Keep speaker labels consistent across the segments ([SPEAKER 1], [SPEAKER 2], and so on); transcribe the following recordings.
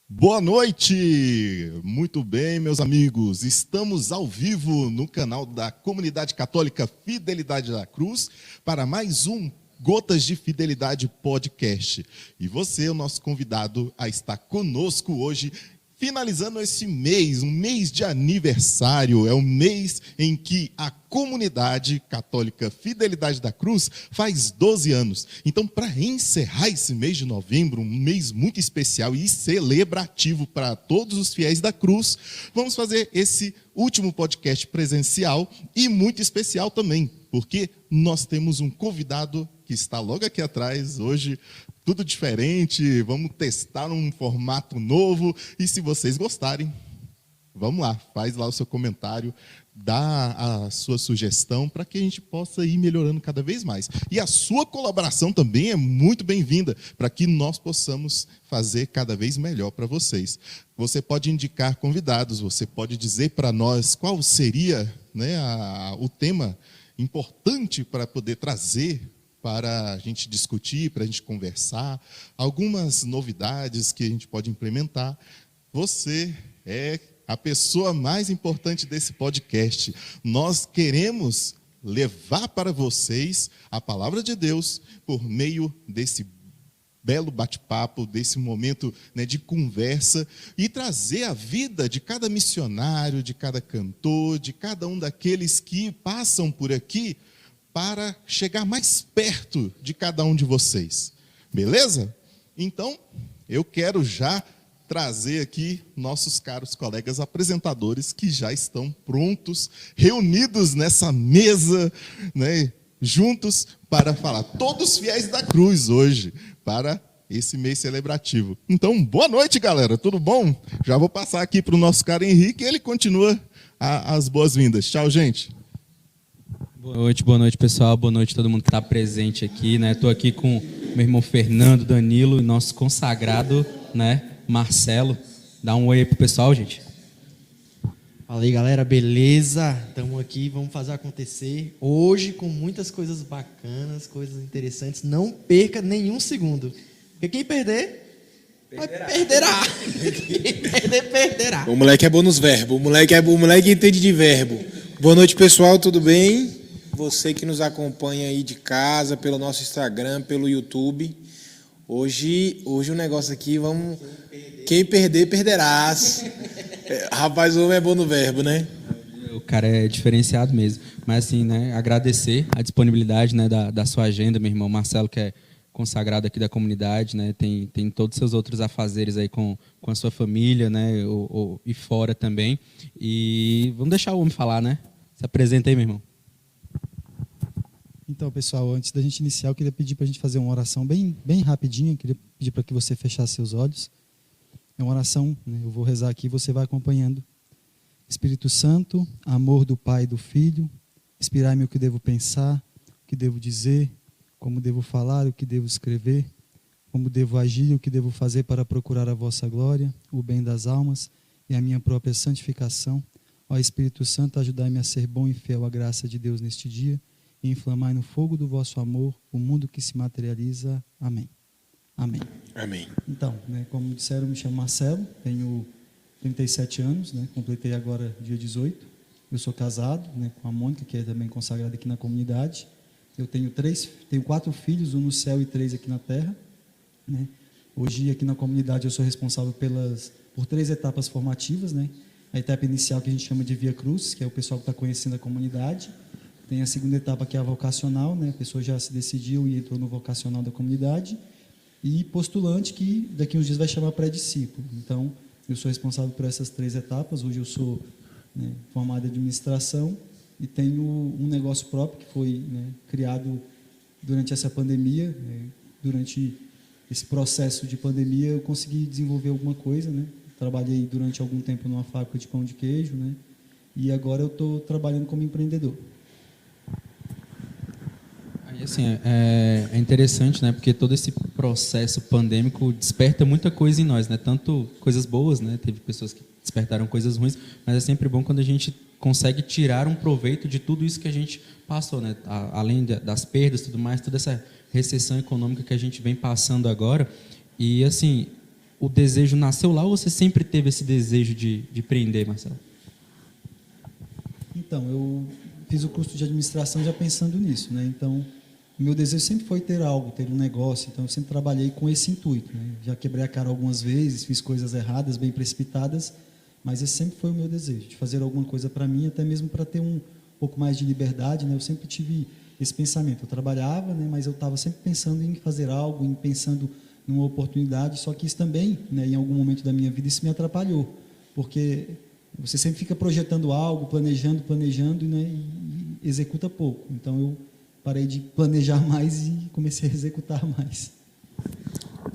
[SPEAKER 1] Boa noite! Muito bem, meus amigos. Estamos ao vivo no canal da Comunidade Católica Fidelidade da Cruz para mais um Gotas de Fidelidade Podcast. E você é o nosso convidado a estar conosco hoje, finalizando esse mês, um mês de aniversário. É o mês em que a Comunidade Católica Fidelidade da Cruz faz 12 anos. Então, para encerrar esse mês de novembro, um mês muito especial e celebrativo para todos os fiéis da Cruz, vamos fazer esse último podcast presencial e muito especial também, porque nós temos um convidado que está logo aqui atrás hoje, tudo diferente, vamos testar um formato novo, e se vocês gostarem, vamos lá, faz lá o seu comentário, dá a sua sugestão para que a gente possa ir melhorando cada vez mais. E a sua colaboração também é muito bem-vinda, para que nós possamos fazer cada vez melhor para vocês. Você pode indicar convidados, você pode dizer para nós qual seria, né, o tema importante para poder trazer para a gente discutir, para a gente conversar, algumas novidades que a gente pode implementar. Você é a pessoa mais importante desse podcast. Nós queremos levar para vocês a palavra de Deus por meio desse belo bate-papo, desse momento, né, de conversa, e trazer a vida de cada missionário, de cada cantor, de cada um daqueles que passam por aqui, para chegar mais perto de cada um de vocês. Beleza? Então, eu quero já trazer aqui nossos caros colegas apresentadores que já estão prontos, reunidos nessa mesa, né, juntos para falar. Todos fiéis da cruz hoje, para esse mês celebrativo. Então, boa noite, galera. Tudo bom? Já vou passar aqui para o nosso cara Henrique, ele continua as boas-vindas. Tchau, gente.
[SPEAKER 2] Boa noite, pessoal. Boa noite a todo mundo que está presente aqui, né? Estou aqui com meu irmão Fernando, Danilo e nosso consagrado, né, Marcelo. Dá um oi aí pro pessoal, gente.
[SPEAKER 3] Fala aí, galera, beleza? Estamos aqui, vamos fazer acontecer hoje com muitas coisas bacanas, coisas interessantes. Não perca nenhum segundo, porque quem perderá. Quem perderá.
[SPEAKER 4] O moleque é bom nos verbos, o moleque entende de verbo. Boa noite, pessoal, tudo bem? Você que nos acompanha aí de casa, pelo nosso Instagram, pelo YouTube. Hoje o negócio aqui, vamos... Quem perder, perderás. Rapaz, o homem é bom no verbo, né?
[SPEAKER 2] O cara é diferenciado mesmo. Mas assim, né, agradecer a disponibilidade, né, da sua agenda, meu irmão Marcelo, que é consagrado aqui da comunidade, né, tem todos os seus outros afazeres aí com a sua família, né, e fora também. E vamos deixar o homem falar, né? Se apresenta aí, meu irmão.
[SPEAKER 5] Então, pessoal, antes da gente iniciar, eu queria pedir para a gente fazer uma oração bem rapidinha. Eu queria pedir para que você fechasse seus olhos. É uma oração, né? Eu vou rezar aqui e você vai acompanhando. Espírito Santo, amor do Pai e do Filho, inspirai-me o que devo pensar, o que devo dizer, como devo falar, o que devo escrever, como devo agir, o que devo fazer para procurar a vossa glória, o bem das almas e a minha própria santificação. Ó Espírito Santo, ajudai-me a ser bom e fiel à graça de Deus neste dia, e inflamai no fogo do vosso amor o mundo que se materializa. Amém. Amém.
[SPEAKER 4] Amém.
[SPEAKER 5] Então, né, como disseram, eu me chamo Marcelo, tenho 37 anos, né, completei agora dia 18. Eu sou casado, né, com a Mônica, que é também consagrada aqui na comunidade. Eu tenho 4 filhos, um no céu e 3 aqui na terra, né. Hoje aqui na comunidade eu sou responsável por 3 etapas formativas, né. A etapa inicial que a gente chama de Via Cruz, que é o pessoal que está conhecendo a comunidade. Tem a segunda etapa, que é a vocacional, né? A pessoa já se decidiu e entrou no vocacional da comunidade. E postulante, que daqui uns dias vai chamar pré-discípulo. Então, eu sou responsável por essas 3 etapas. Hoje eu sou, né, formado em administração e tenho um negócio próprio que foi, né, criado durante essa pandemia. Durante esse processo de pandemia, eu consegui desenvolver alguma coisa, né? Trabalhei durante algum tempo numa fábrica de pão de queijo, né? E agora eu estou trabalhando como empreendedor.
[SPEAKER 2] Aí, assim, é interessante, né? Porque todo esse processo pandêmico desperta muita coisa em nós, né? Tanto coisas boas, né? Teve pessoas que despertaram coisas ruins, mas é sempre bom quando a gente consegue tirar um proveito de tudo isso que a gente passou, né? Além das perdas e tudo mais, toda essa recessão econômica que a gente vem passando agora. E, assim, o desejo nasceu lá ou você sempre teve esse desejo de empreender, Marcelo?
[SPEAKER 5] Então, eu fiz o curso de administração já pensando nisso, né? Então, o meu desejo sempre foi ter algo, ter um negócio. Então, eu sempre trabalhei com esse intuito, né? Já quebrei a cara algumas vezes, fiz coisas erradas, bem precipitadas, mas esse sempre foi o meu desejo, de fazer alguma coisa para mim, até mesmo para ter um pouco mais de liberdade, né? Eu sempre tive esse pensamento. Eu trabalhava, né? Mas eu estava sempre pensando em fazer algo, pensando numa oportunidade. Só que isso também, né? Em algum momento da minha vida, isso me atrapalhou, porque você sempre fica projetando algo, planejando, né? E executa pouco. Então eu parei de planejar mais e comecei a executar mais.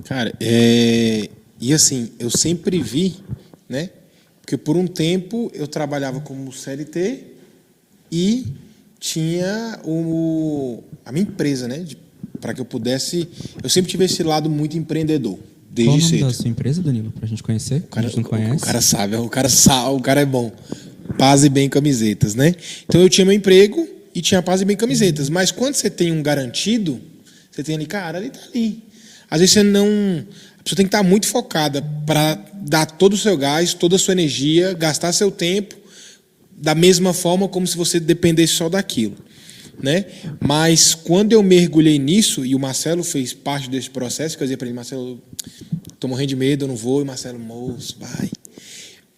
[SPEAKER 4] Cara, e assim, eu sempre vi, né? Porque por um tempo eu trabalhava como CLT e tinha a minha empresa, né? Para que eu pudesse. Eu sempre tive esse lado muito empreendedor, desde
[SPEAKER 2] Qual o nome
[SPEAKER 4] cedo.
[SPEAKER 2] da sua empresa, Danilo, para a gente conhecer? A gente não conhece.
[SPEAKER 4] O cara sabe, o cara é bom. Paz e Bem Camisetas, né? Então eu tinha meu emprego e tinha Paz e Bem Camisetas. Mas quando você tem um garantido, você tem ali, cara, ele tá ali. Às vezes você não. A pessoa tem que estar muito focada para dar todo o seu gás, toda a sua energia, gastar seu tempo da mesma forma como se você dependesse só daquilo, né? Mas quando eu mergulhei nisso, e o Marcelo fez parte desse processo, que eu dizia para ele, Marcelo, estou morrendo de medo, eu não vou, e Marcelo, moço, vai.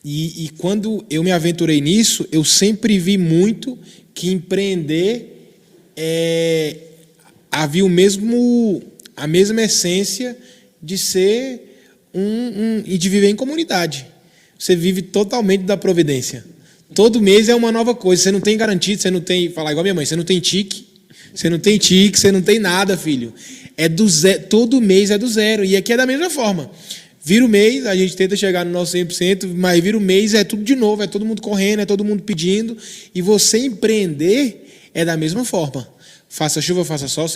[SPEAKER 4] E quando eu me aventurei nisso, eu sempre vi muito que empreender havia a mesma essência de ser e de viver em comunidade. Você vive totalmente da providência. Todo mês é uma nova coisa. Você não tem garantido, você não tem... Falar igual a minha mãe, você não tem tique, você não tem nada, filho. É do zero, todo mês é do zero. E aqui é da mesma forma. Vira o mês, a gente tenta chegar no nosso 100%, mas vira o mês, é tudo de novo, é todo mundo correndo, é todo mundo pedindo. E você empreender é da mesma forma. Faça chuva, faça sol.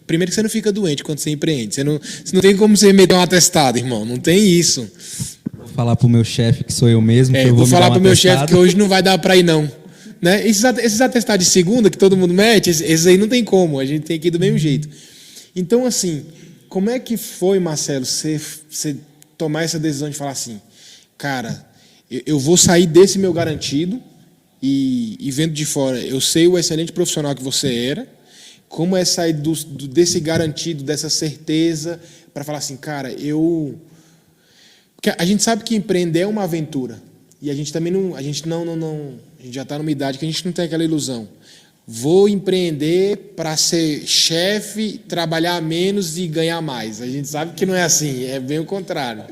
[SPEAKER 4] Primeiro que você não fica doente quando você empreende. Você não tem como você meter um atestado, irmão. Não tem isso.
[SPEAKER 2] Vou falar pro meu chefe que sou eu mesmo. Que eu
[SPEAKER 4] vou falar pro meu
[SPEAKER 2] atestado.
[SPEAKER 4] chefe que hoje não vai dar para ir, não. Né? Esses atestados de segunda que todo mundo mete, esses aí não tem como. A gente tem que ir do mesmo jeito. Então, assim, como é que foi, Marcelo, você tomar essa decisão de falar assim, cara, eu vou sair desse meu garantido e vendo de fora, eu sei o excelente profissional que você era, como é sair desse garantido, dessa certeza, para falar assim, cara, Porque a gente sabe que empreender é uma aventura. E a gente também não... A gente já está numa idade que a gente não tem aquela ilusão. Vou empreender para ser chefe, trabalhar menos e ganhar mais. A gente sabe que não é assim, é bem o contrário.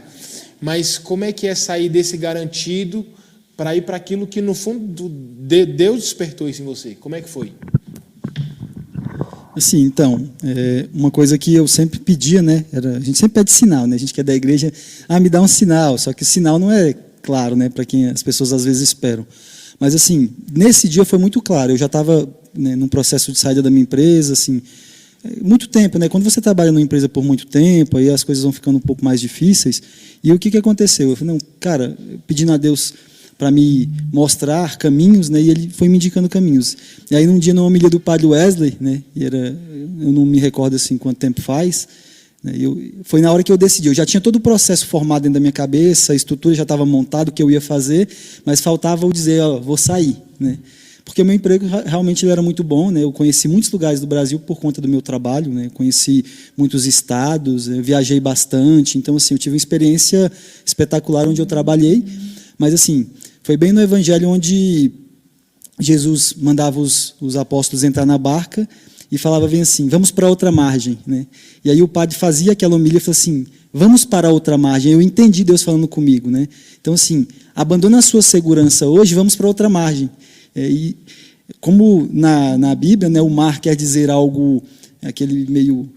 [SPEAKER 4] Mas como é que é sair desse garantido para ir para aquilo que, no fundo, Deus despertou isso em você? Como é que foi?
[SPEAKER 5] Assim, então, uma coisa que eu sempre pedia, né? A gente sempre pede sinal, né? A gente que é da igreja, me dá um sinal. Só que o sinal não é claro, né? Para quem as pessoas às vezes esperam. Mas, assim, nesse dia foi muito claro. Eu já estava, né, num processo de saída da minha empresa, assim, muito tempo, né? Quando você trabalha numa empresa por muito tempo, aí as coisas vão ficando um pouco mais difíceis. E o que aconteceu? Eu falei, não, cara, pedindo a Deus para me mostrar caminhos, né? E ele foi me indicando caminhos. E aí, num dia, numa homilia do padre Wesley, né? Eu não me recordo assim quanto tempo faz, né? Foi na hora que eu decidi. Eu já tinha todo o processo formado dentro da minha cabeça, a estrutura já estava montada, o que eu ia fazer, mas faltava eu dizer, vou sair, né? Porque o meu emprego realmente ele era muito bom, né? Eu conheci muitos lugares do Brasil por conta do meu trabalho, né? Conheci muitos estados, viajei bastante, então assim, eu tive uma experiência espetacular onde eu trabalhei, mas assim, foi bem no Evangelho onde Jesus mandava os apóstolos entrar na barca e falava bem assim, vamos para outra margem, né? E aí o padre fazia aquela homilia e falou assim, vamos para outra margem. Eu entendi Deus falando comigo, né? Então assim, abandona a sua segurança hoje, vamos para outra margem. E como na Bíblia, né, o mar quer dizer algo, aquele meio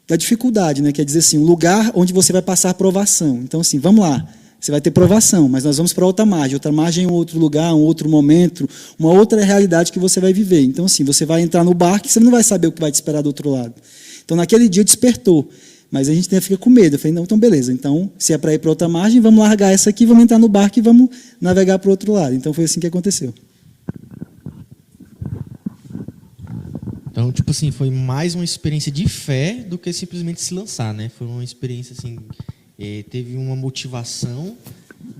[SPEAKER 5] da dificuldade, né? Quer dizer assim, um lugar onde você vai passar provação. Então assim, vamos lá. Você vai ter provação, mas nós vamos para outra margem é um outro lugar, um outro momento, uma outra realidade que você vai viver. Então, assim, você vai entrar no barco e você não vai saber o que vai te esperar do outro lado. Então, naquele dia despertou, mas a gente fica com medo. Eu falei, não, então beleza, então, se é para ir para outra margem, vamos largar essa aqui, vamos entrar no barco e vamos navegar para o outro lado. Então, foi assim que aconteceu.
[SPEAKER 3] Então, tipo assim, foi mais uma experiência de fé do que simplesmente se lançar, né? Foi uma experiência, assim... teve uma motivação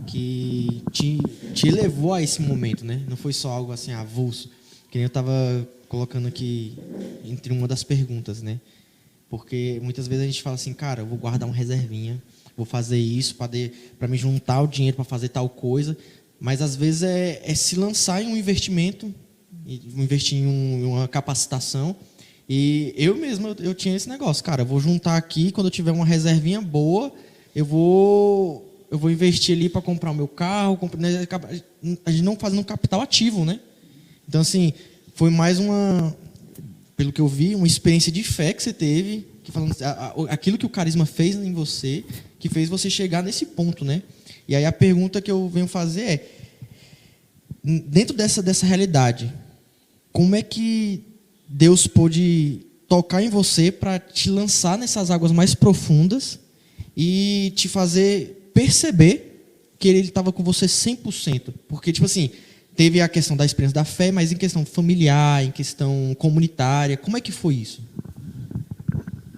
[SPEAKER 3] que te levou a esse momento, né? Não foi só algo assim avulso, que nem eu estava colocando aqui entre uma das perguntas, né? Porque muitas vezes a gente fala assim, cara, eu vou guardar uma reservinha, vou fazer isso para me juntar o dinheiro para fazer tal coisa, mas às vezes é se lançar em um investimento, investir em uma capacitação. E eu mesmo, eu tinha esse negócio, cara, eu vou juntar aqui, quando eu tiver uma reservinha boa, eu vou investir ali para comprar o meu carro, a gente não fazendo um capital ativo, né? Então, assim, foi mais pelo que eu vi, uma experiência de fé que você teve, que falando aquilo que o carisma fez em você, que fez você chegar nesse ponto, né? E aí a pergunta que eu venho fazer é, dentro dessa realidade, como é que Deus pôde tocar em você para te lançar nessas águas mais profundas e te fazer perceber que Ele estava com você 100%? Porque, tipo assim, teve a questão da experiência da fé, mas em questão familiar, em questão comunitária, como é que foi isso?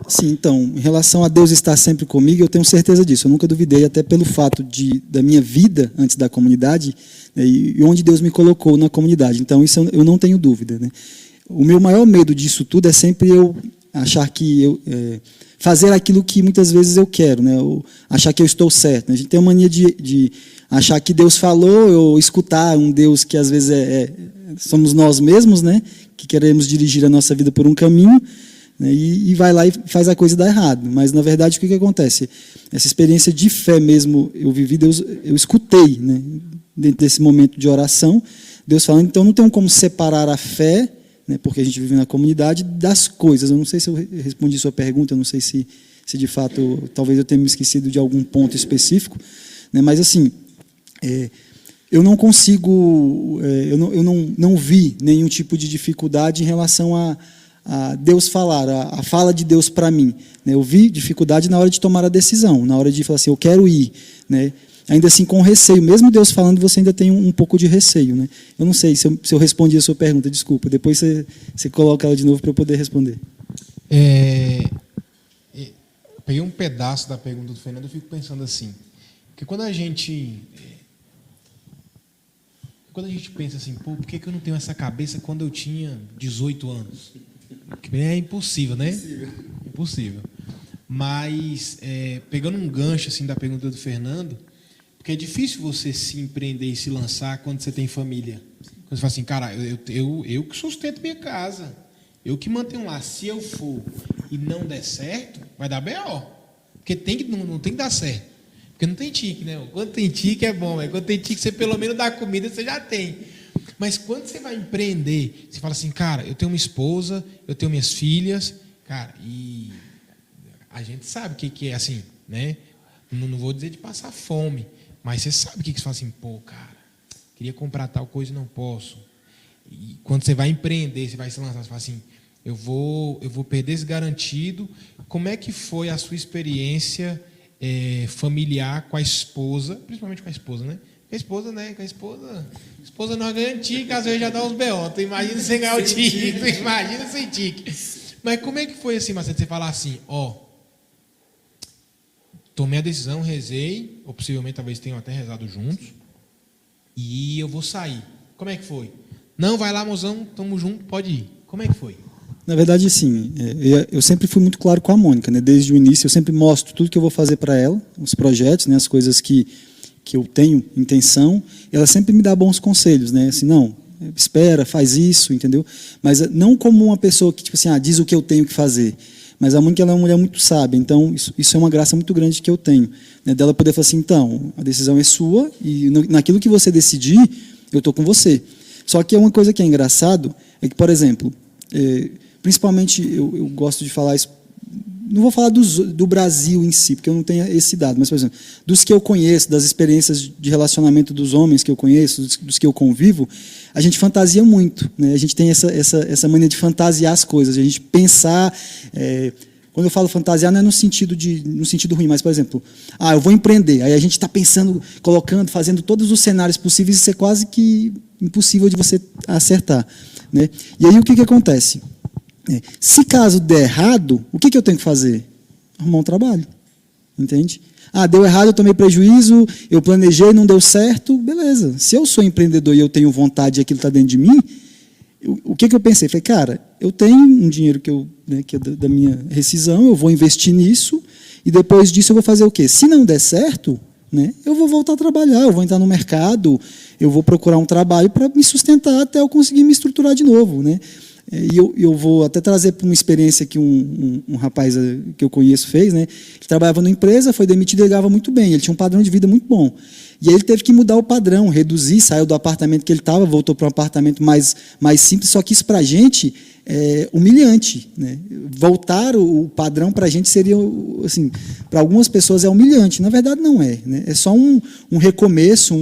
[SPEAKER 6] Sim, então, em relação a Deus estar sempre comigo, eu tenho certeza disso. Eu nunca duvidei, até pelo fato da minha vida antes da comunidade, né, e onde Deus me colocou na comunidade. Então, isso eu não tenho dúvida, né? O meu maior medo disso tudo é sempre eu achar que fazer aquilo que muitas vezes eu quero, né? Ou achar que eu estou certo, né? A gente tem a mania de achar que Deus falou, ou escutar um Deus que às vezes somos nós mesmos, né? Que queremos dirigir a nossa vida por um caminho, né? E vai lá e faz a coisa dar errado. Mas, na verdade, o que acontece? Essa experiência de fé mesmo, eu vivi, eu escutei, né? Dentro desse momento de oração, Deus falando, então não tem como separar a fé, né, porque a gente vive na comunidade, das coisas. Eu não sei se eu respondi sua pergunta, eu não sei se de fato, talvez eu tenha me esquecido de algum ponto específico, né, mas assim, eu não consigo, eu não vi nenhum tipo de dificuldade em relação a Deus falar, a fala de Deus para mim, né. Eu vi dificuldade na hora de tomar a decisão, na hora de falar assim, eu quero ir, né. Ainda assim com receio, mesmo Deus falando, você ainda tem um pouco de receio, né? Eu não sei se eu respondi a sua pergunta, desculpa, depois você coloca ela de novo para eu poder responder.
[SPEAKER 4] Peguei um pedaço da pergunta do Fernando, eu fico pensando assim, porque quando a gente pensa assim, pô, por que eu não tenho essa cabeça quando eu tinha 18 anos? É impossível, né? Impossível. Mas, pegando um gancho assim, da pergunta do Fernando, porque é difícil você se empreender e se lançar quando você tem família. Quando você fala assim, cara, eu que sustento minha casa, eu que mantenho lá. Se eu for e não der certo, vai dar B.O. Porque não tem que dar certo. Porque não tem tique, né? Quando tem tique é bom, mas quando tem tique, você pelo menos dá comida, você já tem. Mas quando você vai empreender, você fala assim, cara, eu tenho uma esposa, eu tenho minhas filhas, cara, e a gente sabe o que é assim, né? Não vou dizer de passar fome, mas você sabe o que você fala assim, pô, cara, queria comprar tal coisa e não posso. E quando você vai empreender, você vai se lançar, você fala assim, eu vou perder esse garantido. Como é que foi a sua experiência familiar com a esposa, principalmente com a esposa, né? Com a esposa, né? A esposa não ganha tique, às vezes já dá uns B.O. Tu imagina sem ganhar o tique, tu imagina sem tique. Mas como é que foi assim, Marcelo, você falar assim, tomei a decisão, rezei, ou possivelmente talvez tenham até rezado juntos, e eu vou sair. Como é que foi? Não, vai lá, mozão, tamo junto, pode ir. Como é que foi?
[SPEAKER 6] Na verdade, sim. Eu sempre fui muito claro com a Mônica, né? Desde o início, eu sempre mostro tudo que eu vou fazer para ela, os projetos, né? As coisas que eu tenho intenção. Ela sempre me dá bons conselhos, né? Assim, não, espera, faz isso, entendeu? Mas não como uma pessoa que tipo assim, diz o que eu tenho que fazer. Mas a Mônica, ela é uma mulher muito sábia, então isso é uma graça muito grande que eu tenho, né? Dela poder falar assim, então, a decisão é sua e naquilo que você decidir, eu estou com você. Só que uma coisa que é engraçado é que, por exemplo, principalmente eu gosto de falar isso, não vou falar do Brasil em si, porque eu não tenho esse dado, mas, por exemplo, dos que eu conheço, das experiências de relacionamento dos homens que eu conheço, dos que eu convivo, a gente fantasia muito, né? A gente tem essa mania de fantasiar as coisas, a gente pensar... quando eu falo fantasiar, não é no sentido ruim, mas, por exemplo, eu vou empreender, aí a gente está pensando, colocando, fazendo todos os cenários possíveis, isso é quase que impossível de você acertar, né? E aí o que acontece? Se caso der errado, o que eu tenho que fazer? Arrumar um trabalho. Entende? Ah, deu errado, eu tomei prejuízo, eu planejei, não deu certo, beleza. Se eu sou empreendedor e eu tenho vontade e aquilo está dentro de mim, o que eu pensei? Falei, cara, eu tenho um dinheiro que é da minha rescisão, eu vou investir nisso, e depois disso eu vou fazer o quê? Se não der certo, né, eu vou voltar a trabalhar, eu vou entrar no mercado, eu vou procurar um trabalho para me sustentar até eu conseguir me estruturar de novo, né? E eu vou até trazer para uma experiência que um rapaz que eu conheço fez, né? Ele trabalhava numa empresa, foi demitido e ele ganhava muito bem, ele tinha um padrão de vida muito bom. E aí ele teve que mudar o padrão, reduzir, saiu do apartamento que ele estava, voltou para um apartamento mais simples, só que isso para a gente é humilhante, né? Voltar o padrão para a gente seria, assim, para algumas pessoas é humilhante, na verdade não é, né? É só um recomeço,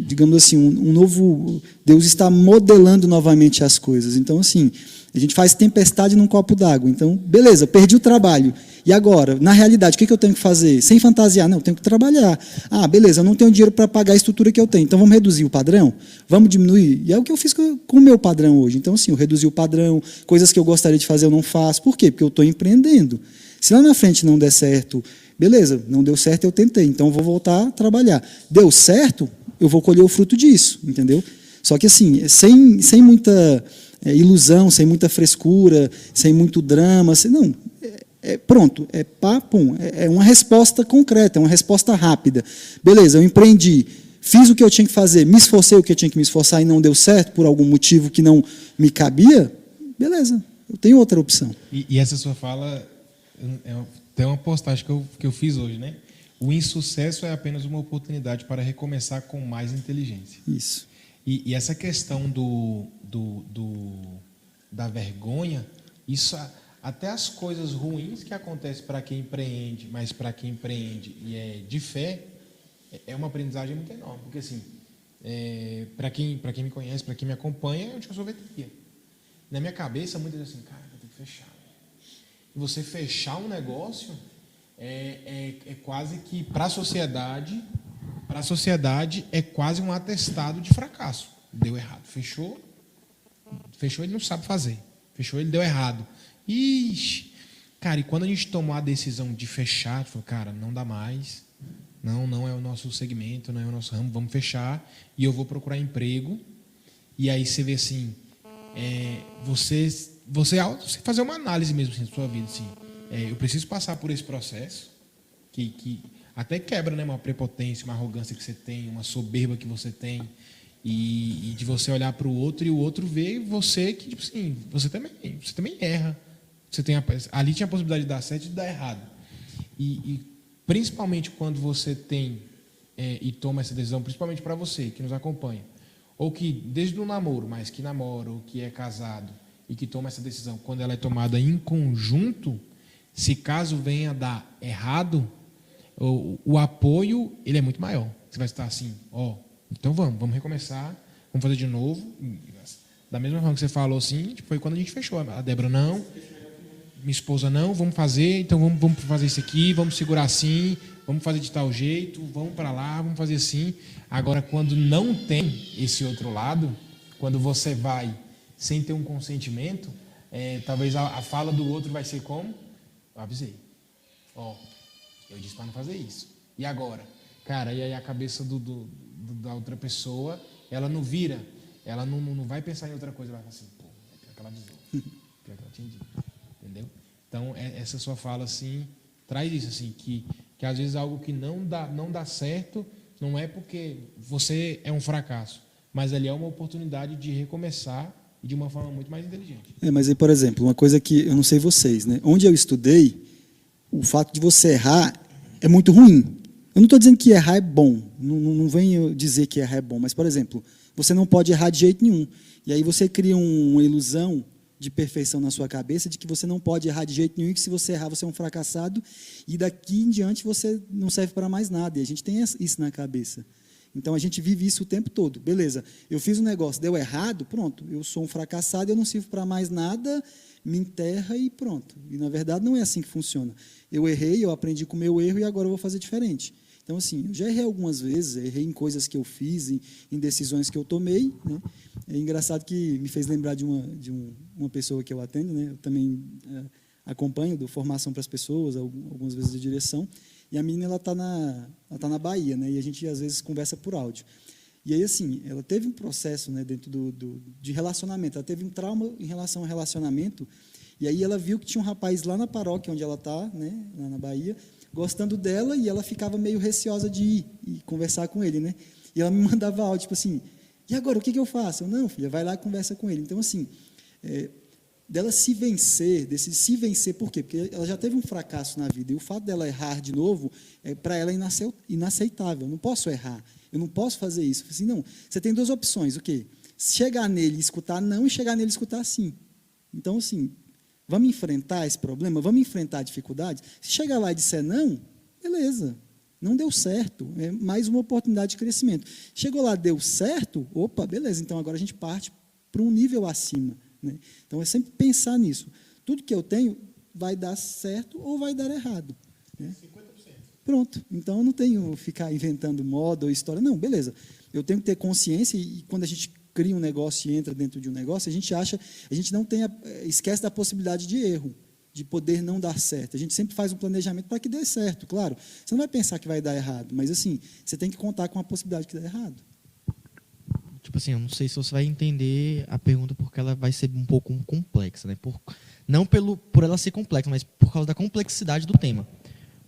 [SPEAKER 6] digamos assim, um novo... Deus está modelando novamente as coisas. Então, assim, a gente faz tempestade num copo d'água. Então, beleza, perdi o trabalho. E agora? Na realidade, o que eu tenho que fazer? Sem fantasiar, não, eu tenho que trabalhar. Ah, beleza, eu não tenho dinheiro para pagar a estrutura que eu tenho. Então, vamos reduzir o padrão? Vamos diminuir? E é o que eu fiz com o meu padrão hoje. Então, assim, eu reduzi o padrão, coisas que eu gostaria de fazer eu não faço. Por quê? Porque eu estou empreendendo. Se lá na frente não der certo, beleza, não deu certo, eu tentei. Então, eu vou voltar a trabalhar. Deu certo, eu vou colher o fruto disso, entendeu? Só que, assim, sem muita ilusão, sem muita frescura, sem muito drama, não, pronto, pum, é uma resposta concreta, é uma resposta rápida. Beleza, eu empreendi, fiz o que eu tinha que fazer, me esforcei o que eu tinha que me esforçar e não deu certo por algum motivo que não me cabia, beleza, eu tenho outra opção.
[SPEAKER 4] E essa sua fala tem uma postagem que eu fiz hoje, né? O insucesso é apenas uma oportunidade para recomeçar com mais inteligência.
[SPEAKER 6] Isso.
[SPEAKER 4] E essa questão da vergonha, isso até as coisas ruins que acontecem para quem empreende, mas para quem empreende e é de fé, é uma aprendizagem muito enorme. Porque, assim, para quem me conhece, para quem me acompanha, eu sou sorveteria. Na minha cabeça, muitas vezes assim, cara, eu tenho que fechar. E você fechar um negócio é quase que, para a sociedade é quase um atestado de fracasso. Deu errado. Fechou, ele não sabe fazer. Fechou, ele deu errado. Ixi, cara, e quando a gente tomou a decisão de fechar, falou, cara, não dá mais, não é o nosso segmento, não é o nosso ramo, vamos fechar, e eu vou procurar emprego. E aí você vê assim, você fazer uma análise mesmo assim, da sua vida, assim, eu preciso passar por esse processo, que até quebra, né, uma prepotência, uma arrogância que você tem, uma soberba que você tem, e de você olhar para o outro e o outro ver você que, tipo assim, você também erra. Você tem ali tinha a possibilidade de dar certo e de dar errado. E principalmente quando você tem e toma essa decisão, principalmente para você que nos acompanha, ou que desde o namoro, mas que namora, ou que é casado e que toma essa decisão, quando ela é tomada em conjunto, se caso venha a dar errado, o apoio ele é muito maior. Você vai estar assim, então vamos recomeçar, vamos fazer de novo. Da mesma forma que você falou assim, foi quando a gente fechou. A Débora, não, minha esposa, não, vamos fazer, então vamos fazer isso aqui, vamos segurar assim, vamos fazer de tal jeito, vamos para lá, vamos fazer assim. Agora, quando não tem esse outro lado, quando você vai sem ter um consentimento, talvez a fala do outro vai ser como? Eu avisei. Eu disse para não fazer isso. E agora? Cara, e aí a cabeça da outra pessoa, ela não vira, ela não vai pensar em outra coisa, ela vai falar assim, pior que ela avisou, pior que ela tinha dito, entendeu? Então, essa sua fala, assim, traz isso, assim, que às vezes algo que não dá certo, não é porque você é um fracasso, mas ali é uma oportunidade de recomeçar e de uma forma muito mais inteligente.
[SPEAKER 6] Mas aí, por exemplo, uma coisa que eu não sei vocês, né? Onde eu estudei, o fato de você errar é muito ruim. Eu não estou dizendo que errar é bom, não venho dizer que errar é bom, mas, por exemplo, você não pode errar de jeito nenhum. E aí você cria uma ilusão de perfeição na sua cabeça, de que você não pode errar de jeito nenhum, e que se você errar, você é um fracassado, e daqui em diante você não serve para mais nada. E a gente tem isso na cabeça. Então, a gente vive isso o tempo todo. Beleza, eu fiz um negócio, deu errado, pronto, eu sou um fracassado, eu não sirvo para mais nada, me enterra e pronto. E, na verdade, não é assim que funciona. Eu errei, eu aprendi com o meu erro e agora eu vou fazer diferente. Então, assim, eu já errei algumas vezes, errei em coisas que eu fiz, em decisões que eu tomei, né? É engraçado que me fez lembrar de uma pessoa que eu atendo, né? Eu também acompanho, dou formação para as pessoas, algumas vezes de direção, e a menina ela tá na Bahia, né? E a gente às vezes conversa por áudio. E aí assim, ela teve um processo, né, dentro de relacionamento, ela teve um trauma em relação ao relacionamento, e aí ela viu que tinha um rapaz lá na paróquia onde ela está, né, lá na Bahia, gostando dela, e ela ficava meio receosa de ir e conversar com ele, né? E ela me mandava áudio, tipo assim, e agora, o que eu faço? Eu, não, filha, vai lá e conversa com ele. Então, assim, dela se vencer, desse se vencer, por quê? Porque ela já teve um fracasso na vida, e o fato dela errar de novo, para ela é inaceitável. Eu não posso errar, eu não posso fazer isso. Eu falei assim, não, você tem duas opções, o quê? Chegar nele e escutar não, e chegar nele e escutar sim. Então, assim, vamos enfrentar esse problema, vamos enfrentar a dificuldade. Se chegar lá e disser não, beleza, não deu certo, é mais uma oportunidade de crescimento. Chegou lá, deu certo, opa, beleza, então agora a gente parte para um nível acima, né? Então, é sempre pensar nisso. Tudo que eu tenho vai dar certo ou vai dar errado, né? 50%. Pronto, então eu não tenho que ficar inventando moda ou história, não, beleza. Eu tenho que ter consciência, e quando a gente cria um negócio e entra dentro de um negócio, a gente não tem esquece da possibilidade de erro, de poder não dar certo. A gente sempre faz um planejamento para que dê certo, claro. Você não vai pensar que vai dar errado, mas assim, você tem que contar com a possibilidade que dê errado.
[SPEAKER 3] Tipo assim, eu não sei se você vai entender a pergunta, porque ela vai ser um pouco complexa, né? Não por ela ser complexa, mas por causa da complexidade do tema.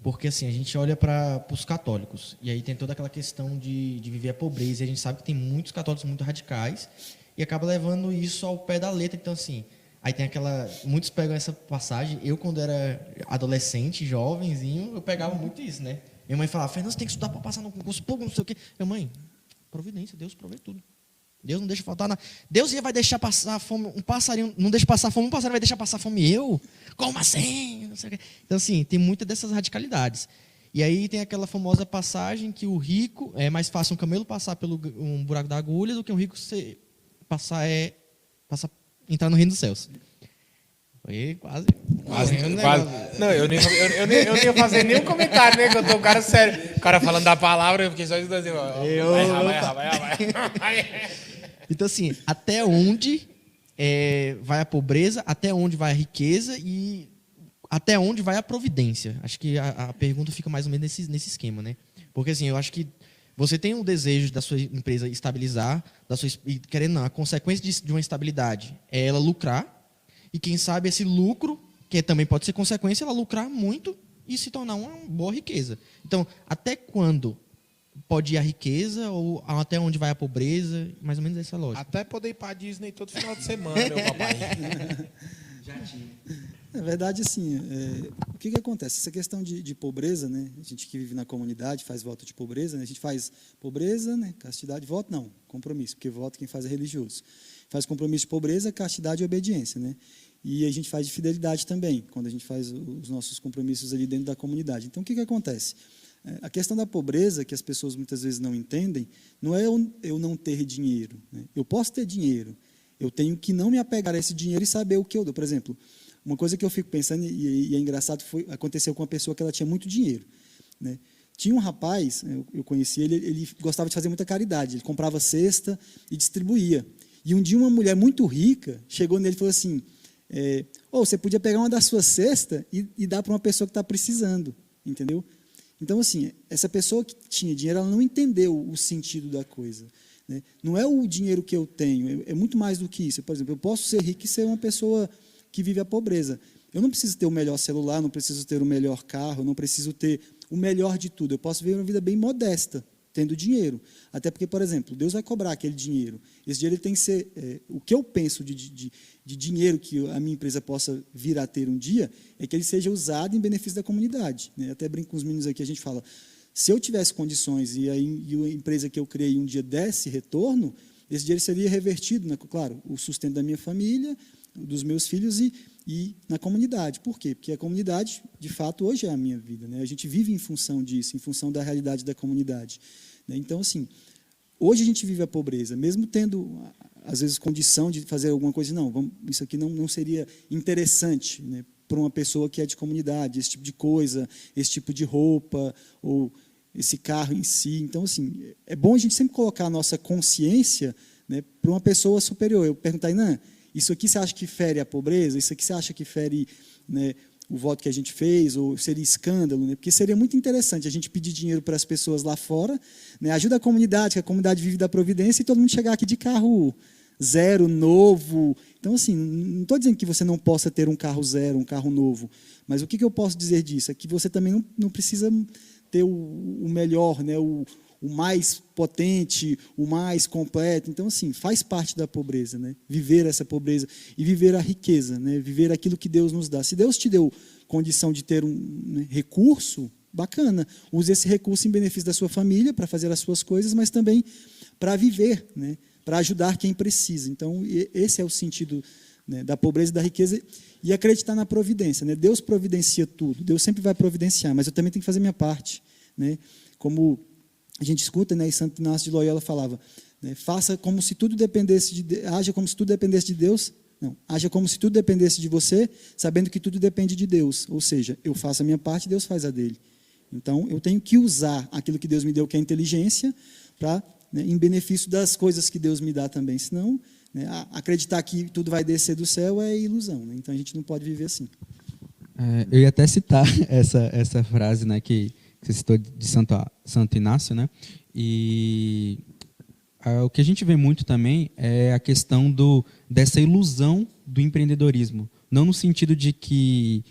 [SPEAKER 3] Porque assim, a gente olha para os católicos, e aí tem toda aquela questão de viver a pobreza, e a gente sabe que tem muitos católicos muito radicais, e acaba levando isso ao pé da letra. Então, assim, aí tem muitos pegam essa passagem. Eu, quando era adolescente, jovenzinho, eu pegava muito isso, né? Minha mãe falava, Fernando, você tem que estudar para passar no concurso público, não sei o quê. Minha mãe, providência, Deus provê tudo. Deus não deixa faltar nada. Deus vai deixar passar fome, um passarinho, não deixa passar fome, um passarinho vai deixar passar fome eu? Como assim? Não sei o quê. Então, assim, tem muitas dessas radicalidades. E aí tem aquela famosa passagem que o rico, é mais fácil um camelo passar pelo um buraco da agulha do que um rico entrar no reino dos céus. Foi quase.
[SPEAKER 4] Não, eu nem ia fazer nenhum comentário, né? Que eu tô um cara sério. O cara falando da palavra, eu fiquei só isso assim, vai.
[SPEAKER 3] Então, assim, até onde vai a pobreza, até onde vai a riqueza e até onde vai a providência? Acho que a pergunta fica mais ou menos nesse esquema, né? Porque, assim, eu acho que você tem um desejo da sua empresa estabilizar, e querendo não, a consequência de uma estabilidade é ela lucrar, e quem sabe esse lucro, que também pode ser consequência, ela lucrar muito e se tornar uma boa riqueza. Então, até quando pode ir a riqueza, ou até onde vai a pobreza? Mais ou menos essa lógica.
[SPEAKER 4] Até poder ir para a Disney todo final de semana, meu papai.
[SPEAKER 3] Já tinha.
[SPEAKER 6] Na verdade, assim, o que acontece? Essa questão de pobreza, né? A gente que vive na comunidade faz voto de pobreza, né? A gente faz pobreza, né? Castidade, voto não, compromisso, porque voto quem faz é religioso. Faz compromisso de pobreza, castidade e obediência, né? E a gente faz de fidelidade também, quando a gente faz os nossos compromissos ali dentro da comunidade. Então, o que acontece? A questão da pobreza, que as pessoas muitas vezes não entendem, não é eu não ter dinheiro, né? Eu posso ter dinheiro, eu tenho que não me apegar a esse dinheiro e saber o que eu dou. Por exemplo, uma coisa que eu fico pensando, e é engraçado, aconteceu com uma pessoa que ela tinha muito dinheiro, né? Tinha um rapaz, eu conheci ele gostava de fazer muita caridade, ele comprava cesta e distribuía. E um dia uma mulher muito rica chegou nele e falou assim, você podia pegar uma das suas cestas e dar para uma pessoa que está precisando, entendeu? Então, assim, essa pessoa que tinha dinheiro, ela não entendeu o sentido da coisa, né? Não é o dinheiro que eu tenho, é muito mais do que isso. Por exemplo, eu posso ser rico e ser uma pessoa que vive a pobreza. Eu não preciso ter o melhor celular, não preciso ter o melhor carro, não preciso ter o melhor de tudo. Eu posso viver uma vida bem modesta, tendo dinheiro. Até porque, por exemplo, Deus vai cobrar aquele dinheiro. Esse dinheiro ele tem que ser... o que eu penso de dinheiro que a minha empresa possa vir a ter um dia é que ele seja usado em benefício da comunidade, né? Até brinco com os meninos aqui, a gente fala, se eu tivesse condições e a empresa que eu criei um dia desse retorno, esse dinheiro seria revertido, né? Claro, o sustento da minha família, dos meus filhos e na comunidade. Por quê? Porque a comunidade, de fato, hoje é a minha vida, né? A gente vive em função disso, em função da realidade da comunidade, né? Então, assim, hoje a gente vive a pobreza, mesmo tendo, às vezes, condição de fazer alguma coisa. Não, isso aqui não seria interessante, né, para uma pessoa que é de comunidade, esse tipo de coisa, esse tipo de roupa, ou esse carro em si. Então, assim, é bom a gente sempre colocar a nossa consciência, né, para uma pessoa superior. Eu perguntar, Inan, isso aqui você acha que fere a pobreza? Isso aqui você acha que fere, né, o voto que a gente fez, ou seria escândalo, né? Porque seria muito interessante a gente pedir dinheiro para as pessoas lá fora, né? Ajuda a comunidade, que a comunidade vive da providência, e todo mundo chegar aqui de carro zero, novo. Então, assim, não estou dizendo que você não possa ter um carro zero, um carro novo, mas o que eu posso dizer disso? É que você também não precisa ter o melhor, né? O mais potente, o mais completo. Então, assim, faz parte da pobreza, né? Viver essa pobreza e viver a riqueza, né? Viver aquilo que Deus nos dá. Se Deus te deu condição de ter um recurso, bacana. Use esse recurso em benefício da sua família, para fazer as suas coisas, mas também para viver, né? Para ajudar quem precisa. Então, esse é o sentido, né, da pobreza e da riqueza, e acreditar na providência, né? Deus providencia tudo, Deus sempre vai providenciar, mas eu também tenho que fazer minha parte, né? Como a gente escuta, né, e Santo Inácio de Loyola falava, né, faça como se tudo dependesse haja como se tudo dependesse de Deus. Não, haja como se tudo dependesse de você, sabendo que tudo depende de Deus. Ou seja, eu faço a minha parte, Deus faz a dele. Então, eu tenho que usar aquilo que Deus me deu, que é a inteligência, para, né, em benefício das coisas que Deus me dá também. Senão, né, acreditar que tudo vai descer do céu é ilusão, né? Então, a gente não pode viver assim.
[SPEAKER 2] Eu ia até citar essa frase, né, que você citou de Santo Inácio, né? E o que a gente vê muito também é a questão dessa ilusão do empreendedorismo. Não no sentido de que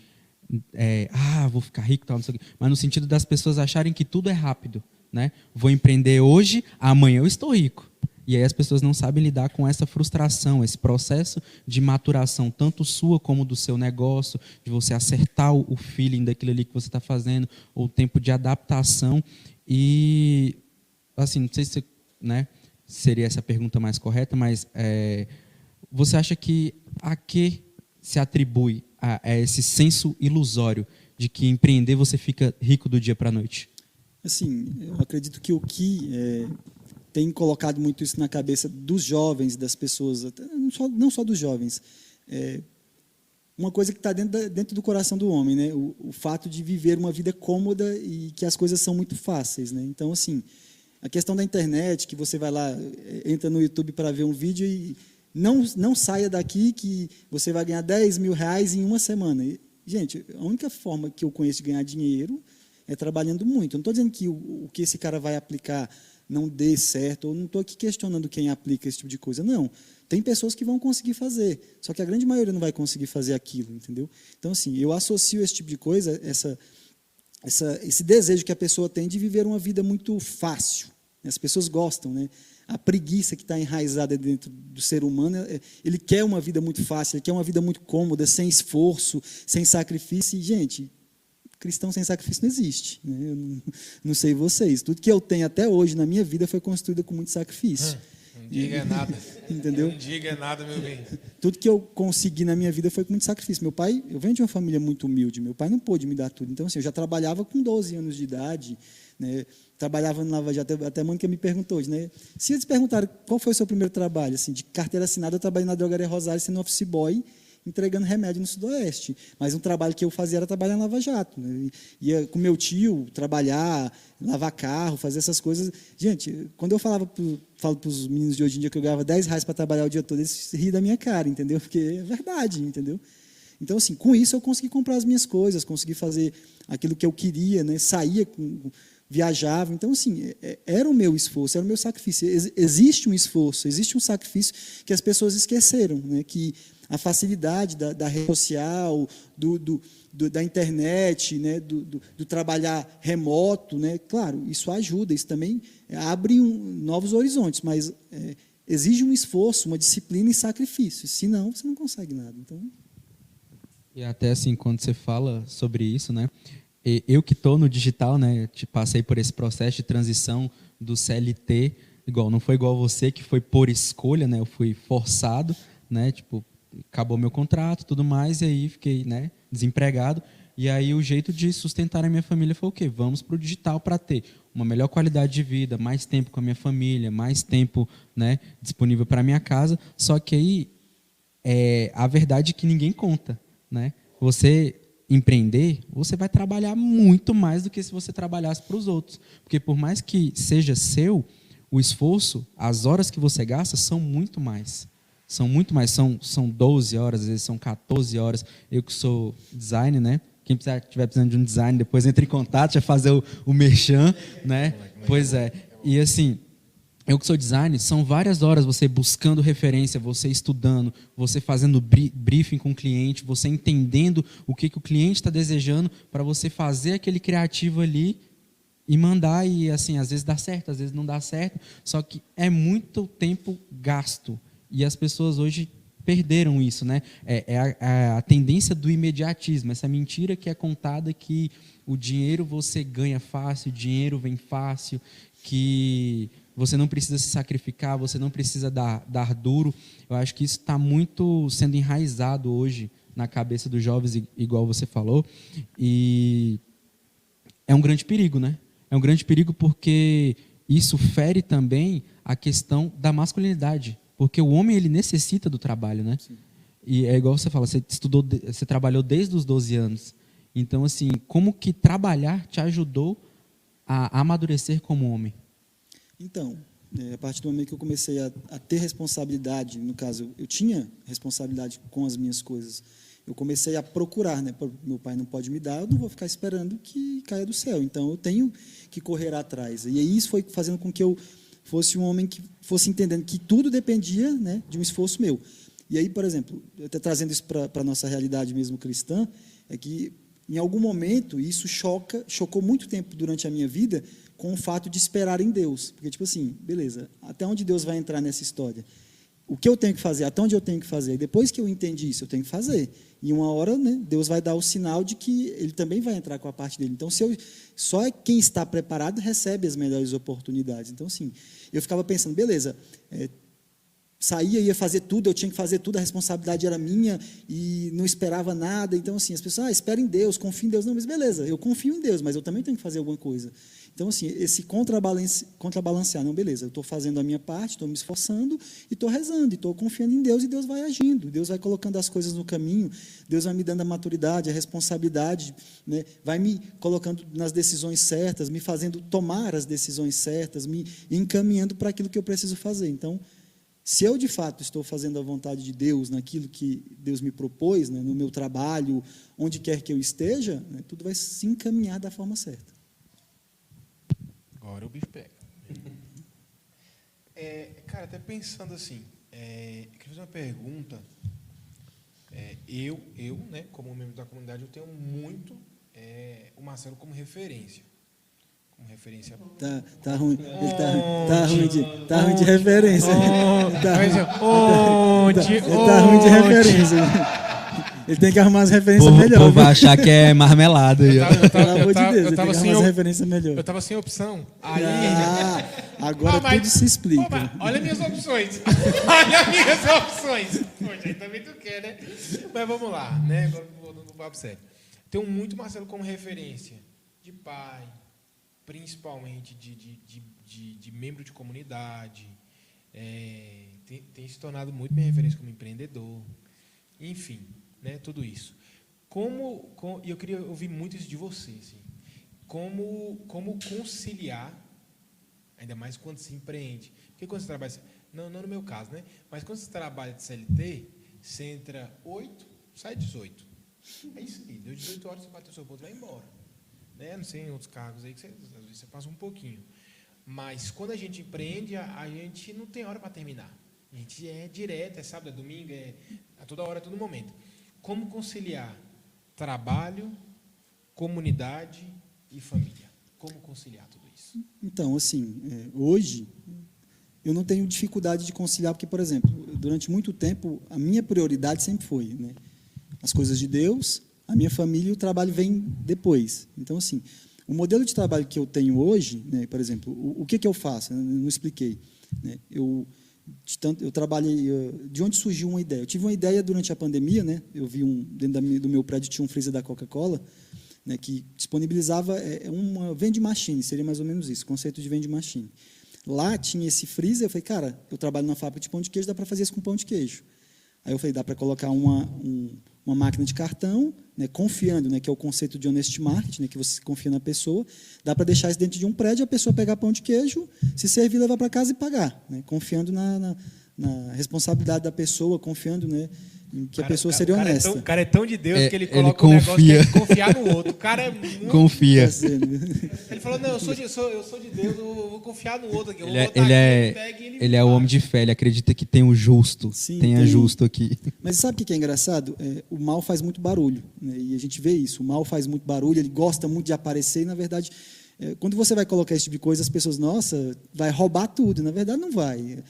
[SPEAKER 2] vou ficar rico, tal, não sei o quê, mas no sentido das pessoas acharem que tudo é rápido, né? Vou empreender hoje, amanhã eu estou rico. E aí as pessoas não sabem lidar com essa frustração, esse processo de maturação, tanto sua como do seu negócio, de você acertar o feeling daquilo ali que você está fazendo, ou o tempo de adaptação. E, assim, não sei se, né, seria essa pergunta mais correta, mas você acha que a que se atribui a esse senso ilusório de que empreender você fica rico do dia para a noite?
[SPEAKER 6] Assim, eu acredito que o que tem colocado muito isso na cabeça dos jovens, das pessoas, até, não só dos jovens, uma coisa que está dentro do coração do homem, né? O fato de viver uma vida cômoda e que as coisas são muito fáceis, né? Então, assim, a questão da internet, que você vai lá, entra no YouTube para ver um vídeo e não saia daqui que você vai ganhar 10 mil reais em uma semana. E, gente, a única forma que eu conheço de ganhar dinheiro é trabalhando muito. Eu não estou dizendo que o que esse cara vai aplicar não dê certo, eu não estou aqui questionando quem aplica esse tipo de coisa, não. Tem pessoas que vão conseguir fazer, só que a grande maioria não vai conseguir fazer aquilo, entendeu? Então, assim, eu associo esse tipo de coisa, esse desejo que a pessoa tem de viver uma vida muito fácil. As pessoas gostam, né? A preguiça que está enraizada dentro do ser humano, ele quer uma vida muito fácil, ele quer uma vida muito cômoda, sem esforço, sem sacrifício, e, gente, cristão sem sacrifício não existe, né? Eu não sei vocês. Tudo que eu tenho até hoje na minha vida foi construído com muito sacrifício.
[SPEAKER 4] Não diga nada.
[SPEAKER 6] Entendeu?
[SPEAKER 4] Não diga nada, meu bem.
[SPEAKER 6] Tudo que eu consegui na minha vida foi com muito sacrifício. Meu pai, eu venho de uma família muito humilde, meu pai não pôde me dar tudo. Então, assim, eu já trabalhava com 12 anos de idade, né? Trabalhava no Lava Jato, até a Mônica me perguntou hoje, né? Se eles perguntaram qual foi o seu primeiro trabalho, assim, de carteira assinada, eu trabalhei na Drogaria Rosário sendo office boy, entregando remédio no Sudoeste. Mas um trabalho que eu fazia era trabalhar na Lava Jato, né? Ia com meu tio trabalhar, lavar carro, fazer essas coisas. Gente, quando eu falo para os meninos de hoje em dia que eu ganhava 10 reais para trabalhar o dia todo, eles riem da minha cara, entendeu? Porque é verdade, entendeu? Então, assim, com isso eu consegui comprar as minhas coisas, consegui fazer aquilo que eu queria, né? Saía, viajava. Então, assim, era o meu esforço, era o meu sacrifício. Existe um esforço, existe um sacrifício que as pessoas esqueceram, né? Que a facilidade da rede social, da internet, né? do trabalhar remoto, né? Claro, isso ajuda, isso também abre novos horizontes, mas exige um esforço, uma disciplina e sacrifício. Senão, você não consegue nada. Então...
[SPEAKER 2] E até assim, quando você fala sobre isso, né? Eu que estou no digital, né? Passei por esse processo de transição do CLT, não foi igual você, que foi por escolha, né? Eu fui forçado, né? Tipo, acabou meu contrato, tudo mais, e aí fiquei, né, desempregado. E aí o jeito de sustentar a minha família foi o quê? Vamos para o digital para ter uma melhor qualidade de vida, mais tempo com a minha família, mais tempo, né, disponível para a minha casa. Só que aí a verdade é que ninguém conta, né? Você empreender, você vai trabalhar muito mais do que se você trabalhasse para os outros. Porque por mais que seja seu, o esforço, as horas que você gasta são muito mais. São muito mais, são 12 horas, às vezes são 14 horas. Eu que sou designer, né? Quem estiver precisando de um design, depois entre em contato, já fazer o merchan, né? Pois é. E assim, eu que sou designer, são várias horas você buscando referência, você estudando, você fazendo briefing com o cliente, você entendendo o que o cliente está desejando para você fazer aquele criativo ali e mandar. E assim, às vezes dá certo, às vezes não dá certo, só que é muito tempo gasto. E as pessoas hoje perderam isso, né? A tendência do imediatismo, essa mentira que é contada que o dinheiro você ganha fácil, o dinheiro vem fácil, que você não precisa se sacrificar, você não precisa dar duro. Eu acho que isso está muito sendo enraizado hoje na cabeça dos jovens, igual você falou, e é um grande perigo, né? É um grande perigo porque isso fere também a questão da masculinidade. Porque o homem, ele necessita do trabalho, né? Sim. E é igual você fala, você trabalhou desde os 12 anos. Então, assim, como que trabalhar te ajudou a amadurecer como homem?
[SPEAKER 6] Então, a partir do momento que eu comecei a ter responsabilidade, no caso, eu tinha responsabilidade com as minhas coisas, eu comecei a procurar, né? Meu pai não pode me dar, eu não vou ficar esperando que caia do céu. Então, eu tenho que correr atrás. E aí isso foi fazendo com que eu fosse um homem que fosse entendendo que tudo dependia, né, de um esforço meu. E aí, por exemplo, até trazendo isso para a nossa realidade mesmo cristã, é que, em algum momento, isso chocou muito tempo durante a minha vida com o fato de esperar em Deus. Porque, tipo assim, beleza, até onde Deus vai entrar nessa história? O que eu tenho que fazer? Até onde eu tenho que fazer? E depois que eu entendi isso, eu tenho que fazer. E uma hora, né, Deus vai dar o sinal de que Ele também vai entrar com a parte dele. Então, só quem está preparado recebe as melhores oportunidades. Então, assim, eu ficava pensando, beleza, saía, ia fazer tudo, eu tinha que fazer tudo, a responsabilidade era minha e não esperava nada. Então, assim, as pessoas, espera em Deus, confia em Deus. Não, mas beleza, eu confio em Deus, mas eu também tenho que fazer alguma coisa. Então, assim, esse contrabalancear, não, beleza, eu estou fazendo a minha parte, estou me esforçando e estou rezando, e estou confiando em Deus, e Deus vai agindo, Deus vai colocando as coisas no caminho, Deus vai me dando a maturidade, a responsabilidade, né, vai me colocando nas decisões certas, me fazendo tomar as decisões certas, me encaminhando para aquilo que eu preciso fazer. Então, se eu, de fato, estou fazendo a vontade de Deus naquilo que Deus me propôs, né, no meu trabalho, onde quer que eu esteja, né, tudo vai se encaminhar da forma certa.
[SPEAKER 4] Agora o bicho pega. Cara, até pensando assim, eu queria fazer uma pergunta. Eu, né, como membro da comunidade, eu tenho muito o Marcelo como referência.
[SPEAKER 6] Tá ruim. Ele tá ruim de referência. Tá ruim de referência. Ele tem que arrumar as referências melhores.
[SPEAKER 2] O povo vai achar que é marmelada.
[SPEAKER 6] Pelo amor de Deus, ele tem que arrumar as referências melhores.
[SPEAKER 4] Eu estava sem opção. Aí,
[SPEAKER 6] agora tudo se explica.
[SPEAKER 4] Olha minhas opções. Olha minhas opções. Poxa, aí também tu quer, né? Mas vamos lá, né? Agora voltando no papo sério. Tenho muito Marcelo como referência de pai, principalmente de membro de comunidade. Tem se tornado muito minha referência como empreendedor. Enfim, né, tudo isso. E eu queria ouvir muito isso de você, assim, como conciliar, ainda mais quando se empreende. Porque quando você trabalha, não no meu caso, né, mas quando você trabalha de CLT, você entra 8, sai 18. É isso aí, deu 18 horas, você bateu o seu ponto e vai embora. Né? Não sei em outros cargos aí que às vezes você passa um pouquinho. Mas quando a gente empreende, a gente não tem hora para terminar. A gente é direto, é sábado, é domingo, é a toda hora, a todo momento. Como conciliar trabalho, comunidade e família? Como conciliar tudo isso?
[SPEAKER 6] Então, assim, hoje eu não tenho dificuldade de conciliar, porque, por exemplo, durante muito tempo, a minha prioridade sempre foi, né, as coisas de Deus, a minha família e o trabalho vem depois. Então, assim, o modelo de trabalho que eu tenho hoje, né, por exemplo, o que eu faço? Eu não expliquei. Né, eu trabalhei. De onde surgiu uma ideia? Eu tive uma ideia durante a pandemia, né? Eu vi dentro do meu prédio tinha um freezer da Coca-Cola, né, que disponibilizava uma vending machine, seria mais ou menos isso, conceito de vending machine. Lá tinha esse freezer, eu falei, cara, eu trabalho na fábrica de pão de queijo, dá para fazer isso com pão de queijo. Aí eu falei, dá para colocar uma máquina de cartão, né, confiando, né, que é o conceito de honest market, né, que você confia na pessoa, dá para deixar isso dentro de um prédio, a pessoa pegar pão de queijo, se servir, levar para casa e pagar, né, confiando na responsabilidade da pessoa, confiando, né, em que a pessoa seria honesta.
[SPEAKER 4] O cara é tão de Deus que ele
[SPEAKER 2] Ele
[SPEAKER 4] coloca um negócio que
[SPEAKER 2] confia.
[SPEAKER 4] é confiar no outro. O cara é muito...
[SPEAKER 2] Confia.
[SPEAKER 6] Tá sendo.
[SPEAKER 4] Ele falou, não, eu sou de Deus, eu vou confiar no outro aqui. Eu vou
[SPEAKER 2] Ele é,
[SPEAKER 4] botar
[SPEAKER 2] ele
[SPEAKER 4] aqui,
[SPEAKER 2] é,
[SPEAKER 4] ele pega e
[SPEAKER 2] ele é o homem de fé, ele acredita que tem o justo.
[SPEAKER 6] Sim,
[SPEAKER 2] tem
[SPEAKER 6] tem.
[SPEAKER 2] justo aqui.
[SPEAKER 6] Mas sabe o que é engraçado? O mal faz muito barulho, né? E a gente vê isso. O mal faz muito barulho, ele gosta muito de aparecer, e na verdade, quando você vai colocar esse tipo de coisa, as pessoas, nossa, vai roubar tudo. Na verdade, não vai.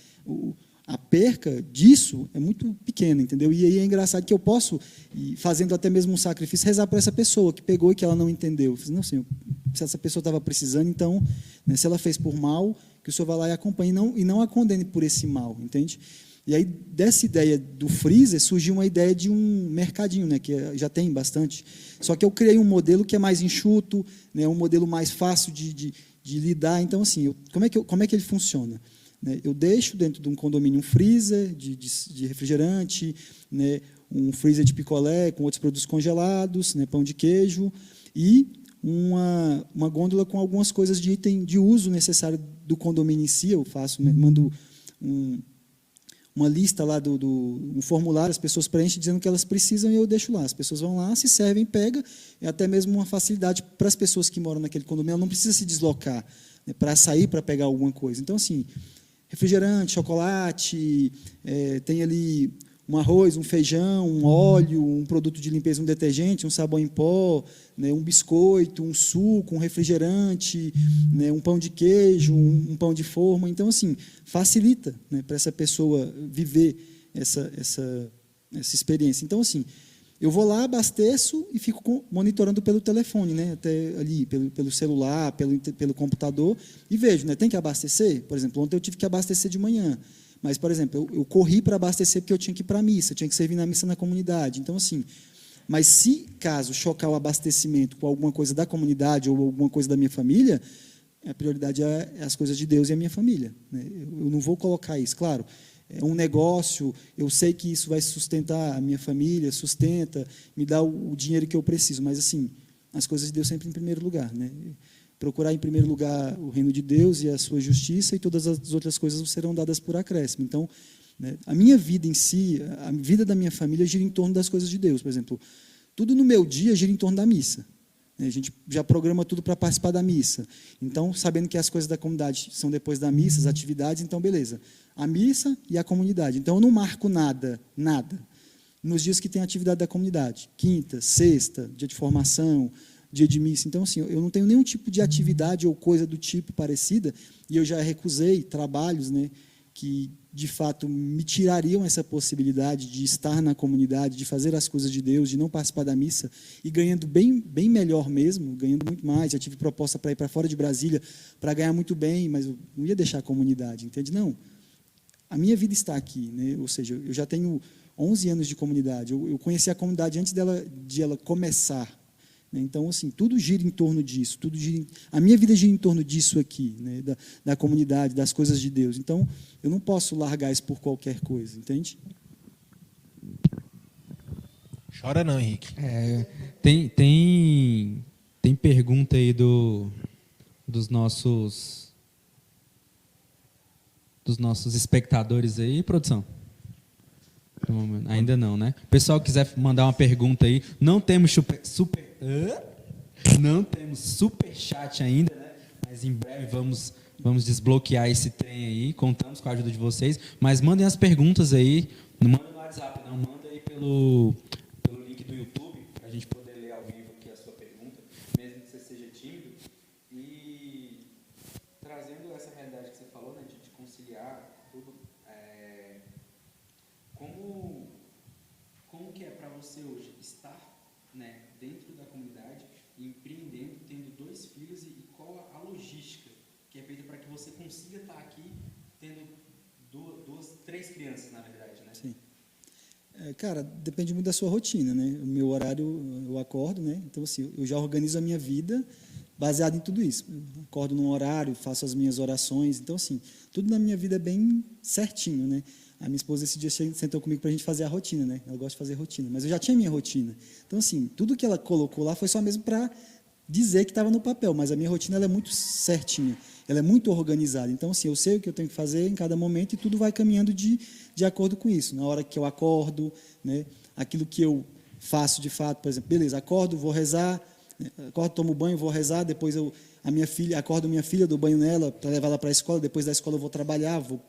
[SPEAKER 6] A perca disso é muito pequena, entendeu? E aí é engraçado que eu posso, fazendo até mesmo um sacrifício, rezar por essa pessoa que pegou e que ela não entendeu. Eu falei, não, Senhor, se essa pessoa estava precisando, então, né, se ela fez por mal, que o Senhor vá lá e acompanhe, e não a condene por esse mal, entende? E aí, dessa ideia do freezer, surgiu uma ideia de um mercadinho, né, que já tem bastante. Só que eu criei um modelo que é mais enxuto, né, um modelo mais fácil de lidar. Então, assim, como é que ele funciona? Eu deixo dentro de um condomínio um freezer de refrigerante, né, um freezer de picolé com outros produtos congelados, né, pão de queijo, e uma gôndola com algumas coisas de item de uso necessário do condomínio em si. Eu faço, né, mando uma lista lá um formulário, as pessoas preenchem dizendo que elas precisam e eu deixo lá. As pessoas vão lá, se servem, pegam, é até mesmo uma facilidade para as pessoas que moram naquele condomínio, ela não precisa se deslocar, né, para sair para pegar alguma coisa. Então, assim, refrigerante, chocolate, tem ali um arroz, um feijão, um óleo, um produto de limpeza, um detergente, um sabão em pó, né, um biscoito, um suco, um refrigerante, né, um pão de queijo, um pão de forma. Então, assim, facilita, né, para essa pessoa viver essa experiência. Então, assim, eu vou lá, abasteço e fico monitorando pelo telefone, né, até ali, pelo celular, pelo computador, e vejo, né, tem que abastecer? Por exemplo, ontem eu tive que abastecer de manhã. Mas, por exemplo, eu corri para abastecer porque eu tinha que ir para a missa, tinha que servir na missa na comunidade. Então, assim, mas se caso chocar o abastecimento com alguma coisa da comunidade ou alguma coisa da minha família, a prioridade é as coisas de Deus e a minha família, né? Eu não vou colocar isso. Claro, é um negócio, eu sei que isso vai sustentar a minha família, sustenta, me dá o dinheiro que eu preciso, mas, assim, as coisas de Deus sempre em primeiro lugar, né? Procurar em primeiro lugar o reino de Deus e a sua justiça, e todas as outras coisas serão dadas por acréscimo. Então, né, a minha vida em si, a vida da minha família gira em torno das coisas de Deus. Por exemplo, tudo no meu dia gira em torno da missa. A gente já programa tudo para participar da missa. Então, sabendo que as coisas da comunidade são depois da missa, as atividades, então, beleza. A missa e a comunidade. Então, eu não marco nada, nos dias que tem atividade da comunidade. Quinta, sexta, dia de formação, dia de missa. Então, assim, eu não tenho nenhum tipo de atividade ou coisa do tipo parecida, e eu já recusei trabalhos, né, que, de fato, me tirariam essa possibilidade de estar na comunidade, de fazer as coisas de Deus, de não participar da missa, e ganhando bem melhor mesmo, ganhando muito mais. Já tive proposta para ir para fora de Brasília, para ganhar muito bem, mas eu não ia deixar a comunidade, entende? Não. A minha vida está aqui, né? Ou seja, eu já tenho 11 anos de comunidade. Eu conheci a comunidade antes de ela começar. Então, assim, tudo gira em torno disso. A minha vida gira em torno disso aqui, né, da comunidade, das coisas de Deus. Então, eu não posso largar isso por qualquer coisa, entende?
[SPEAKER 4] Chora não, Henrique.
[SPEAKER 2] Tem pergunta aí dos nossos espectadores aí, produção? Ainda não, né? O pessoal quiser mandar uma pergunta aí, não temos superchat ainda, né? Mas em breve vamos desbloquear esse trem aí, contamos com a ajuda de vocês, mas mandem as perguntas aí, não manda no WhatsApp, não, manda aí pelo link do YouTube, para a gente poder ler ao vivo aqui a sua pergunta, mesmo que você seja tímido, e trazendo essa realidade que você falou, né, de conciliar tudo, como que é para você hoje estar, né, dentro da comunidade, empreendendo, tendo 2 filhos, e qual a logística que é feita para que você consiga estar aqui tendo 3 crianças, na verdade, né?
[SPEAKER 6] Sim. Cara, depende muito da sua rotina, né? O meu horário, eu acordo, né? Então, assim, eu já organizo a minha vida baseado em tudo isso. Eu acordo num horário, faço as minhas orações. Então, assim, tudo na minha vida é bem certinho, né? A minha esposa esse dia sentou comigo para a gente fazer a rotina, né? Ela gosta de fazer rotina, mas eu já tinha minha rotina. Então, assim, tudo que ela colocou lá foi só mesmo para dizer que estava no papel, mas a minha rotina ela é muito certinha, ela é muito organizada. Então, assim, eu sei o que eu tenho que fazer em cada momento e tudo vai caminhando de acordo com isso. Na hora que eu acordo, né, aquilo que eu faço de fato, por exemplo, beleza, acordo, vou rezar, acordo, tomo banho, vou rezar, depois acordo minha filha, dou banho nela para levar ela para a escola, depois da escola eu vou trabalhar, vou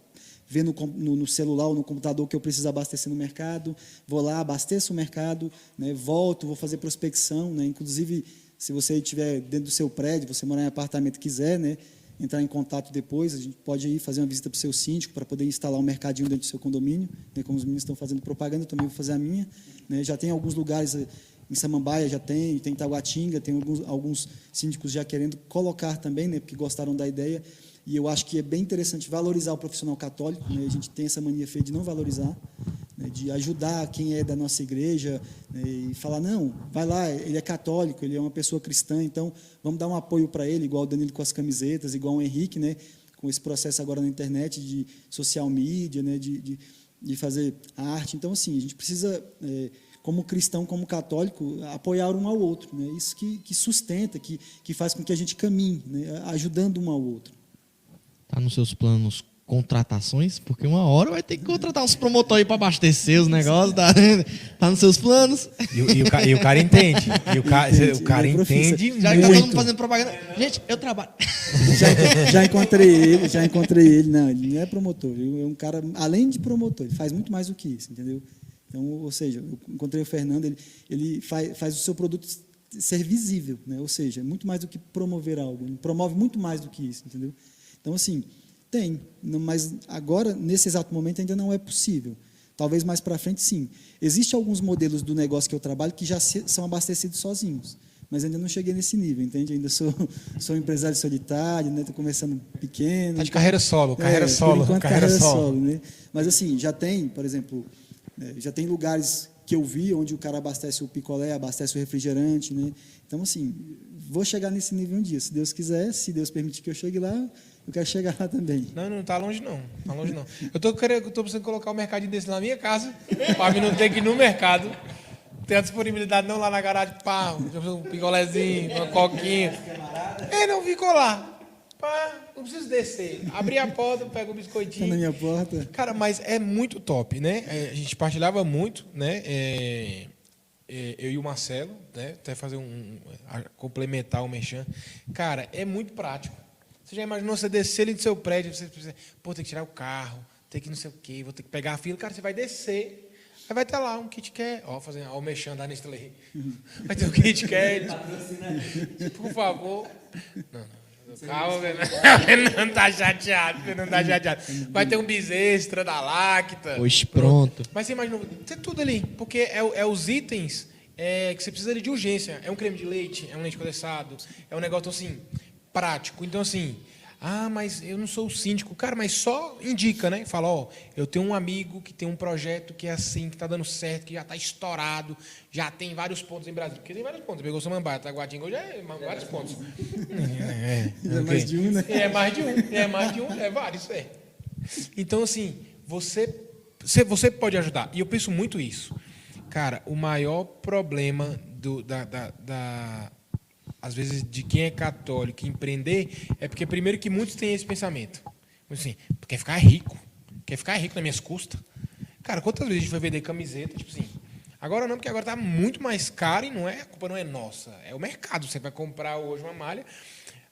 [SPEAKER 6] ver no celular ou no computador que eu preciso abastecer no mercado, vou lá, abasteço o mercado, né, volto, vou fazer prospecção, né, inclusive, se você estiver dentro do seu prédio, você morar em apartamento e quiser, né, entrar em contato depois, a gente pode ir fazer uma visita para o seu síndico para poder instalar um mercadinho dentro do seu condomínio, né, como os meninos estão fazendo propaganda, eu também vou fazer a minha, né, já tem alguns lugares em Samambaia, já tem Taguatinga, tem alguns síndicos já querendo colocar também, né, porque gostaram da ideia, e eu acho que é bem interessante valorizar o profissional católico, né, a gente tem essa mania feia de não valorizar, né, de ajudar quem é da nossa igreja, né, e falar, não, vai lá, ele é católico, ele é uma pessoa cristã, então vamos dar um apoio para ele, igual o Danilo com as camisetas, igual o Henrique, né, com esse processo agora na internet de social media, né, de fazer arte. Então, assim, a gente precisa, como cristão, como católico, apoiar um ao outro, né, isso que sustenta, que faz com que a gente caminhe, né, ajudando um ao outro.
[SPEAKER 3] Tá nos seus planos contratações? Porque uma hora vai ter que contratar uns promotores aí para abastecer os negócios. Tá nos seus planos?
[SPEAKER 4] E o cara entende. O cara entende.
[SPEAKER 3] Já que tá todo mundo fazendo propaganda. Gente, eu trabalho.
[SPEAKER 6] Já encontrei ele. Não, ele não é promotor. Ele é um cara, além de promotor, ele faz muito mais do que isso, entendeu? Então, ou seja, eu encontrei o Fernando, ele faz o seu produto ser visível, né? Ou seja, é muito mais do que promover algo. Ele promove muito mais do que isso, entendeu? Então, assim, tem, mas agora, nesse exato momento, ainda não é possível. Talvez mais para frente, sim. Existem alguns modelos do negócio que eu trabalho que já são abastecidos sozinhos, mas ainda não cheguei nesse nível, entende? Ainda sou um empresário solitário, né? Estou começando pequeno.
[SPEAKER 4] Tá de carreira solo, carreira solo.
[SPEAKER 6] Né? Mas, assim, já tem, por exemplo, já tem lugares que eu vi onde o cara abastece o picolé, abastece o refrigerante, né? Então, assim, vou chegar nesse nível um dia, se Deus quiser, se Deus permitir que eu chegue lá, eu quero chegar lá também.
[SPEAKER 4] Não está longe não. Tá longe não. Eu tô precisando colocar um mercadinho desse na minha casa, para mim não ter que ir no mercado. Tem a disponibilidade não lá na garagem, pá, um picolézinho, uma coquinha. Não ficou lá. Pá, não preciso descer. Abri a porta, pego o biscoitinho.
[SPEAKER 6] Tá na minha porta.
[SPEAKER 4] Cara, mas é muito top, né? A gente partilhava muito, né? Eu e o Marcelo, né? Até fazer complementar o merchan. Cara, é muito prático. Você já imaginou você descer ali do seu prédio, você precisa, tem que tirar o carro, tem que não sei o quê, vou ter que pegar a fila. Cara, você vai descer, aí vai ter lá um Kit Kat, o merchan da Nestlé. Vai ter um Kit Kat, por favor. Não, calma, Fernando tá chateado, Vai ter um bis extra da Lacta.
[SPEAKER 3] Pois pronto.
[SPEAKER 4] Mas você imaginou, tem tudo ali, porque é os itens que você precisa ali de urgência. É um creme de leite, é um leite condensado, é um negócio assim... prático. Então, assim, mas eu não sou o síndico. Cara, mas só indica, né? Fala, eu tenho um amigo que tem um projeto que é assim, que está dando certo, que já está estourado, já tem vários pontos em Brasília. Porque tem vários pontos. Pegou Samambaia, Taguatinga, já é vários pontos.
[SPEAKER 6] Mais de um, né?
[SPEAKER 4] É mais de um, é vários, Então, assim, você pode ajudar. E eu penso muito isso. Cara, o maior problema às vezes, de quem é católico empreender, é porque, primeiro, que muitos têm esse pensamento. Assim, quer ficar rico nas minhas custas. Cara, quantas vezes a gente vai vender camiseta, tipo assim, agora não, porque agora está muito mais caro e a culpa não é nossa, é o mercado. Você vai comprar hoje uma malha,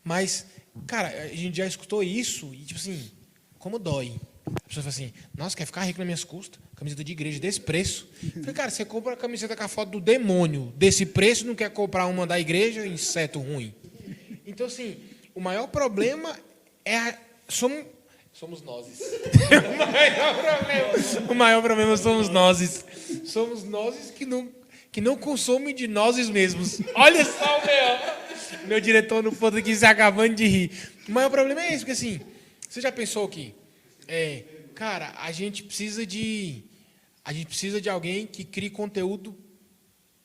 [SPEAKER 4] mas, cara, a gente já escutou isso e, tipo assim, como dói. A pessoa fala assim, nossa, quer ficar rico nas minhas custas? Camiseta de igreja desse preço. Eu falei, cara, você compra a camiseta com a foto do demônio desse preço, não quer comprar uma da igreja, inseto ruim. Então, assim, o maior problema somos nós. O maior problema somos nós. Somos nós que não consomem de nós mesmos. Olha só o meu diretor no ponto aqui se acabando de rir. O maior problema é esse, porque assim, você já pensou que cara, a gente precisa de alguém que crie conteúdo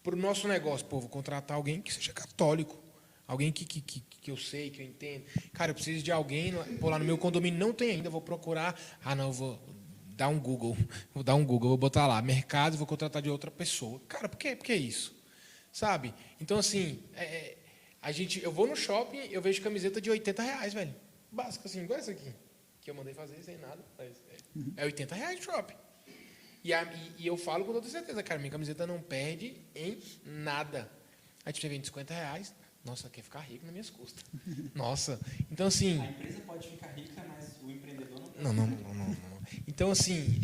[SPEAKER 4] para o nosso negócio. Pô, vou contratar alguém que seja católico. Alguém que eu sei, que eu entendo. Cara, eu preciso de alguém, lá no meu condomínio não tem ainda, vou procurar. Não, vou dar um Google. Vou botar lá, mercado, vou contratar de outra pessoa. Cara, por que isso? Sabe? Então, assim, Eu vou no shopping, eu vejo camiseta de R$80, velho. Básica, assim, igual essa aqui. Que eu mandei fazer sem nada. Mas é R$80 no shopping. E eu falo com toda certeza, cara, minha camiseta não perde em nada. Aí você vende R$50. Nossa, quer ficar rico nas minhas custas. Nossa. Então, assim...
[SPEAKER 2] A empresa pode ficar rica, mas o empreendedor
[SPEAKER 4] não. Não. Então, assim,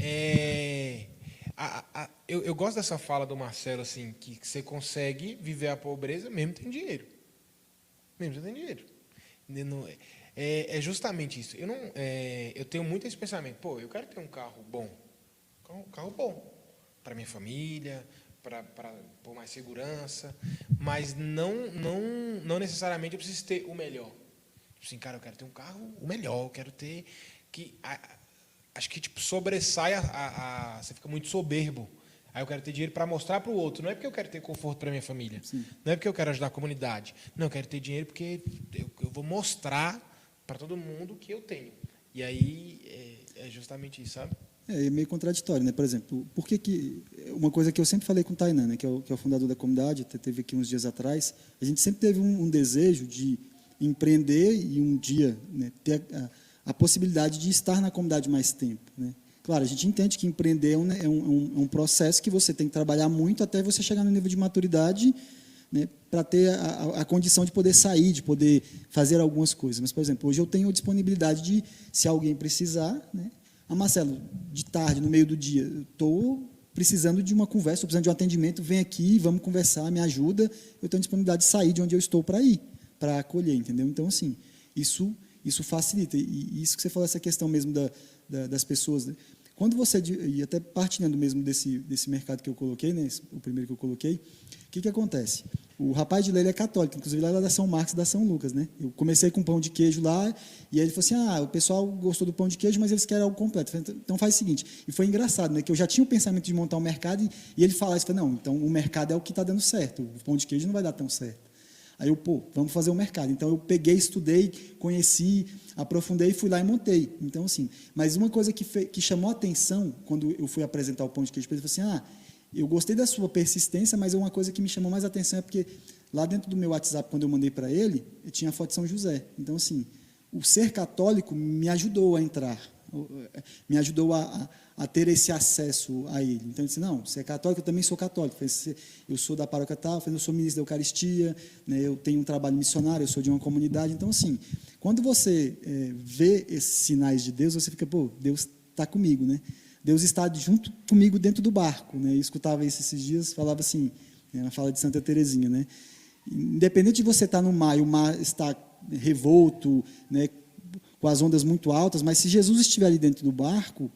[SPEAKER 4] eu gosto dessa fala do Marcelo, assim, que você consegue viver a pobreza mesmo tendo dinheiro. Mesmo você tem dinheiro. É justamente isso. Eu tenho muito esse pensamento. Pô, eu quero ter um carro bom. Um carro bom. Para minha família, por mais segurança. Mas não necessariamente eu preciso ter o melhor. Tipo assim, cara, eu quero ter um carro o melhor. Eu quero ter... acho que tipo, sobressai você fica muito soberbo. Aí eu quero ter dinheiro para mostrar para o outro. Não é porque eu quero ter conforto para minha família. Sim. Não é porque eu quero ajudar a comunidade. Não, eu quero ter dinheiro porque eu vou mostrar para todo mundo que eu tenho. E aí é justamente isso, sabe?
[SPEAKER 6] É meio contraditório, né? Por exemplo, por que uma coisa que eu sempre falei com o Tainan, né, que é o fundador da comunidade, até teve aqui uns dias atrás, a gente sempre teve um desejo de empreender e um dia, né, ter a possibilidade de estar na comunidade mais tempo, né? Claro, a gente entende que empreender é um processo que você tem que trabalhar muito até você chegar no nível de maturidade, né, para ter a condição de poder sair, de poder fazer algumas coisas. Mas, por exemplo, hoje eu tenho disponibilidade de, se alguém precisar, né, Marcelo, de tarde, no meio do dia, eu estou precisando de uma conversa, estou precisando de um atendimento, vem aqui, vamos conversar, me ajuda, eu tenho disponibilidade de sair de onde eu estou para ir, para acolher, entendeu? Então, assim, isso facilita. E isso que você falou, essa questão mesmo das pessoas, né? Quando você, e até partilhando mesmo desse mercado que eu coloquei, né, o primeiro que eu coloquei, o que acontece? O rapaz de lá, ele é católico, inclusive lá é da São Marcos e da São Lucas, né? Eu comecei com pão de queijo lá, e aí ele falou assim, o pessoal gostou do pão de queijo, mas eles querem algo completo. Eu falei, então faz o seguinte, e foi engraçado, né, que eu já tinha o pensamento de montar um mercado, e ele falava isso, eu falei, não, então o mercado é o que está dando certo, o pão de queijo não vai dar tão certo. Aí vamos fazer o mercado. Então, eu peguei, estudei, conheci, aprofundei, fui lá e montei. Então, assim, mas uma coisa que chamou a atenção, quando eu fui apresentar o pão de queijo para ele, ele falou assim, eu gostei da sua persistência, mas uma coisa que me chamou mais a atenção é porque lá dentro do meu WhatsApp, quando eu mandei para ele, eu tinha a foto de São José. Então, assim, o ser católico me ajudou a entrar, me ajudou a ter esse acesso a ele. Então, ele disse, não, você é católico, eu também sou católico. Eu sou da paróquia tal, eu sou ministro da Eucaristia, né, eu tenho um trabalho missionário, eu sou de uma comunidade. Então, assim, quando você vê esses sinais de Deus, você fica, Deus está comigo, né? Deus está junto comigo dentro do barco, né? Eu escutava isso esses dias, falava assim, né, na fala de Santa Teresinha, né? Independente de você estar no mar e o mar está revolto, né, com as ondas muito altas, mas se Jesus estiver ali dentro do barco,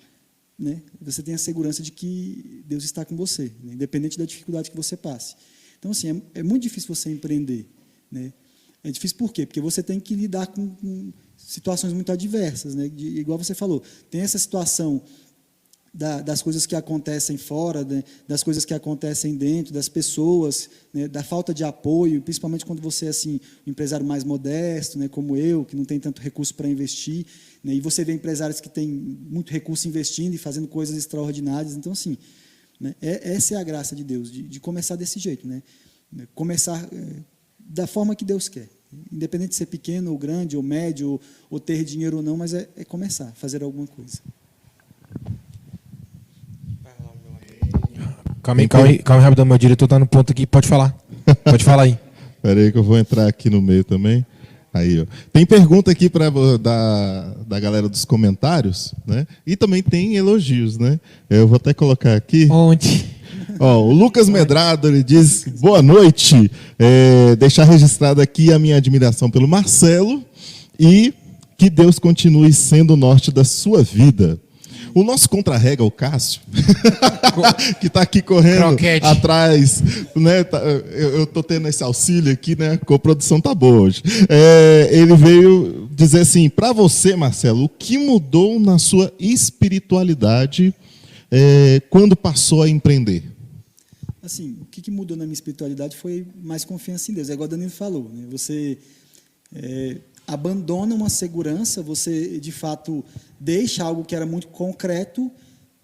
[SPEAKER 6] né, você tem a segurança de que Deus está com você, né, independente da dificuldade que você passe. Então, assim, é muito difícil você empreender, né? É difícil por quê? Porque você tem que lidar com situações muito adversas, né? Igual você falou, tem essa situação das coisas que acontecem fora, né, das coisas que acontecem dentro, das pessoas, né, da falta de apoio, principalmente quando você é assim, um empresário mais modesto, né, como eu, que não tem tanto recurso para investir, né, e você vê empresários que têm muito recurso investindo e fazendo coisas extraordinárias. Então, assim, né, essa é a graça de Deus, de começar desse jeito, né, começar da forma que Deus quer, independente de ser pequeno ou grande, ou médio, ou ter dinheiro ou não, mas é começar, fazer alguma coisa.
[SPEAKER 4] Calma aí, rapidão, meu diretor está no ponto aqui, pode falar. Pode falar aí.
[SPEAKER 1] Espera aí que eu vou entrar aqui no meio também. Aí, ó. Tem pergunta aqui da galera dos comentários, né? E também tem elogios, né? Eu vou até colocar aqui.
[SPEAKER 4] Onde?
[SPEAKER 1] Ó, o Lucas Medrado, ele diz, boa noite. Deixar registrado aqui a minha admiração pelo Marcelo e que Deus continue sendo o norte da sua vida. O nosso contra-rega, o Cássio, que está aqui correndo
[SPEAKER 4] Croquete.
[SPEAKER 1] Atrás, né? Eu estou tendo esse auxílio aqui, né? A coprodução tá boa hoje. Ele veio dizer assim, para você, Marcelo, o que mudou na sua espiritualidade quando passou a empreender?
[SPEAKER 6] Assim, o que mudou na minha espiritualidade foi mais confiança em Deus. É igual o Danilo falou, né? Você abandona uma segurança, você, de fato, deixa algo que era muito concreto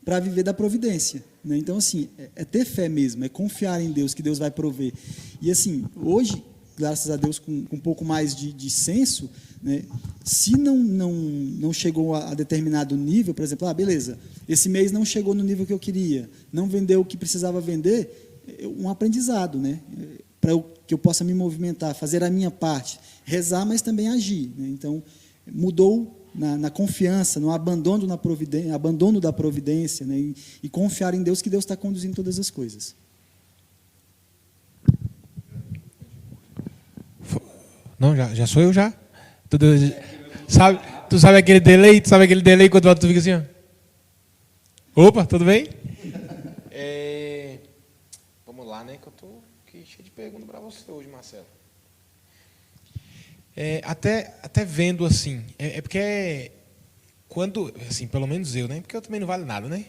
[SPEAKER 6] para viver da providência, né? Então, assim, é ter fé mesmo, é confiar em Deus, que Deus vai prover. E, assim, hoje, graças a Deus, com um pouco mais de senso, né? Se não chegou a determinado nível, por exemplo, beleza, esse mês não chegou no nível que eu queria, não vendeu o que precisava vender, um aprendizado, né? Para que eu possa me movimentar, fazer a minha parte, rezar, mas também agir, né? Então, mudou na confiança, no abandono da providência, né? E confiar em Deus, que Deus está conduzindo todas as coisas.
[SPEAKER 4] Não, já sou eu já. Tu sabe aquele delay? Tu sabe aquele delay quando tu fica assim, ó? Opa, tudo bem? Vamos lá, né? Que eu tô aqui cheio de perguntas para você hoje, Marcelo. Até vendo assim, porque quando, assim, pelo menos eu, né? Porque eu também não vale nada, né?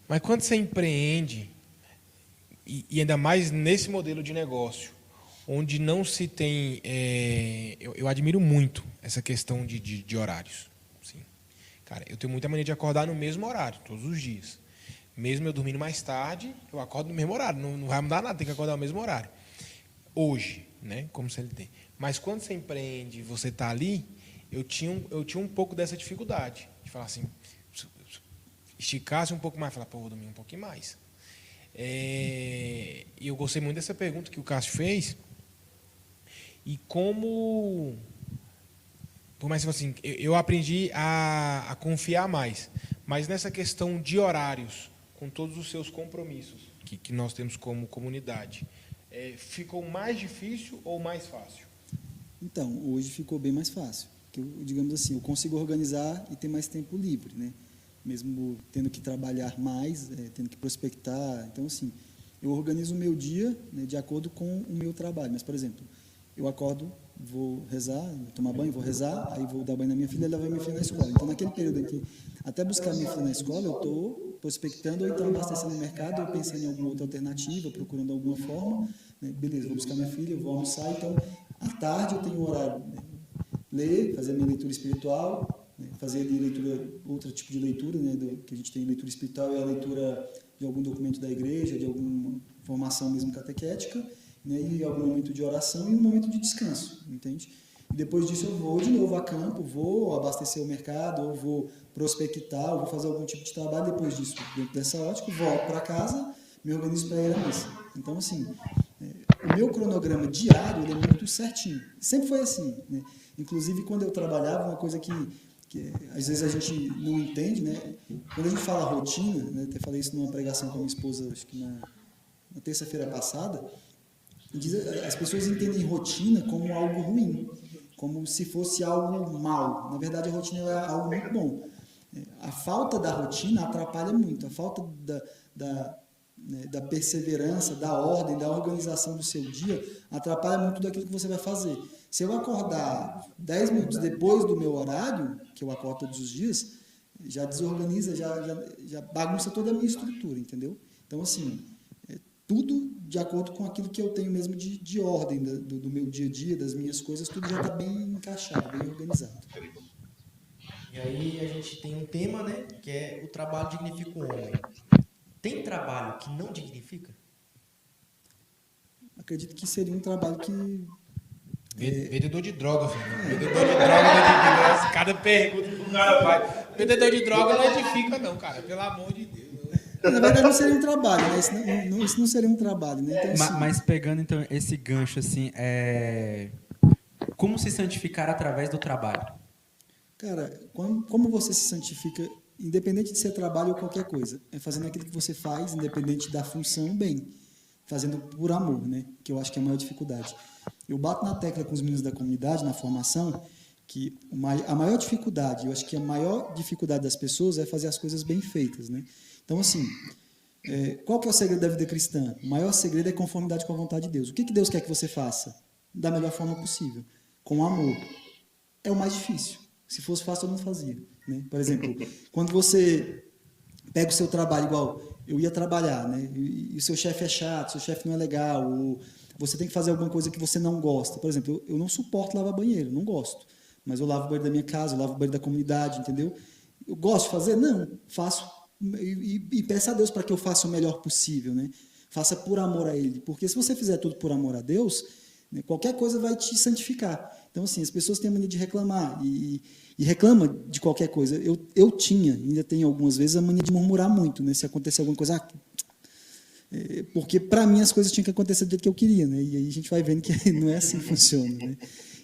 [SPEAKER 4] Mas quando você empreende, e ainda mais nesse modelo de negócio, onde não se tem... eu admiro muito essa questão de horários. Assim. Cara, eu tenho muita mania de acordar no mesmo horário, todos os dias. Mesmo eu dormindo mais tarde, eu acordo no mesmo horário. Não vai mudar nada, tem que acordar no mesmo horário. Hoje, né, como CLT. Mas quando você empreende, você está ali, eu tinha um pouco dessa dificuldade. De falar assim, esticasse um pouco mais, falar, pô, vou dormir um pouquinho mais. E eu gostei muito dessa pergunta que o Cássio fez. E como... Por mais que assim, eu aprendi a confiar mais. Mas nessa questão de horários, com todos os seus compromissos que nós temos como comunidade, ficou mais difícil ou mais fácil?
[SPEAKER 6] Então, hoje ficou bem mais fácil. Porque, digamos assim, eu consigo organizar e ter mais tempo livre, né? Mesmo tendo que trabalhar mais, tendo que prospectar. Então, assim, eu organizo o meu dia, né, de acordo com o meu trabalho. Mas, por exemplo, eu acordo, vou rezar, vou tomar banho, vou rezar, aí vou dar banho na minha filha e levar minha filha na escola. Então, naquele período em que, até buscar minha filha na escola, eu estou prospectando ou então abastecendo o mercado, ou pensando em alguma outra alternativa, procurando alguma forma. Né? Beleza, vou buscar minha filha, vou almoçar. Então, à tarde eu tenho o horário, né? Ler, fazer a minha leitura espiritual, né? Fazer ali leitura, outro tipo de leitura, né? Que a gente tem leitura espiritual, é a leitura de algum documento da igreja, de alguma formação mesmo catequética, né? E algum momento de oração e um momento de descanso, entende? E depois disso eu vou de novo a campo, vou abastecer o mercado, ou vou prospectar, ou vou fazer algum tipo de trabalho. Depois disso, dentro dessa ótica, volto para casa, me organizo para ir à missa. Então, assim, o meu cronograma diário ele é muito certinho. Sempre foi assim, né? Inclusive, quando eu trabalhava, uma coisa que às vezes a gente não entende, né? Quando a gente fala rotina, né? Até falei isso numa pregação com a minha esposa, acho que na terça-feira passada, as pessoas entendem rotina como algo ruim, como se fosse algo mal. Na verdade, a rotina é algo muito bom. A falta da rotina atrapalha muito. A falta da perseverança, da ordem, da organização do seu dia atrapalha muito daquilo que você vai fazer. Se eu acordar 10 minutos depois do meu horário, que eu acordo todos os dias, já desorganiza, já bagunça toda a minha estrutura, entendeu? Então, assim, tudo de acordo com aquilo que eu tenho mesmo de ordem do meu dia a dia, das minhas coisas, tudo já está bem encaixado, bem organizado.
[SPEAKER 3] E aí a gente tem um tema, né, que é o trabalho dignifica o homem. Tem trabalho que não dignifica?
[SPEAKER 6] Acredito que seria um trabalho que...
[SPEAKER 4] Vendedor de droga, filho. Vendedor de droga não edifica. Cada pergunta que o cara faz. Vendedor de droga não edifica, não, cara. Pelo amor de Deus.
[SPEAKER 6] Na verdade, não seria um trabalho, né? Isso não seria um trabalho, né? Então, assim,
[SPEAKER 2] Mas pegando, então, esse gancho, assim, como se santificar através do trabalho?
[SPEAKER 6] Cara, como você se santifica, independente de ser trabalho ou qualquer coisa, é fazendo aquilo que você faz, independente da função, bem. Fazendo por amor, né? Que eu acho que é a maior dificuldade. Eu bato na tecla com os meninos da comunidade, na formação, que a maior dificuldade, eu acho que a maior dificuldade das pessoas é fazer as coisas bem feitas, né? Então, assim, qual que é o segredo da vida cristã? O maior segredo é conformidade com a vontade de Deus. O que Deus quer que você faça? Da melhor forma possível, com amor. É o mais difícil. Se fosse fácil, eu não fazia, né? Por exemplo, quando você pega o seu trabalho, igual eu ia trabalhar, né? E o seu chefe é chato, seu chefe não é legal, ou você tem que fazer alguma coisa que você não gosta. Por exemplo, eu não suporto lavar banheiro, não gosto. Mas eu lavo o banheiro da minha casa, eu lavo o banheiro da comunidade, entendeu? Eu gosto de fazer? Não, faço. E peça a Deus para que eu faça o melhor possível, né? Faça por amor a Ele. Porque se você fizer tudo por amor a Deus, né? Qualquer coisa vai te santificar. Então, assim, as pessoas têm a mania de reclamar e reclama de qualquer coisa. Eu tinha, ainda tenho algumas vezes, a mania de murmurar muito, né? Se acontecer alguma coisa, porque para mim as coisas tinham que acontecer do jeito que eu queria, né? E aí a gente vai vendo que não é assim que funciona, né?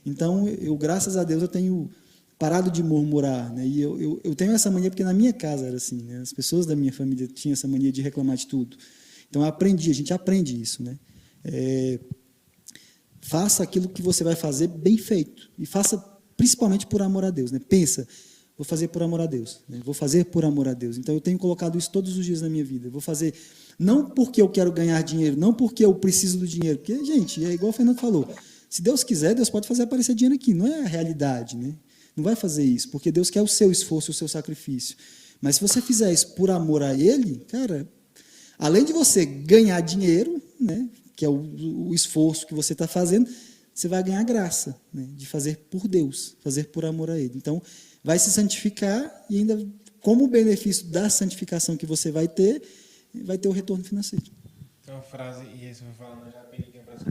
[SPEAKER 6] Então, graças a Deus, eu tenho parado de murmurar, né? E eu tenho essa mania porque na minha casa era assim, né? As pessoas da minha família tinham essa mania de reclamar de tudo. Então, a gente aprende isso, né? Faça aquilo que você vai fazer bem feito e faça principalmente por amor a Deus, né? Pensa, vou fazer por amor a Deus, né? Vou fazer por amor a Deus. Então, eu tenho colocado isso todos os dias na minha vida. Vou fazer não porque eu quero ganhar dinheiro, não porque eu preciso do dinheiro, porque, gente, é igual o Fernando falou, se Deus quiser, Deus pode fazer aparecer dinheiro aqui, não é a realidade, né? Não vai fazer isso, porque Deus quer o seu esforço, o seu sacrifício. Mas se você fizer isso por amor a Ele, cara, além de você ganhar dinheiro, né, que é o esforço que você está fazendo, você vai ganhar graça, né, de fazer por Deus, fazer por amor a Ele. Então, vai se santificar e ainda, como benefício da santificação que você vai ter o retorno financeiro.
[SPEAKER 4] Tem uma frase, e essa eu vou falando já, uma frase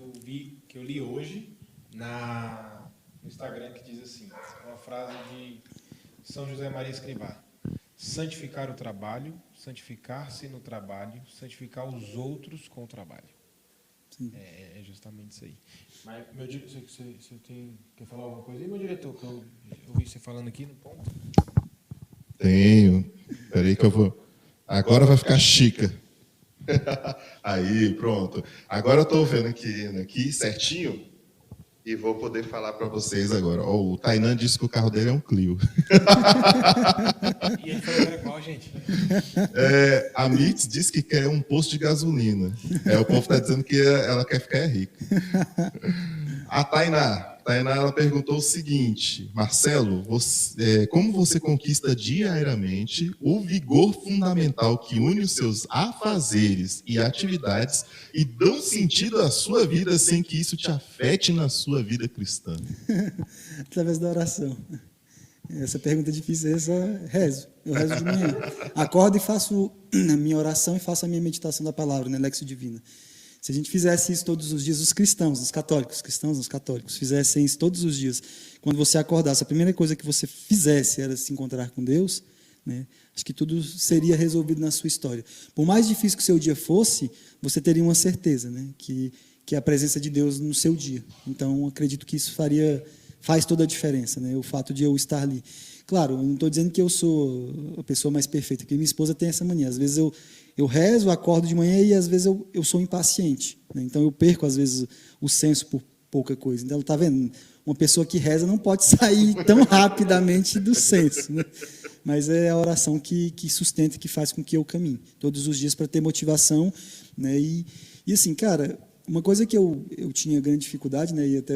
[SPEAKER 4] que eu li hoje no Instagram, que diz assim, uma frase de São José Maria Escrivá: santificar o trabalho, santificar-se no trabalho, santificar os outros com o trabalho. É justamente isso aí. Mas, meu diretor, você quer falar alguma coisa aí, meu diretor? Que eu ouvi você falando aqui no ponto.
[SPEAKER 1] Tenho. Espera aí que eu vou... Agora vai ficar chica. Aí, pronto. Agora eu estou vendo aqui certinho e vou poder falar para vocês agora. Oh, o Tainan disse que o carro dele é um Clio.
[SPEAKER 4] E ele falou que era qual, gente?
[SPEAKER 1] A Mix disse que quer um posto de gasolina. O povo está dizendo que ela quer ficar rica. A Tainá ela perguntou o seguinte: Marcelo, como você conquista diariamente o vigor fundamental que une os seus afazeres e atividades e dão sentido à sua vida sem que isso te afete na sua vida cristã?
[SPEAKER 6] Através da oração. Essa pergunta é difícil, eu só rezo. Eu rezo de manhã. Acordo e faço a minha oração e faço a minha meditação da palavra, né, Lexio Divina. Se a gente fizesse isso todos os dias, os cristãos, os católicos, fizessem isso todos os dias, quando você acordasse, a primeira coisa que você fizesse era se encontrar com Deus, né, acho que tudo seria resolvido na sua história. Por mais difícil que o seu dia fosse, você teria uma certeza, né, que é a presença de Deus no seu dia. Então, acredito que isso faz toda a diferença, né, o fato de eu estar ali. Claro, eu não estou dizendo que eu sou a pessoa mais perfeita, porque minha esposa tem essa mania. Às vezes eu rezo, acordo de manhã e às vezes eu sou impaciente, né? Então eu perco às vezes o senso por pouca coisa. Então, está vendo? Uma pessoa que reza não pode sair tão rapidamente do senso, né? Mas é a oração que sustenta, que faz com que eu caminhe todos os dias para ter motivação, né? E assim, cara, uma coisa que eu tinha grande dificuldade, né? E até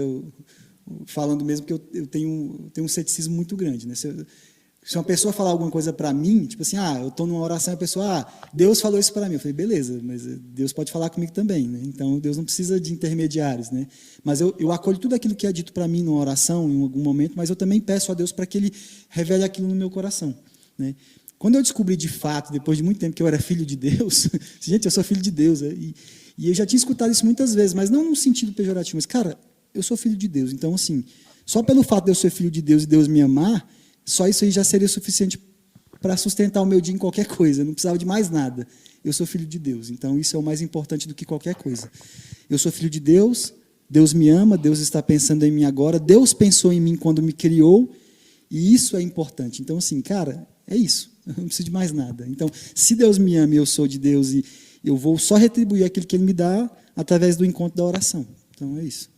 [SPEAKER 6] falando mesmo que eu tenho um ceticismo muito grande, né? Se uma pessoa falar alguma coisa para mim, tipo assim, eu estou numa oração e a pessoa, Deus falou isso para mim. Eu falei, beleza, mas Deus pode falar comigo também, né? Então, Deus não precisa de intermediários, né? Mas eu acolho tudo aquilo que é dito para mim numa oração, em algum momento, mas eu também peço a Deus para que Ele revele aquilo no meu coração, né? Quando eu descobri de fato, depois de muito tempo, que eu era filho de Deus, gente, eu sou filho de Deus, e eu já tinha escutado isso muitas vezes, mas não num sentido pejorativo, mas, cara, eu sou filho de Deus, então, assim, só pelo fato de eu ser filho de Deus e Deus me amar, só isso aí já seria suficiente para sustentar o meu dia em qualquer coisa. Eu não precisava de mais nada. Eu sou filho de Deus. Então, isso é o mais importante do que qualquer coisa. Eu sou filho de Deus, Deus me ama, Deus está pensando em mim agora, Deus pensou em mim quando me criou, e isso é importante. Então, assim, cara, é isso. Eu não preciso de mais nada. Então, se Deus me ama e eu sou de Deus, e eu vou só retribuir aquilo que Ele me dá através do encontro da oração. Então, é isso.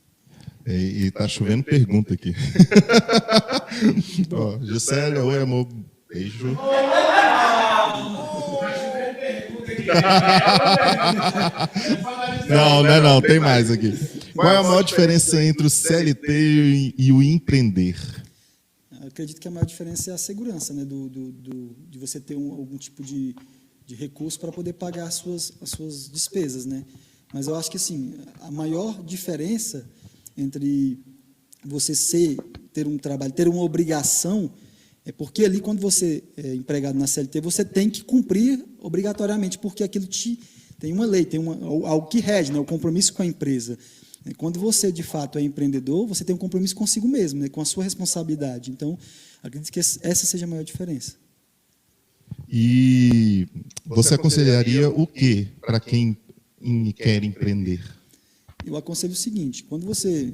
[SPEAKER 1] E tá chovendo pergunta aqui. Juscelia, oi, amor. Beijo. Não, tem mais aqui. Qual é a maior diferença entre o CLT e o empreender?
[SPEAKER 6] Eu acredito que a maior diferença é a segurança, né, de você ter algum tipo de recurso para poder pagar as suas despesas, né? Mas eu acho que, assim, a maior diferença entre você ter um trabalho, ter uma obrigação, é porque ali, quando você é empregado na CLT, você tem que cumprir obrigatoriamente, porque aquilo tem uma lei, tem algo que rege, né, o compromisso com a empresa. Quando você, de fato, é empreendedor, você tem um compromisso consigo mesmo, né? Com a sua responsabilidade. Então, acredito que essa seja a maior diferença.
[SPEAKER 1] E você aconselharia o que para quem quer empreender?
[SPEAKER 6] Eu aconselho o seguinte: quando você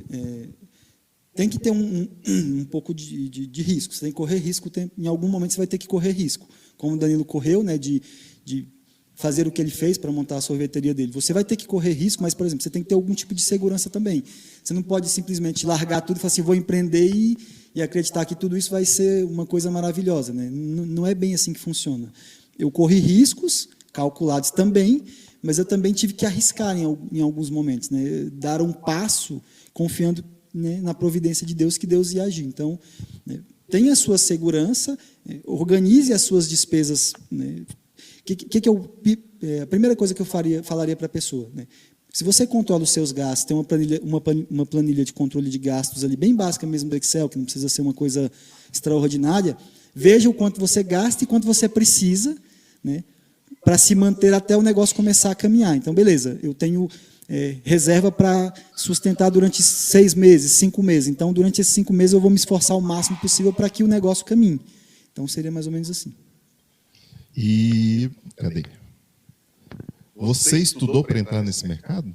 [SPEAKER 6] tem que ter um pouco de risco, você tem que correr risco, em algum momento você vai ter que correr risco. Como o Danilo correu, né, de fazer o que ele fez para montar a sorveteria dele. Você vai ter que correr risco, mas, por exemplo, você tem que ter algum tipo de segurança também. Você não pode simplesmente largar tudo e falar assim, vou empreender e acreditar que tudo isso vai ser uma coisa maravilhosa, né? Não é bem assim que funciona. Eu corri riscos, calculados também, mas eu também tive que arriscar em alguns momentos, né? Dar um passo confiando, né, na providência de Deus, que Deus ia agir. Então, né, tenha a sua segurança, organize as suas despesas, né? A primeira coisa que eu falaria para a pessoa, né? Se você controla os seus gastos, tem uma planilha de controle de gastos ali, bem básica mesmo do Excel, que não precisa ser uma coisa extraordinária, veja o quanto você gasta e quanto você precisa, né, para se manter até o negócio começar a caminhar. Então, beleza, eu tenho reserva para sustentar durante 6 meses, 5 meses. Então, durante esses 5 meses, eu vou me esforçar o máximo possível para que o negócio caminhe. Então, seria mais ou menos assim.
[SPEAKER 1] E cadê? Você estudou para entrar nesse mercado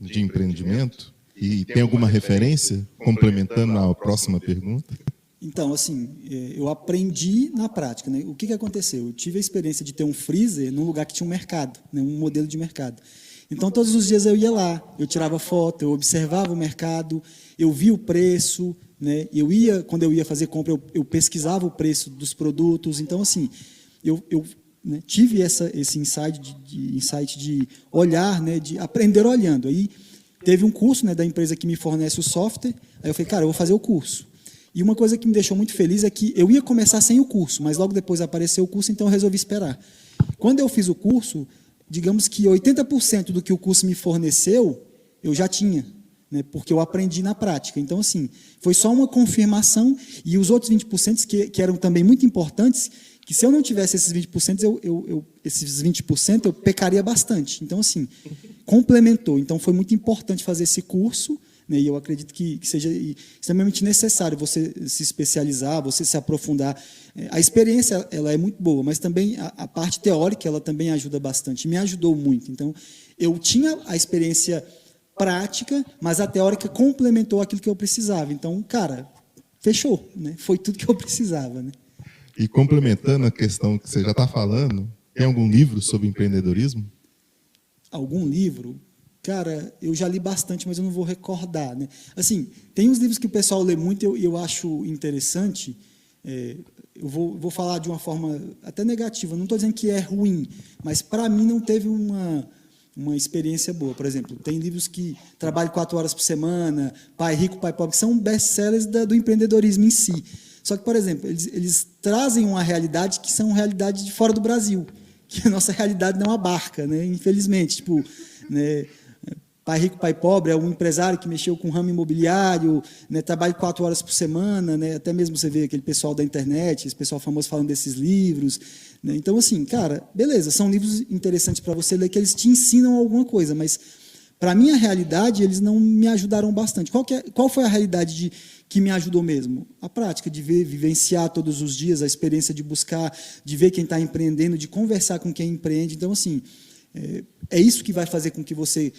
[SPEAKER 1] de empreendimento? E tem alguma referência, complementando a próxima pergunta?
[SPEAKER 6] Então, assim, eu aprendi na prática, né? O que aconteceu? Eu tive a experiência de ter um freezer num lugar que tinha um mercado, né? Um modelo de mercado. Então, todos os dias eu ia lá, eu tirava foto, eu observava o mercado, eu via o preço, né? Quando eu ia fazer compra, eu pesquisava o preço dos produtos. Então, assim, eu né, tive esse insight de olhar, né, de aprender olhando. Aí teve um curso, né, da empresa que me fornece o software, aí eu falei, cara, eu vou fazer o curso. E uma coisa que me deixou muito feliz é que eu ia começar sem o curso, mas logo depois apareceu o curso, então eu resolvi esperar. Quando eu fiz o curso, digamos que 80% do que o curso me forneceu, eu já tinha, né, porque eu aprendi na prática. Então, assim, foi só uma confirmação, e os outros 20% que eram também muito importantes, que se eu não tivesse esses 20%, eu pecaria bastante. Então, assim, complementou. Então, foi muito importante fazer esse curso, né, e eu acredito que seja extremamente necessário você se especializar, você se aprofundar. A experiência ela é muito boa, mas também a parte teórica ela também ajuda bastante, me ajudou muito. Então, eu tinha a experiência prática, mas a teórica complementou aquilo que eu precisava. Então, cara, fechou, né? Foi tudo que eu precisava, né?
[SPEAKER 1] E complementando a questão que você já está falando, tem algum livro sobre empreendedorismo?
[SPEAKER 6] Algum livro? Cara, eu já li bastante, mas eu não vou recordar, né? Assim, tem uns livros que o pessoal lê muito e eu acho interessante. Eu vou falar de uma forma até negativa. Não estou dizendo que é ruim, mas para mim não teve uma experiência boa. Por exemplo, tem livros que trabalham 4 horas por semana, Pai Rico, Pai Pobre, que são best-sellers do empreendedorismo em si. Só que, por exemplo, eles trazem uma realidade que são realidades de fora do Brasil, que a nossa realidade não abarca, né? Infelizmente. Tipo, né? Pai Rico, Pai Pobre é um empresário que mexeu com ramo imobiliário, né? Trabalha 4 horas por semana, né? Até mesmo você vê aquele pessoal da internet, esse pessoal famoso falando desses livros. Né? Então, assim, cara, beleza, são livros interessantes para você ler, que eles te ensinam alguma coisa, mas, para a minha realidade, eles não me ajudaram bastante. Qual foi a realidade que me ajudou mesmo? A prática de vivenciar todos os dias, a experiência de buscar, de ver quem está empreendendo, de conversar com quem empreende. Então, assim, é isso que vai fazer com que você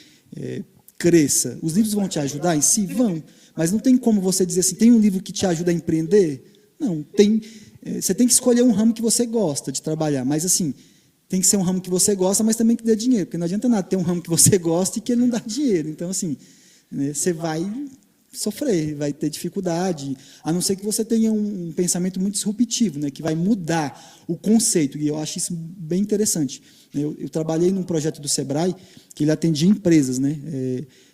[SPEAKER 6] cresça. Os livros vão te ajudar em si? Vão. Mas não tem como você dizer assim, tem um livro que te ajuda a empreender? Não, tem. Você tem que escolher um ramo que você gosta de trabalhar, mas assim, tem que ser um ramo que você gosta, mas também que dê dinheiro, porque não adianta nada ter um ramo que você gosta e que ele não dá dinheiro. Então, assim, né, você vai sofrer, vai ter dificuldade, a não ser que você tenha um pensamento muito disruptivo, né, que vai mudar o conceito, e eu acho isso bem interessante. Eu trabalhei num projeto do Sebrae que ele atendia empresas, né,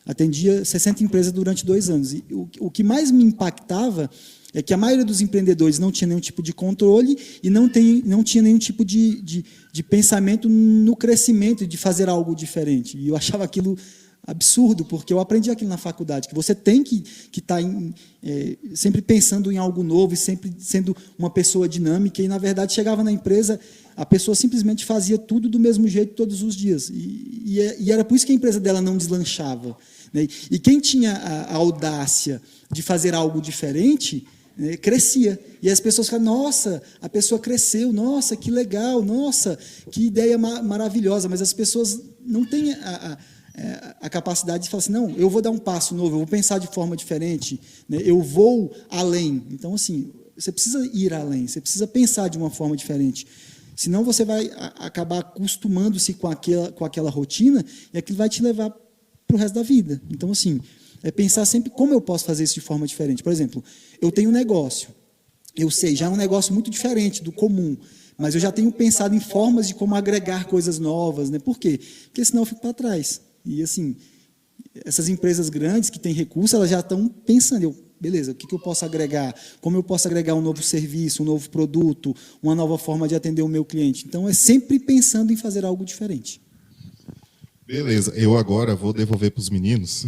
[SPEAKER 6] atendia 60 empresas durante 2 anos, e o que mais me impactava é que a maioria dos empreendedores não tinha nenhum tipo de controle e não tinha nenhum tipo de pensamento no crescimento, de fazer algo diferente. E eu achava aquilo absurdo, porque eu aprendi aquilo na faculdade, que você tem que estar sempre pensando em algo novo e sempre sendo uma pessoa dinâmica, e, na verdade, chegava na empresa, a pessoa simplesmente fazia tudo do mesmo jeito todos os dias, e era por isso que a empresa dela não deslanchava, né? E quem tinha a audácia de fazer algo diferente, né, crescia. E as pessoas falam, nossa, a pessoa cresceu, nossa, que legal, nossa, que ideia maravilhosa, mas as pessoas não têm a capacidade de falar assim, não, eu vou dar um passo novo, eu vou pensar de forma diferente, né, eu vou além. Então, assim, você precisa ir além, você precisa pensar de uma forma diferente. Senão você vai acabar acostumando-se com aquela rotina e aquilo vai te levar para o resto da vida. Então, assim, é pensar sempre como eu posso fazer isso de forma diferente. Por exemplo, eu tenho um negócio, eu sei, já é um negócio muito diferente do comum, mas eu já tenho pensado em formas de como agregar coisas novas, né? Por quê? Porque senão eu fico para trás. E, assim, essas empresas grandes que têm recursos, elas já estão pensando, beleza, o que eu posso agregar? Como eu posso agregar um novo serviço, um novo produto, uma nova forma de atender o meu cliente? Então, é sempre pensando em fazer algo diferente.
[SPEAKER 1] Beleza, eu agora vou devolver para os meninos.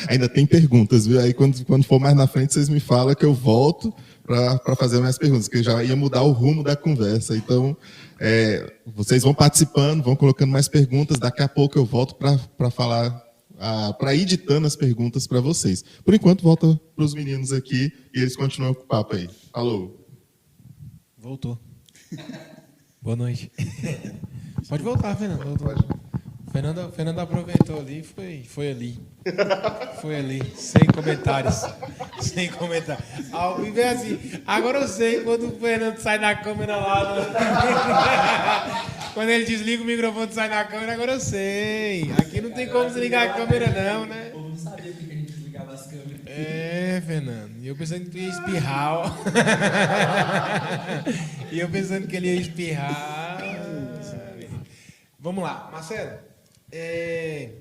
[SPEAKER 1] Ainda tem perguntas, viu? Aí quando for mais na frente, vocês me falam que eu volto para fazer mais perguntas, que eu já ia mudar o rumo da conversa. Então, vocês vão participando, vão colocando mais perguntas. Daqui a pouco eu volto para falar, para ir ditando as perguntas para vocês. Por enquanto, volta para os meninos aqui e eles continuam com o papo aí. Falou.
[SPEAKER 4] Voltou. Boa noite. Pode voltar, Fernando. Voltou. Fernando aproveitou ali e foi ali. Foi ali, sem comentários. Sem comentários. Algo vem assim. Agora eu sei quando o Fernando sai da câmera lá. Quando ele desliga o microfone e sai da câmera, agora eu sei. Aqui não tem como desligar a câmera, não, né?
[SPEAKER 2] Eu não sabia que a gente desligava as câmeras.
[SPEAKER 4] Fernando. E eu pensando que tu ia espirrar. Ó. E eu pensando que ele ia espirrar. Vamos lá, Marcelo. E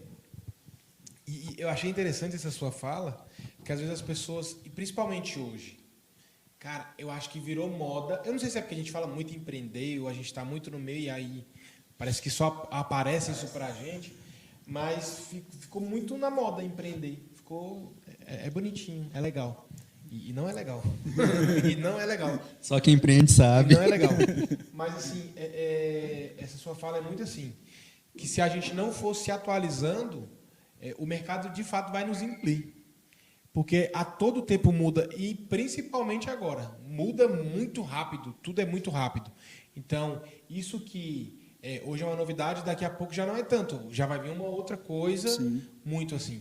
[SPEAKER 4] eu achei interessante essa sua fala, que às vezes as pessoas, e principalmente hoje, cara, eu acho que virou moda. Eu não sei se é porque a gente fala muito em empreender, ou a gente está muito no meio e aí parece que só aparece isso pra gente, mas ficou muito na moda empreender. É bonitinho, é legal. E não é legal. E não é legal.
[SPEAKER 2] Só quem empreende sabe.
[SPEAKER 4] E não é legal. Mas, assim, essa sua fala é muito assim, que se a gente não for se atualizando, o mercado, de fato, vai nos engolir. Porque a todo tempo muda, e principalmente agora. Muda muito rápido, tudo é muito rápido. Então, isso que hoje é uma novidade, daqui a pouco já não é tanto. Já vai vir uma outra coisa, sim, muito assim.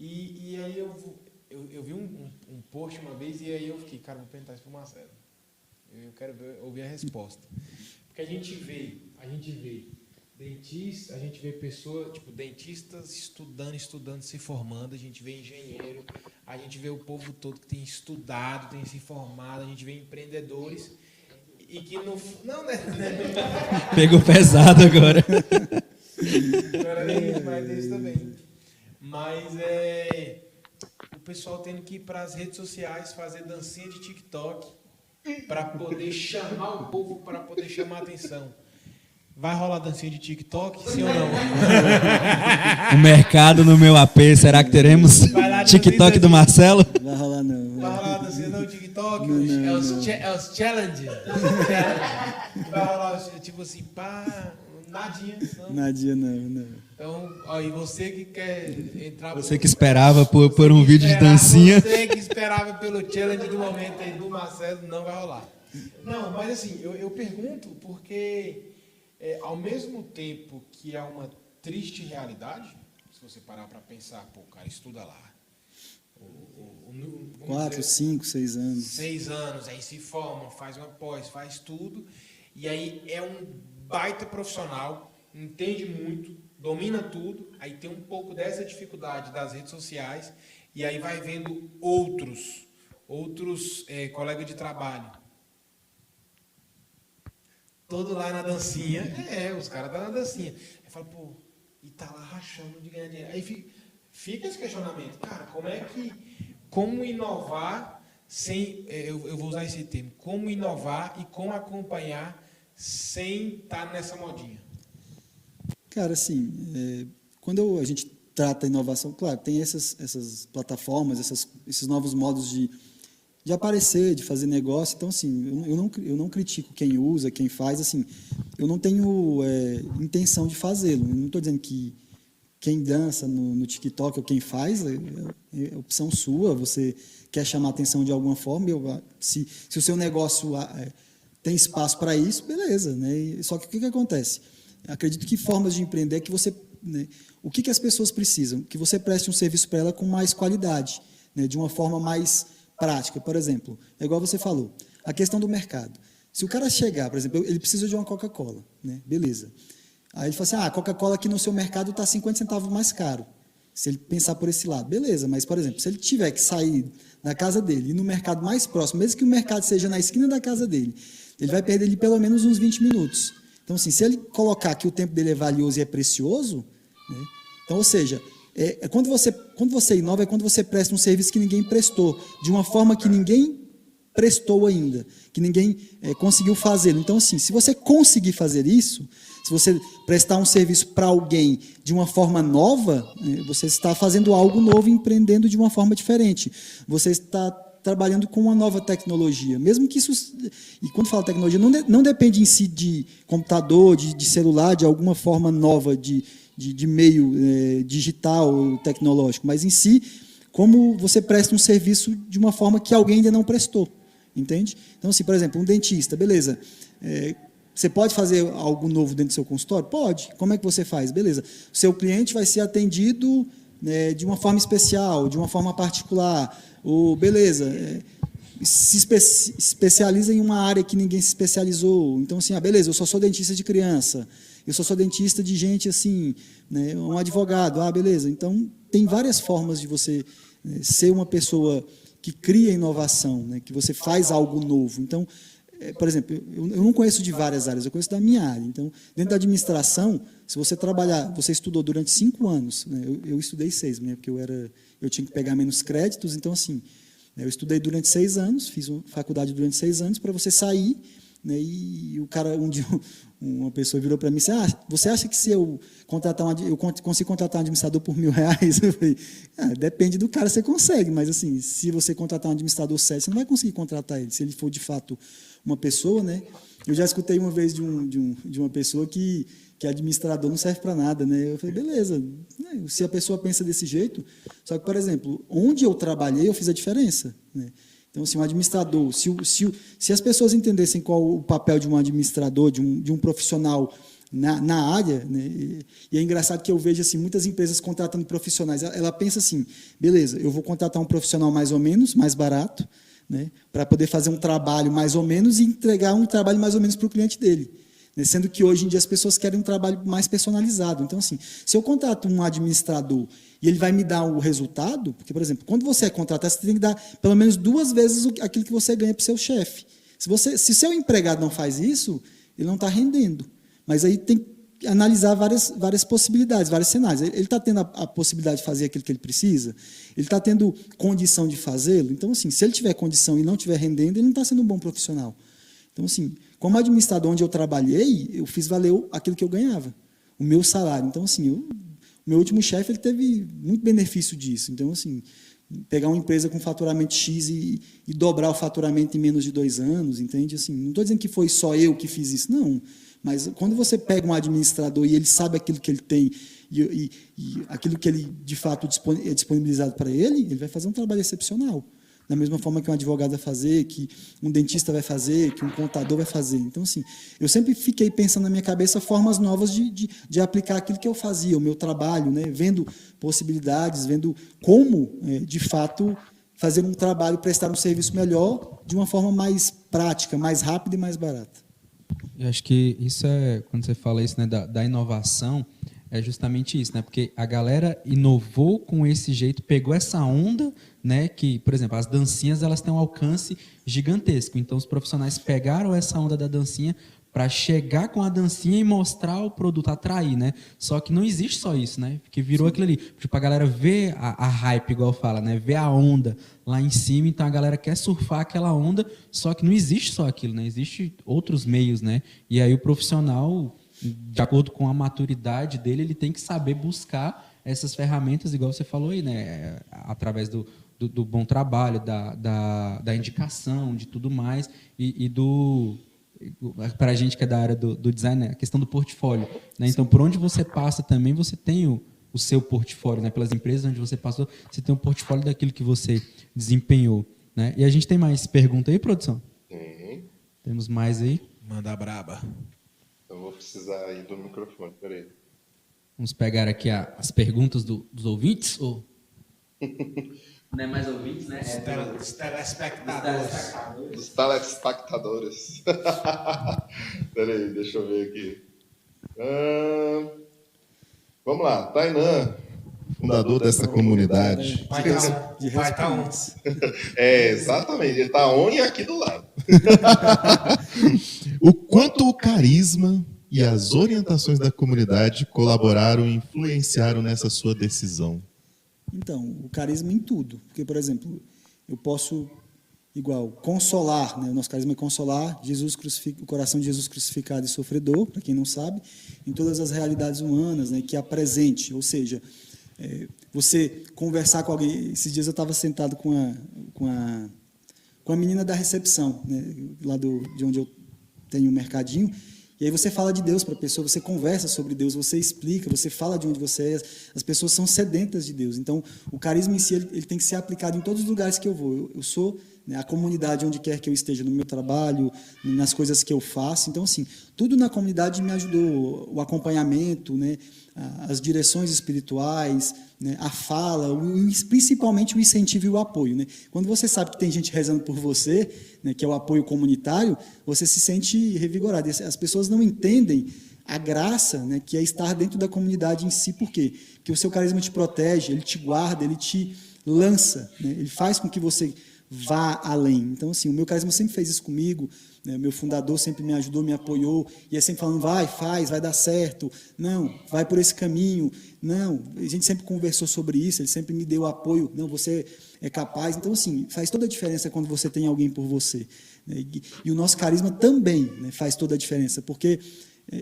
[SPEAKER 4] E aí eu vi um post uma vez, e aí eu fiquei, cara, vou perguntar isso para o Marcelo. Eu quero ouvir a resposta. Porque a gente vê dentistas, a gente vê pessoas, tipo, dentistas estudando, se formando, a gente vê engenheiro, a gente vê o povo todo que tem estudado, tem se formado, a gente vê empreendedores e que não, né?
[SPEAKER 2] Pegou pesado agora.
[SPEAKER 4] Não era nem isso, mas isso também. Mas o pessoal tendo que ir para as redes sociais fazer dancinha de TikTok para poder chamar o povo, para poder chamar a atenção. Vai rolar dancinha de TikTok, sim ou não?
[SPEAKER 2] O mercado no meu AP, será que teremos TikTok do Marcelo?
[SPEAKER 6] Vai rolar não.
[SPEAKER 4] Vai rolar dancinha no TikTok?
[SPEAKER 6] Não.
[SPEAKER 4] É os challenge. Vai rolar, tipo assim, pá, nadinha. Não.
[SPEAKER 6] Nadinha não.
[SPEAKER 4] Então, ó, e você que quer entrar...
[SPEAKER 2] Você que esperava por um vídeo de dancinha.
[SPEAKER 4] Você que esperava pelo challenge do momento aí do Marcelo, não vai rolar. Não, mas assim, eu pergunto porque... ao mesmo tempo que é uma triste realidade, se você parar para pensar, pô, o cara estuda lá.
[SPEAKER 6] 4, 5, 6 anos.
[SPEAKER 4] 6 anos, aí se forma, faz uma pós, faz tudo, e aí é um baita profissional, entende muito, domina tudo, aí tem um pouco dessa dificuldade das redes sociais, e aí vai vendo outros colegas de trabalho. Todo lá na dancinha. Os caras estão na dancinha. Aí fala, pô, e tá lá rachando de ganhar dinheiro. Aí fica esse questionamento. Cara, como inovar sem... Eu vou usar esse termo. Como inovar e como acompanhar sem estar nessa modinha?
[SPEAKER 6] Cara, assim, quando a gente trata a inovação? Claro, tem essas plataformas, esses novos modos de aparecer, de fazer negócio. Então, assim, eu não critico quem usa, quem faz. Assim, eu não tenho intenção de fazê-lo. Eu não estou dizendo que quem dança no TikTok ou quem faz é opção sua. Você quer chamar atenção de alguma forma. Se o seu negócio tem espaço para isso, beleza. Né? Só que o que acontece? Acredito que formas de empreender é que você... Né, o que as pessoas precisam? Que você preste um serviço para ela com mais qualidade, né, de uma forma mais prática. Por exemplo, é igual você falou, a questão do mercado. Se o cara chegar, por exemplo, ele precisa de uma Coca-Cola, né, beleza. Aí ele fala assim, a Coca-Cola aqui no seu mercado está 50 centavos mais caro. Se ele pensar por esse lado, beleza. Mas, por exemplo, se ele tiver que sair da casa dele e ir no mercado mais próximo, mesmo que o mercado seja na esquina da casa dele, ele vai perder pelo menos uns 20 minutos. Então, assim, se ele colocar que o tempo dele é valioso e é precioso, né, então, ou seja, quando você inova, é quando você presta um serviço que ninguém prestou, de uma forma que ninguém prestou ainda, que ninguém conseguiu fazê-lo. Então, assim, se você conseguir fazer isso, se você prestar um serviço para alguém de uma forma nova, você está fazendo algo novo, empreendendo de uma forma diferente. Você está trabalhando com uma nova tecnologia. Mesmo que isso... E quando fala tecnologia, não depende em si de computador, de celular, de alguma forma nova de meio digital, tecnológico, mas em si, como você presta um serviço de uma forma que alguém ainda não prestou, entende? Então, assim, por exemplo, um dentista, beleza, você pode fazer algo novo dentro do seu consultório? Pode. Como é que você faz? Beleza. O seu cliente vai ser atendido de uma forma especial, de uma forma particular, ou beleza, se especializa em uma área que ninguém se especializou. Então, assim, beleza, eu só sou dentista de criança, eu só sou dentista de gente assim, né, um advogado, beleza. Então, tem várias formas de você ser uma pessoa que cria inovação, né, que você faz algo novo. Então, por exemplo, eu não conheço de várias áreas, eu conheço da minha área. Então, dentro da administração, se você trabalhar, você estudou durante 5 anos, né, eu estudei 6, né, porque eu tinha que pegar menos créditos, então, assim, eu estudei durante 6 anos, fiz faculdade durante 6 anos, para você sair, né, e o cara, um dia, uma pessoa virou para mim e disse, você acha que se eu consigo contratar um administrador por R$1.000? Eu falei, depende do cara, você consegue, mas assim, se você contratar um administrador sério, você não vai conseguir contratar ele, se ele for de fato uma pessoa, né? Eu já escutei uma vez de uma pessoa que administrador não serve para nada, né? Eu falei, beleza, se a pessoa pensa desse jeito, só que, por exemplo, onde eu trabalhei, eu fiz a diferença, né? Então, assim, um administrador, se as pessoas entendessem qual o papel de um administrador, de um profissional na área, né, e é engraçado que eu vejo assim, muitas empresas contratando profissionais, ela pensa assim, beleza, eu vou contratar um profissional mais ou menos, mais barato, né, para poder fazer um trabalho mais ou menos e entregar um trabalho mais ou menos para o cliente dele. Sendo que hoje em dia as pessoas querem um trabalho mais personalizado. Então, assim, se eu contrato um administrador e ele vai me dar o resultado, porque, por exemplo, quando você é contratado, você tem que dar pelo menos 2 vezes aquilo que você ganha para o seu chefe. Se seu empregado não faz isso, ele não está rendendo. Mas aí tem que analisar várias possibilidades, vários cenários. Ele está tendo a possibilidade de fazer aquilo que ele precisa? Ele está tendo condição de fazê-lo? Então, assim, se ele tiver condição e não estiver rendendo, ele não está sendo um bom profissional. Então, assim, como administrador onde eu trabalhei, eu fiz valer aquilo que eu ganhava, o meu salário. Então, assim, o meu último chefe ele teve muito benefício disso. Então, assim, pegar uma empresa com faturamento X e dobrar o faturamento em menos de 2 anos, entende? Assim, não estou dizendo que foi só eu que fiz isso, não. Mas quando você pega um administrador e ele sabe aquilo que ele tem e aquilo que ele, de fato, é disponibilizado para ele vai fazer um trabalho excepcional. Da mesma forma que um advogado vai fazer, que um dentista vai fazer, que um contador vai fazer. Então, assim, eu sempre fiquei pensando na minha cabeça formas novas de aplicar aquilo que eu fazia, o meu trabalho, né? Vendo possibilidades, vendo como, de fato, fazer um trabalho, prestar um serviço melhor de uma forma mais prática, mais rápida e mais barata.
[SPEAKER 2] Eu acho que isso quando você fala isso, né, da inovação, é justamente isso, né? Porque a galera inovou com esse jeito, pegou essa onda, né? Que, por exemplo, as dancinhas elas têm um alcance gigantesco. Então, os profissionais pegaram essa onda da dancinha para chegar com a dancinha e mostrar o produto, atrair, né? Só que não existe só isso, né? Porque virou aquilo ali. Tipo, a galera vê a hype, igual fala, né? Vê a onda lá em cima, então a galera quer surfar aquela onda, só que não existe só aquilo, né? Existem outros meios, né? E aí o profissional, de acordo com a maturidade dele, ele tem que saber buscar essas ferramentas, igual você falou aí, né? Através do bom trabalho, da indicação, de tudo mais, e para a gente que é da área do design, né? A questão do portfólio. Né? Então, por onde você passa também, você tem o seu portfólio, né? Pelas empresas onde você passou, você tem um portfólio daquilo que você desempenhou. Né? E a gente tem mais pergunta aí, produção?
[SPEAKER 1] Tem.
[SPEAKER 2] Temos mais aí?
[SPEAKER 4] Manda braba.
[SPEAKER 1] Eu vou precisar aí do microfone, peraí.
[SPEAKER 2] Vamos pegar aqui as perguntas dos ouvintes? Ou... Não é mais ouvintes, né?
[SPEAKER 4] Os telespectadores.
[SPEAKER 1] Dos telespectadores. Peraí, deixa eu ver aqui. Vamos lá, Tainan, fundador dessa comunidade.
[SPEAKER 4] Vai tá on.
[SPEAKER 1] Exatamente, ele está on e aqui do lado. O quanto o carisma e as orientações da comunidade colaboraram e influenciaram nessa sua decisão?
[SPEAKER 6] Então, o carisma em tudo. Porque, por exemplo, eu posso, igual, consolar, né? O nosso carisma é consolar o coração de Jesus crucificado e sofredor, para quem não sabe, em todas as realidades humanas, né? Que apresente, ou seja, você conversar com alguém. Esses dias eu estava sentado com a menina da recepção, né? Lá de onde eu tenho um mercadinho. E aí você fala de Deus para a pessoa, você conversa sobre Deus, você explica, você fala de onde você é. As pessoas são sedentas de Deus. Então, o carisma em si ele tem que ser aplicado em todos os lugares que eu vou. Eu sou, né, a comunidade onde quer que eu esteja, no meu trabalho, nas coisas que eu faço. Então, assim, tudo na comunidade me ajudou. O acompanhamento, né, as direções espirituais, né, a fala, principalmente o incentivo e o apoio. Né? Quando você sabe que tem gente rezando por você, né, que é o apoio comunitário, você se sente revigorado. As pessoas não entendem a graça, né, que é estar dentro da comunidade em si. Por quê? Porque o seu carisma te protege, ele te guarda, ele te lança, né, ele faz com que você vá além. Então, assim, o meu carisma sempre fez isso comigo, né? Meu fundador sempre me ajudou, me apoiou, e é sempre falando, faz, vai dar certo, não, vai por esse caminho, não, a gente sempre conversou sobre isso, ele sempre me deu apoio, não, você é capaz. Então, assim, faz toda a diferença quando você tem alguém por você. Né? E o nosso carisma também, né, faz toda a diferença, porque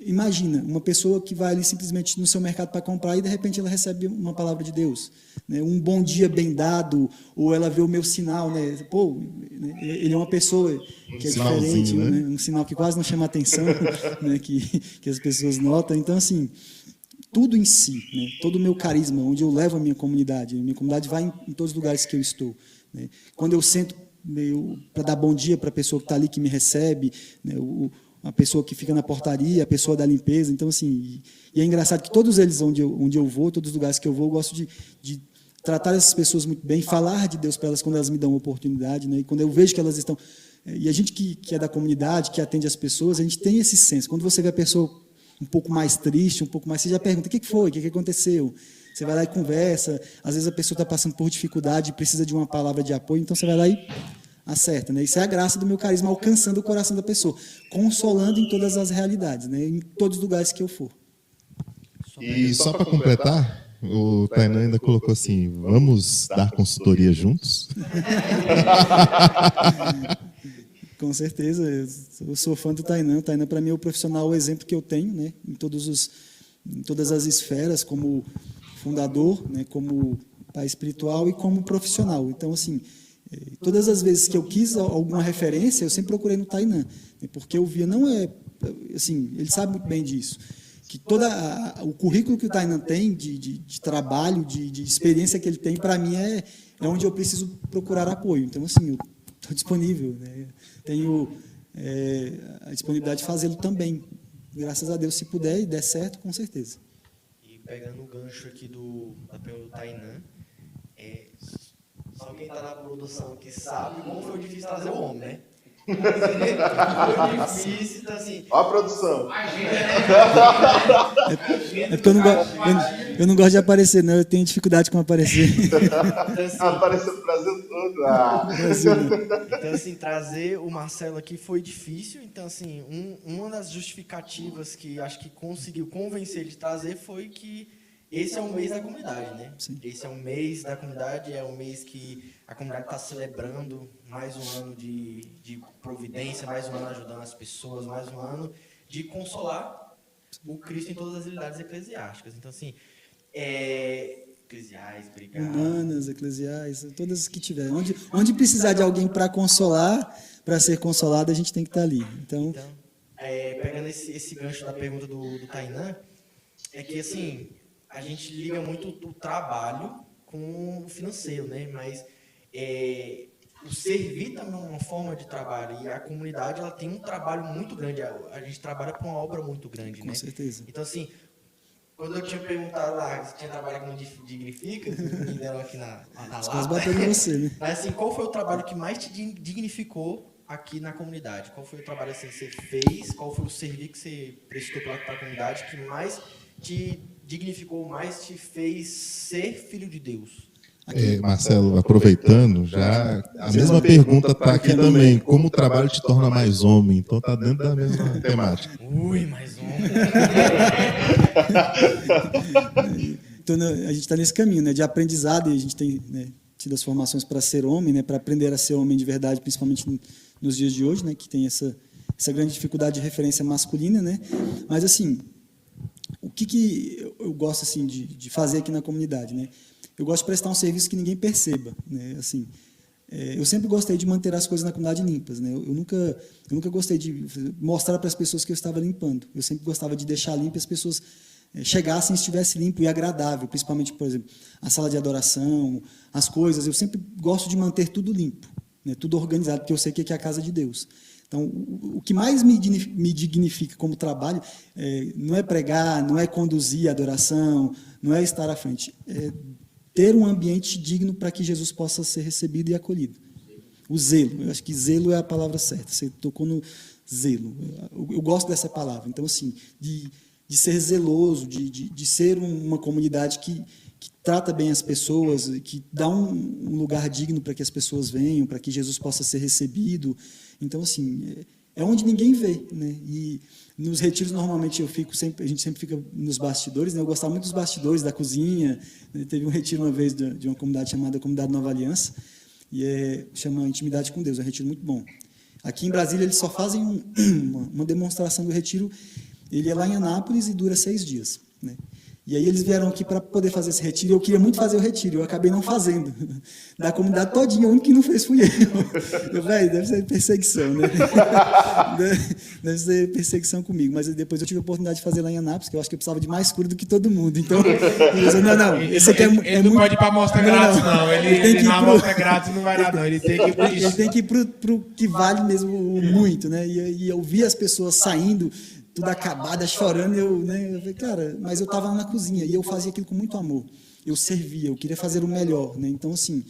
[SPEAKER 6] imagina, uma pessoa que vai ali simplesmente no seu mercado para comprar e de repente ela recebe uma palavra de Deus, né? Um bom dia bem dado, ou ela vê o meu sinal, né? Pô, ele é uma pessoa que é diferente, né? Um sinal que quase não chama atenção, né? que as pessoas notam. Então, assim, tudo em si, né? Todo o meu carisma, onde eu levo a minha comunidade vai em todos os lugares que eu estou. Né? Quando eu sento para dar bom dia para a pessoa que está ali, que me recebe, né? A pessoa que fica na portaria, a pessoa da limpeza. Então, assim, e é engraçado que todos eles, onde eu vou, todos os lugares que eu vou, eu gosto de tratar essas pessoas muito bem, falar de Deus para elas quando elas me dão uma oportunidade, né? E quando eu vejo que elas estão... E a gente que é da comunidade, que atende as pessoas, a gente tem esse senso. Quando você vê a pessoa um pouco mais triste, um pouco mais... Você já pergunta, o que foi? O que aconteceu? Você vai lá e conversa. Às vezes a pessoa está passando por dificuldade, precisa de uma palavra de apoio, então você vai lá e acerta, né? Isso é a graça do meu carisma, alcançando o coração da pessoa, consolando em todas as realidades, né? Em todos os lugares que eu for.
[SPEAKER 1] E só para completar, o Tainan ainda colocou assim, vamos dar consultoria juntos?
[SPEAKER 6] Com certeza, eu sou fã do Tainan. O Tainan, para mim, é o profissional, o exemplo que eu tenho, né? Em todas as esferas, como fundador, né? Como pai espiritual e como profissional. Então, assim, todas as vezes que eu quis alguma referência, eu sempre procurei no Tainan, porque eu via, não é, assim, ele sabe muito bem disso, que o currículo que o Tainan tem de trabalho, de experiência que ele tem, para mim é onde eu preciso procurar apoio. Então, assim, eu estou disponível, né? Tenho a disponibilidade de fazê-lo também, graças a Deus, se puder e der certo, com certeza.
[SPEAKER 3] E pegando o gancho aqui da pergunta do Tainan, só quem está na produção que sabe como foi difícil trazer o homem, né? Foi difícil, então assim...
[SPEAKER 1] Ó a produção.
[SPEAKER 6] É porque eu não gosto de aparecer, não. Eu tenho dificuldade com aparecer.
[SPEAKER 1] Apareceu o Brasil todo.
[SPEAKER 3] Então, assim, trazer o Marcelo aqui foi difícil. Então, assim, uma das justificativas que acho que conseguiu convencer ele de trazer foi que esse é um mês da comunidade, né?
[SPEAKER 6] Sim.
[SPEAKER 3] Esse é um mês da comunidade, é um mês que a comunidade está celebrando mais um ano de providência, mais um ano ajudando as pessoas, mais um ano de consolar o Cristo em todas as realidades eclesiásticas. Então, assim, Eclesiais, obrigado.
[SPEAKER 5] Humanas, eclesiais, todas que tiver. Onde precisar de alguém para consolar, para ser consolado, a gente tem que estar ali. Então,
[SPEAKER 3] Pegando esse gancho da pergunta do Tainan, é que assim, a gente liga muito o trabalho com o financeiro, né? Mas o servir também é uma forma de trabalho, e a comunidade ela tem um trabalho muito grande, a gente trabalha com uma obra muito grande,
[SPEAKER 5] com
[SPEAKER 3] né?
[SPEAKER 5] certeza.
[SPEAKER 3] Então assim, quando eu tinha perguntado lá se tinha trabalho com Dignifica, me deram aqui na
[SPEAKER 5] Quase
[SPEAKER 3] lata.
[SPEAKER 5] batendo em você, né?
[SPEAKER 3] Mas assim, qual foi o trabalho que mais te dignificou aqui na comunidade? Qual foi o trabalho assim, que você fez? Qual foi o serviço que você prestou para a comunidade que mais te dignificou, mais te fez ser filho de Deus?
[SPEAKER 1] Marcelo, aproveitando, já a mesma pergunta está aqui também. Como o trabalho te torna mais homem? Então está dentro da mesma temática.
[SPEAKER 3] Ui, mais um.
[SPEAKER 5] Então, a gente está nesse caminho, né, de aprendizado, e a gente tem, né, tido as formações para ser homem, né, para aprender a ser homem de verdade, principalmente nos dias de hoje, né, que tem essa grande dificuldade de referência masculina, né? Mas assim, o que eu gosto assim de fazer aqui na comunidade, né? Eu gosto de prestar um serviço que ninguém perceba, né? Assim, eu sempre gostei de manter as coisas na comunidade limpas, né? Eu nunca gostei de mostrar para as pessoas que eu estava limpando. Eu sempre gostava de deixar limpo e as pessoas chegassem e estivesse limpo e agradável, principalmente, por exemplo, a sala de adoração, as coisas. Eu sempre gosto de manter tudo limpo, né? Tudo organizado, porque eu sei que aqui é a casa de Deus. Então, o que mais me dignifica como trabalho não é pregar, não é conduzir a adoração, não é estar à frente, é ter um ambiente digno para que Jesus possa ser recebido e acolhido. O zelo, eu acho que zelo é a palavra certa, você tocou no zelo. Eu gosto dessa palavra. Então, assim, de ser zeloso, de ser uma comunidade que trata bem as pessoas, que dá um lugar digno para que as pessoas venham, para que Jesus possa ser recebido. Então, assim, é onde ninguém vê, né? E nos retiros, normalmente, a gente sempre fica nos bastidores, né? Eu gostava muito dos bastidores, da cozinha. Teve um retiro uma vez de uma comunidade chamada Comunidade Nova Aliança, e chama Intimidade com Deus, é um retiro muito bom. Aqui em Brasília, eles só fazem uma demonstração do retiro, ele é lá em Anápolis e dura 6 dias, né? E aí eles vieram aqui para poder fazer esse retiro, e eu queria muito fazer o retiro, eu acabei não fazendo. Da comunidade todinha, o único que não fez fui eu. Velho, deve ser perseguição, né? Deve ser perseguição comigo, mas depois eu tive a oportunidade de fazer lá em Anápolis, que eu acho que eu precisava de mais cura do que todo mundo. Então, não, esse aqui
[SPEAKER 4] ele não pode ir para a amostra grátis, não. Ele na amostra grátis não vai dar, não. Ele tem que ir para
[SPEAKER 5] Ele tem que ir para o que vale mesmo muito, né? E eu vi as pessoas saindo tudo acabada, chorando, eu falei, cara, mas eu estava lá na cozinha, e eu fazia aquilo com muito amor, eu servia, eu queria fazer o melhor, né? Então, assim,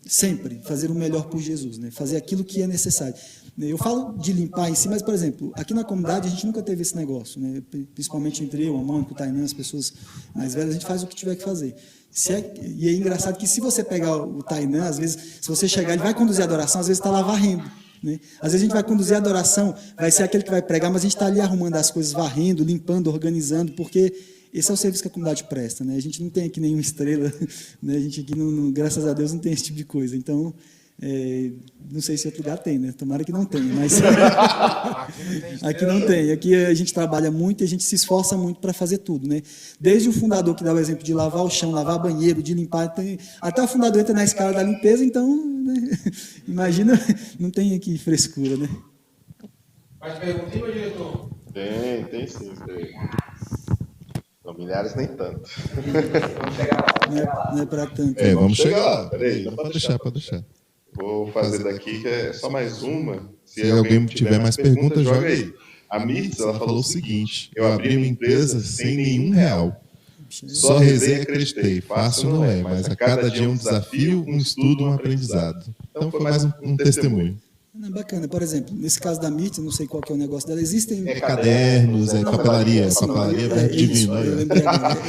[SPEAKER 5] sempre fazer o melhor por Jesus, né? Fazer aquilo que é necessário. Eu falo de limpar em si, mas, por exemplo, aqui na comunidade a gente nunca teve esse negócio, né? Principalmente entre eu, a Mônica, o Tainan, as pessoas mais velhas, a gente faz o que tiver que fazer. E é engraçado que se você pegar o Tainan, às vezes, se você chegar, ele vai conduzir a adoração, às vezes está lá varrendo, né? Às vezes a gente vai conduzir a adoração, vai ser aquele que vai pregar, mas a gente está ali arrumando as coisas, varrendo, limpando, organizando, porque esse é o serviço que a comunidade presta, né? A gente não tem aqui nenhuma estrela, né? A gente aqui, graças a Deus, não tem esse tipo de coisa. Então, não sei se outro lugar tem, né? Tomara que não tenha, mas aqui não tem. Aqui a gente trabalha muito e a gente se esforça muito para fazer tudo, né? Desde o fundador que dá o exemplo de lavar o chão, lavar banheiro, de limpar, até o fundador entra na escala da limpeza, então, né? Imagina, não tem aqui frescura, né?
[SPEAKER 4] Mais pergunta, meu diretor?
[SPEAKER 1] Tem sim. Familiares nem tanto.
[SPEAKER 5] Não é para tanto.
[SPEAKER 1] Vamos chegar lá. Peraí, pode deixar. Vou fazer daqui, que é só mais uma. Se alguém tiver mais perguntas, joga aí. A Mirtz, ela falou o seguinte: eu abri uma empresa sem nenhum real. Só rezei e acreditei. Fácil não é, mas a cada dia um desafio, um estudo, um aprendizado. Então foi mais um testemunho.
[SPEAKER 5] Bacana. Por exemplo, nesse caso da Mirtz, eu não sei qual que é o negócio dela, existem...
[SPEAKER 1] cadernos, papelaria, verbo divino.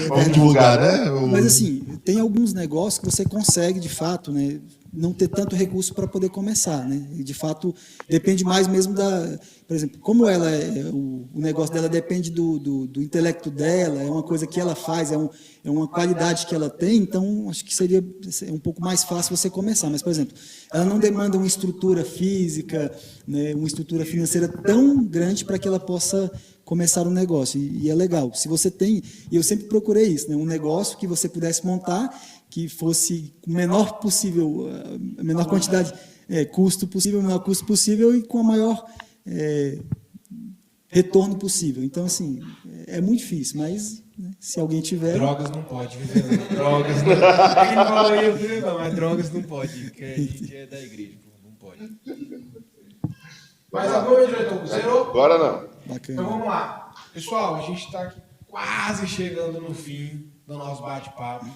[SPEAKER 1] Vamos divulgar, né?
[SPEAKER 5] Mas assim, tem alguns negócios que você consegue, de fato, né, não ter tanto recurso para poder começar, né? E, de fato, depende mais mesmo da... Por exemplo, como ela o negócio dela depende do intelecto dela, é uma coisa que ela faz, é uma qualidade que ela tem, então acho que seria um pouco mais fácil você começar. Mas, por exemplo, ela não demanda uma estrutura física, né, uma estrutura financeira tão grande para que ela possa
[SPEAKER 6] começar um negócio. E é legal. Se você tem, e eu sempre procurei isso, né? Um negócio que você pudesse montar, que fosse o menor possível, a menor quantidade, custo possível, o menor custo possível e com a maior retorno possível. Então, assim, é muito difícil, mas né, se alguém tiver...
[SPEAKER 4] Drogas não pode, viu? Drogas não... Ele falou isso, mas drogas não pode, porque a gente é da igreja, não pode. Mas agora, meu diretor, zerou?
[SPEAKER 7] Agora não.
[SPEAKER 6] Bacana.
[SPEAKER 4] Então vamos lá. Pessoal, a gente está aqui quase chegando no fim do nosso bate-papo.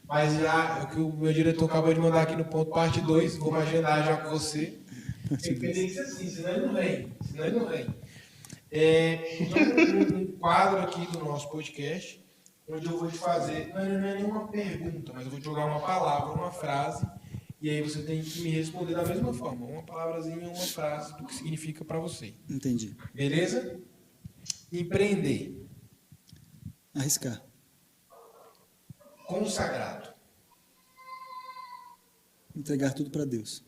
[SPEAKER 4] Mas já, o que o meu diretor acabou de mandar aqui no ponto parte 2, vamos agendar já com você. Tem que ser assim, senão ele não vem. Então, um quadro aqui do nosso podcast, onde eu vou te fazer, não é nenhuma pergunta, mas eu vou te jogar uma palavra, uma frase, e aí você tem que me responder da mesma forma, uma palavrazinha, uma frase, do que significa para você.
[SPEAKER 6] Entendi.
[SPEAKER 4] Beleza? Empreender.
[SPEAKER 6] Arriscar.
[SPEAKER 4] Consagrado.
[SPEAKER 6] Entregar tudo para Deus.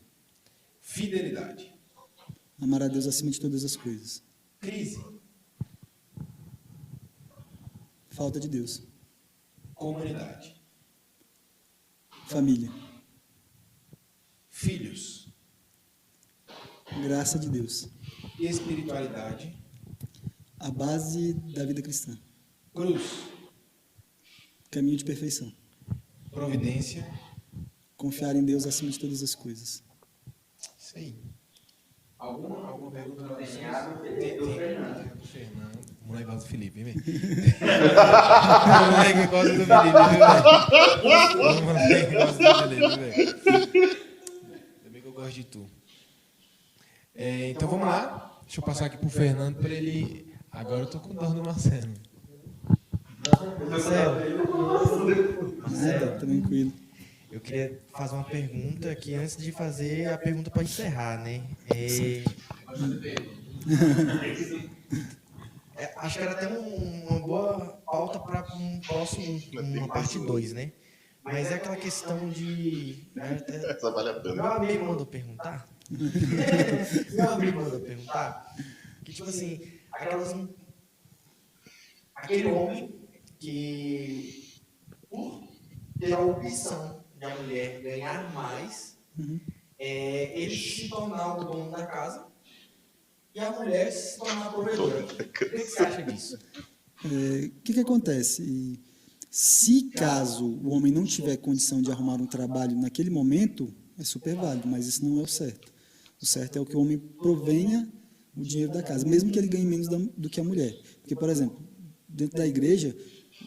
[SPEAKER 4] Fidelidade.
[SPEAKER 6] Amar a Deus acima de todas as coisas.
[SPEAKER 4] Crise.
[SPEAKER 6] Falta de Deus.
[SPEAKER 4] Comunidade.
[SPEAKER 6] Família.
[SPEAKER 4] Filhos.
[SPEAKER 6] Graça de Deus.
[SPEAKER 4] Espiritualidade.
[SPEAKER 6] A base da vida cristã.
[SPEAKER 4] Cruz.
[SPEAKER 6] Caminho de perfeição.
[SPEAKER 4] Providência.
[SPEAKER 6] Confiar em Deus acima de todas as coisas.
[SPEAKER 4] Isso aí. Alguma pergunta para vocês? Tem pergunta do Fernando. O moleque gosta do Felipe, hein, velho? O moleque gosta do Felipe, velho? O moleque gosta do Felipe, velho? Ainda bem que eu gosto de tu. Então vamos lá. Deixa eu passar aqui pro Fernando para ele... Agora eu tô com dó do Marcelo.
[SPEAKER 6] Nada, tranquilo.
[SPEAKER 3] Eu queria fazer uma pergunta que antes de fazer a pergunta para encerrar, né? Acho que era até uma boa pauta para um próximo, uma parte 2, né? Mas é aquela questão de...
[SPEAKER 7] Essa vale a pena.
[SPEAKER 3] Meu amigo mandou perguntar. Que, tipo assim, aquele homem que, por ter a opção de a mulher ganhar mais, ele se tornar o dono da casa e a mulher se tornar a provedora. O que você acha disso?
[SPEAKER 6] O que acontece? Se caso o homem não tiver condição de arrumar um trabalho naquele momento, é super válido, mas isso não é o certo. O certo é o que o homem provenha o dinheiro da casa, mesmo que ele ganhe menos do que a mulher. Porque, por exemplo, dentro da igreja,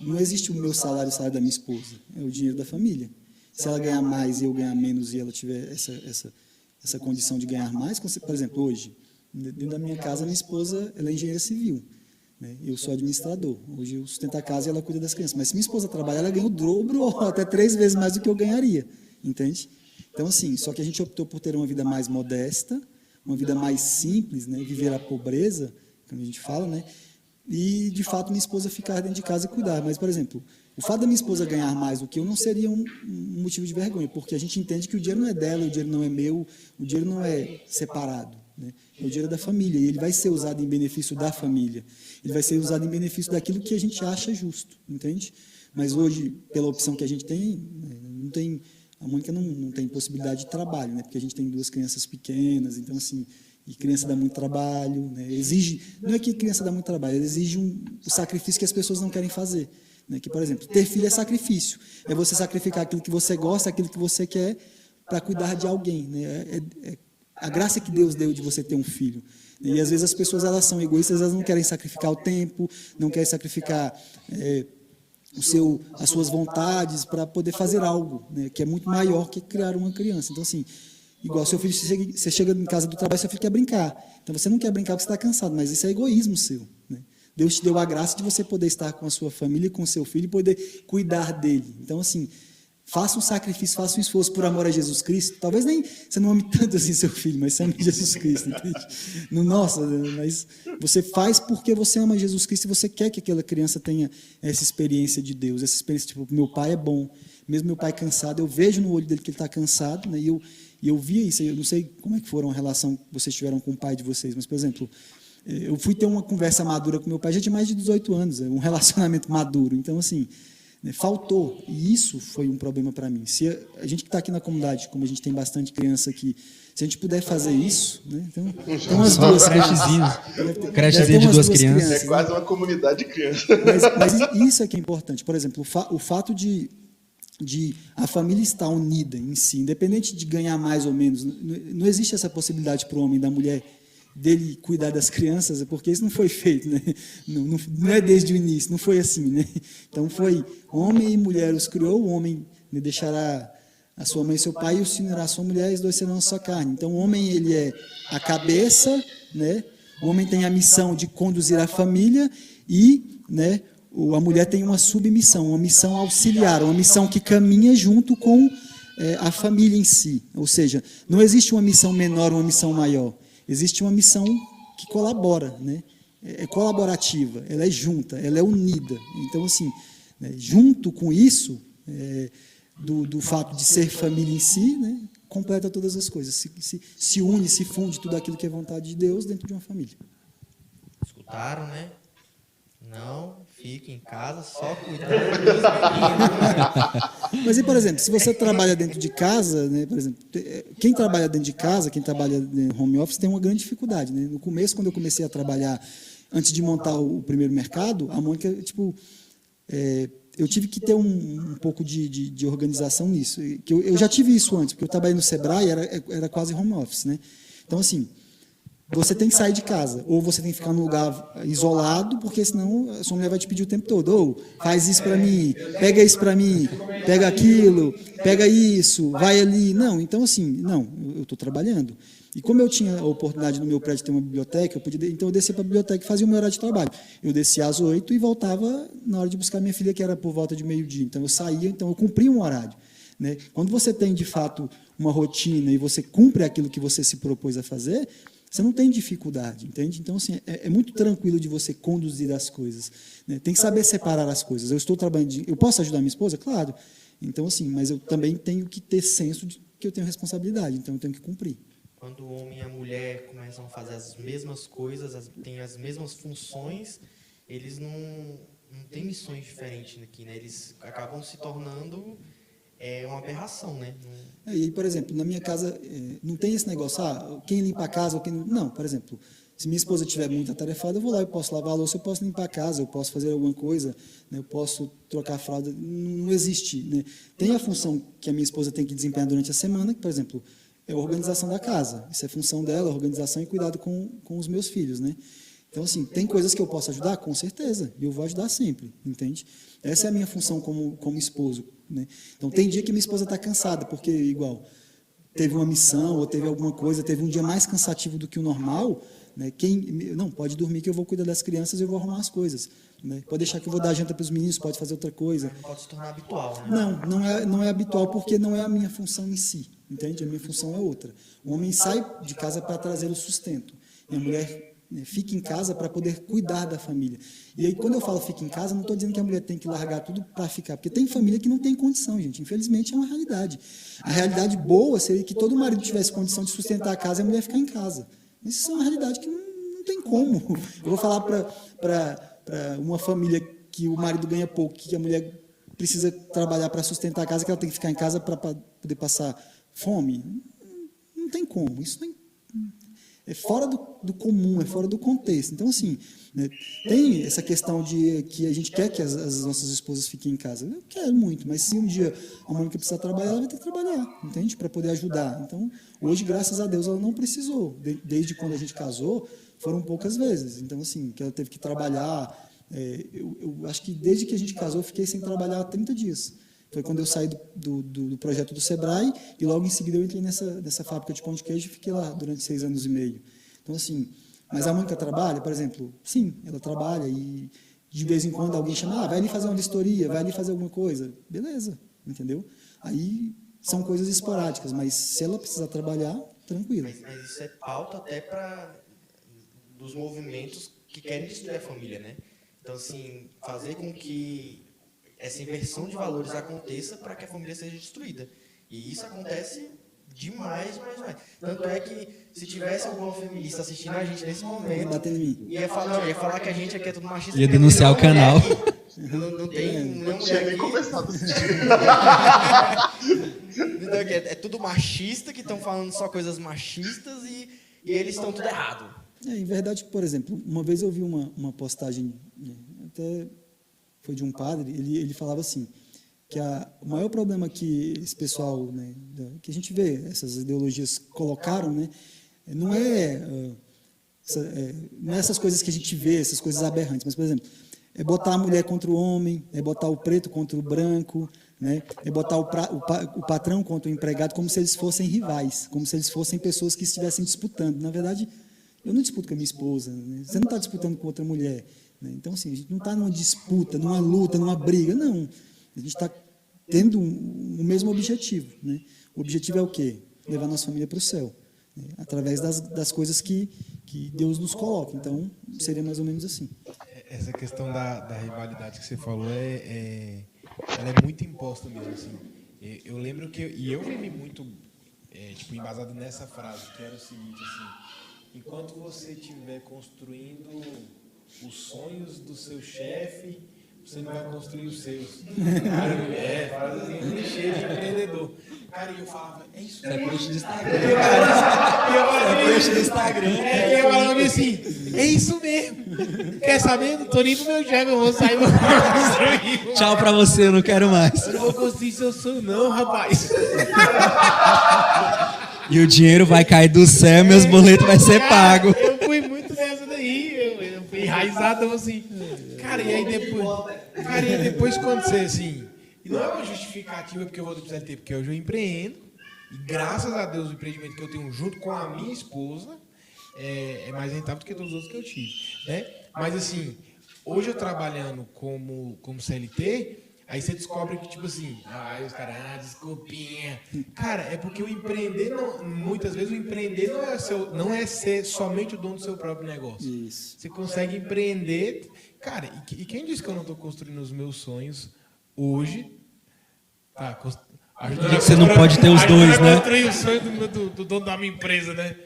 [SPEAKER 6] não existe o meu salário e o salário da minha esposa, é o dinheiro da família. Se ela ganhar mais e eu ganhar menos e ela tiver essa condição de ganhar mais, por exemplo, hoje, dentro da minha casa, minha esposa ela é engenheira civil, né? Eu sou administrador. Hoje eu sustento a casa e ela cuida das crianças. Mas se minha esposa trabalhar, ela ganha o dobro ou até 3 vezes mais do que eu ganharia, entende? Então, assim, só que a gente optou por ter uma vida mais modesta, uma vida mais simples, né? Viver a pobreza, como a gente fala, né? E, de fato, minha esposa ficar dentro de casa e cuidar. Mas, por exemplo, o fato da minha esposa ganhar mais do que eu não seria um motivo de vergonha, porque a gente entende que o dinheiro não é dela, o dinheiro não é meu, o dinheiro não é separado, né? É o dinheiro da família, e ele vai ser usado em benefício da família. Ele vai ser usado em benefício daquilo que a gente acha justo, entende? Mas hoje, pela opção que a gente tem, não tem... A Mônica não tem possibilidade de trabalho, né? Porque a gente tem 2 crianças pequenas, então, assim, e criança dá muito trabalho, né? Não é que criança dá muito trabalho, exige o sacrifício que as pessoas não querem fazer, né? Que, por exemplo, ter filho é sacrifício, é você sacrificar aquilo que você gosta, aquilo que você quer, para cuidar de alguém, né? É a graça que Deus deu de você ter um filho. E, às vezes, as pessoas elas são egoístas, elas não querem sacrificar o tempo, não querem sacrificar... as suas vontades para poder fazer algo, né, que é muito maior que criar uma criança. Então, assim, igual seu filho, você chega em casa do trabalho, seu filho quer brincar. Então, você não quer brincar porque você está cansado, mas isso é egoísmo seu, né? Deus te deu a graça de você poder estar com a sua família, com o seu filho e poder cuidar dele. Então, assim, faça um sacrifício, faça um esforço por amor a Jesus Cristo. Talvez nem você não ame tanto assim seu filho, mas você ama Jesus Cristo, entende? Nossa, mas você faz porque você ama Jesus Cristo e você quer que aquela criança tenha essa experiência de Deus, essa experiência, tipo, meu pai é bom, mesmo meu pai cansado, eu vejo no olho dele que ele está cansado, né? E eu via isso, eu não sei como é que foram a relação que vocês tiveram com o pai de vocês, mas, por exemplo, Eu fui ter uma conversa madura com meu pai, já tinha mais de 18 anos, um relacionamento maduro. Então, assim, né, faltou. E isso foi um problema para mim. Se a gente que está aqui na comunidade, como a gente tem bastante criança aqui, se a gente puder fazer isso, né? Então, tem umas duas
[SPEAKER 2] Crechezinha de duas crianças.
[SPEAKER 1] É quase uma comunidade de crianças.
[SPEAKER 6] Mas isso é que é importante. Por exemplo, o fato de a família estar unida em si, independente de ganhar mais ou menos, não existe essa possibilidade para o homem e da mulher dele cuidar das crianças, porque isso não foi feito, né? Não é desde o início, não foi assim, né? Então foi homem e mulher os criou, o homem, né, deixará a sua mãe e seu pai e o se unirá a sua mulher e os dois serão a sua carne. Então o homem, ele é a cabeça, né? O homem tem a missão de conduzir a família e, né, a mulher tem uma submissão, uma missão auxiliar, uma missão que caminha junto com a família em si. Ou seja, não existe uma missão menor, uma missão maior. Existe uma missão que colabora, né? É colaborativa, ela é junta, ela é unida. Então, assim, né, junto com isso, do fato de ser família em si, né, completa todas as coisas. Se une, se funde tudo aquilo que é vontade de Deus dentro de uma família.
[SPEAKER 3] Escutaram, né? Não fique em casa só cuidando dos meninos.
[SPEAKER 6] Mas, e, por exemplo, se você trabalha dentro de casa, né, por exemplo, quem trabalha dentro de casa, quem trabalha em home office, tem uma grande dificuldade. Né? No começo, quando eu comecei a trabalhar, antes de montar o primeiro mercado, a Mônica, tipo, eu tive que ter um pouco de organização nisso. Que eu já tive isso antes, porque eu trabalhei no Sebrae, era quase home office. Né? Então, assim, você tem que sair de casa, ou você tem que ficar num lugar isolado, porque senão a sua mulher vai te pedir o tempo todo, ou faz isso para mim, pega isso para mim, pega aquilo, pega isso, vai ali. Não, então assim, não, eu estou trabalhando. E como eu tinha a oportunidade no meu prédio ter uma biblioteca, então eu descia para a biblioteca e fazia o meu horário de trabalho. Eu descia às 8 e voltava na hora de buscar minha filha, que era por volta de meio-dia. Então eu saía, então eu cumpria um horário. Né? Quando você tem, de fato, uma rotina e você cumpre aquilo que você se propôs a fazer, você não tem dificuldade, entende? Então, assim, é muito tranquilo de você conduzir as coisas. Né? Tem que saber separar as coisas. Eu estou trabalhando, eu posso ajudar minha esposa? Claro. Então, assim, mas eu também tenho que ter senso de que eu tenho responsabilidade, então eu tenho que cumprir.
[SPEAKER 3] Quando o homem e a mulher começam a fazer as mesmas coisas, têm as mesmas funções, eles não têm missões diferentes aqui, né? Eles acabam se tornando uma aberração, né?
[SPEAKER 6] E aí, por exemplo, na minha casa, não tem esse negócio, quem limpa a casa ou quem não... Não, por exemplo, se minha esposa estiver muito atarefada, eu vou lá, eu posso lavar a louça, eu posso limpar a casa, eu posso fazer alguma coisa, né, eu posso trocar a fralda, não existe. Né? Tem a função que a minha esposa tem que desempenhar durante a semana, que, por exemplo, é a organização da casa. Isso é função dela, a organização e cuidado com os meus filhos, né? Então, assim, tem coisas que eu posso ajudar? Com certeza, e eu vou ajudar sempre, entende? Essa é a minha função como esposo, né? Então, tem dia que minha esposa está cansada, porque, igual, teve uma missão ou teve alguma coisa, teve um dia mais cansativo do que o normal, né? Não, pode dormir que eu vou cuidar das crianças e eu vou arrumar as coisas. Né? Pode deixar que eu vou dar janta para os meninos, pode fazer outra coisa.
[SPEAKER 3] Não pode se tornar habitual, né?
[SPEAKER 6] Não é habitual porque não é a minha função em si, entende? A minha função é outra. O homem sai de casa para trazer o sustento, e a mulher fica em casa para poder cuidar da família. E aí, quando eu falo fica em casa, não estou dizendo que a mulher tem que largar tudo para ficar, porque tem família que não tem condição, gente. Infelizmente, é uma realidade. A realidade boa seria que todo marido tivesse condição de sustentar a casa e a mulher ficar em casa. Mas isso é uma realidade que não tem como. Eu vou falar para uma família que o marido ganha pouco, que a mulher precisa trabalhar para sustentar a casa, que ela tem que ficar em casa para poder passar fome. Não tem como. Isso é fora do comum, é fora do contexto. Então, assim, né, tem essa questão de que a gente quer que as nossas esposas fiquem em casa. Eu quero muito, mas se um dia a Mônica precisar trabalhar, ela vai ter que trabalhar, entende? Para poder ajudar. Então, hoje, graças a Deus, ela não precisou. Desde quando a gente casou, foram poucas vezes. Então, assim, que ela teve que trabalhar. Eu acho que desde que a gente casou, eu fiquei sem trabalhar há 30 dias. Foi quando eu saí do projeto do Sebrae e logo em seguida eu entrei nessa fábrica de pão de queijo e fiquei lá durante 6 anos e meio. Então, assim, mas a Mônica trabalha, por exemplo? Sim, ela trabalha e de vez em quando alguém chama, vai ali fazer uma vistoria, vai ali fazer alguma coisa. Beleza, entendeu? Aí são coisas esporádicas, mas se ela precisar trabalhar, tranquilo.
[SPEAKER 3] Mas isso é pauta até dos movimentos que querem destruir a família, né? Então, assim, fazer com que essa inversão de valores aconteça para que a família seja destruída. E isso acontece Demais, demais, demais. Tanto é que se tivesse alguma feminista assistindo a gente nesse momento,
[SPEAKER 6] Batendo em mim.
[SPEAKER 3] ia falar que a gente aqui é tudo machista.
[SPEAKER 2] Ia
[SPEAKER 3] porque
[SPEAKER 2] denunciar
[SPEAKER 3] não
[SPEAKER 2] o
[SPEAKER 3] tem
[SPEAKER 2] canal.
[SPEAKER 3] mulher aqui. Não tem nenhuma
[SPEAKER 1] Tinha
[SPEAKER 3] mulher
[SPEAKER 1] nem
[SPEAKER 3] aqui.
[SPEAKER 1] começado a assistir.
[SPEAKER 3] Então, é tudo machista, que estão falando só coisas machistas e eles estão tudo errado.
[SPEAKER 6] Em verdade, por exemplo, uma vez eu vi uma postagem, né, até foi de um padre, ele falava assim, que o maior problema que esse pessoal, né, que a gente vê, essas ideologias colocaram, né, não é essas coisas que a gente vê, essas coisas aberrantes, mas, por exemplo, é botar a mulher contra o homem, é botar o preto contra o branco, né, é botar o patrão contra o empregado como se eles fossem rivais, como se eles fossem pessoas que estivessem disputando. Na verdade, eu não disputo com a minha esposa, né, você não está disputando com outra mulher. Né, então, assim, a gente não está numa disputa, numa luta, numa briga, não. A gente está tendo o mesmo objetivo. Né? O objetivo é o quê? Levar nossa família para o céu, né? Através das coisas que Deus nos coloca. Então, seria mais ou menos assim.
[SPEAKER 4] Essa questão da rivalidade que você falou, ela é muito imposta mesmo. Assim. Eu lembro que... E eu vivi muito embasado nessa frase, que era o seguinte, assim, enquanto você estiver construindo os sonhos do seu chefe, você não vai construir os seus. Frase assim, clichê de empreendedor. Cara, e eu falava, é isso mesmo.
[SPEAKER 2] Post do Instagram.
[SPEAKER 4] Post do Instagram. E eu falava assim, é isso mesmo. Quer saber? Não tô nem pro meu chefe, eu vou sair, vou construir.
[SPEAKER 2] Tchau pra você, eu não quero mais.
[SPEAKER 4] Eu não vou construir seu sonho não, rapaz.
[SPEAKER 2] E o dinheiro vai cair do céu, meus boletos vai ser pago.
[SPEAKER 4] Eu fui muito nessa daí, eu fui enraizado assim. Cara, e aí depois quando você assim, e não é uma justificativa porque eu vou do CLT, porque hoje eu empreendo, e graças a Deus o empreendimento que eu tenho junto com a minha esposa é mais rentável do que todos os outros que eu tive, né? Mas assim, hoje eu trabalhando como CLT, aí você descobre que, tipo assim, aí os caras, desculpinha. Cara, é porque o empreender, muitas vezes o empreender não é ser somente o dono do seu próprio negócio.
[SPEAKER 6] Isso.
[SPEAKER 4] Você consegue empreender. Cara, e quem disse que eu não estou construindo os meus sonhos hoje? Tá,
[SPEAKER 2] Você não pode ter os dois, né?
[SPEAKER 4] Construir o sonho do dono da minha empresa, né?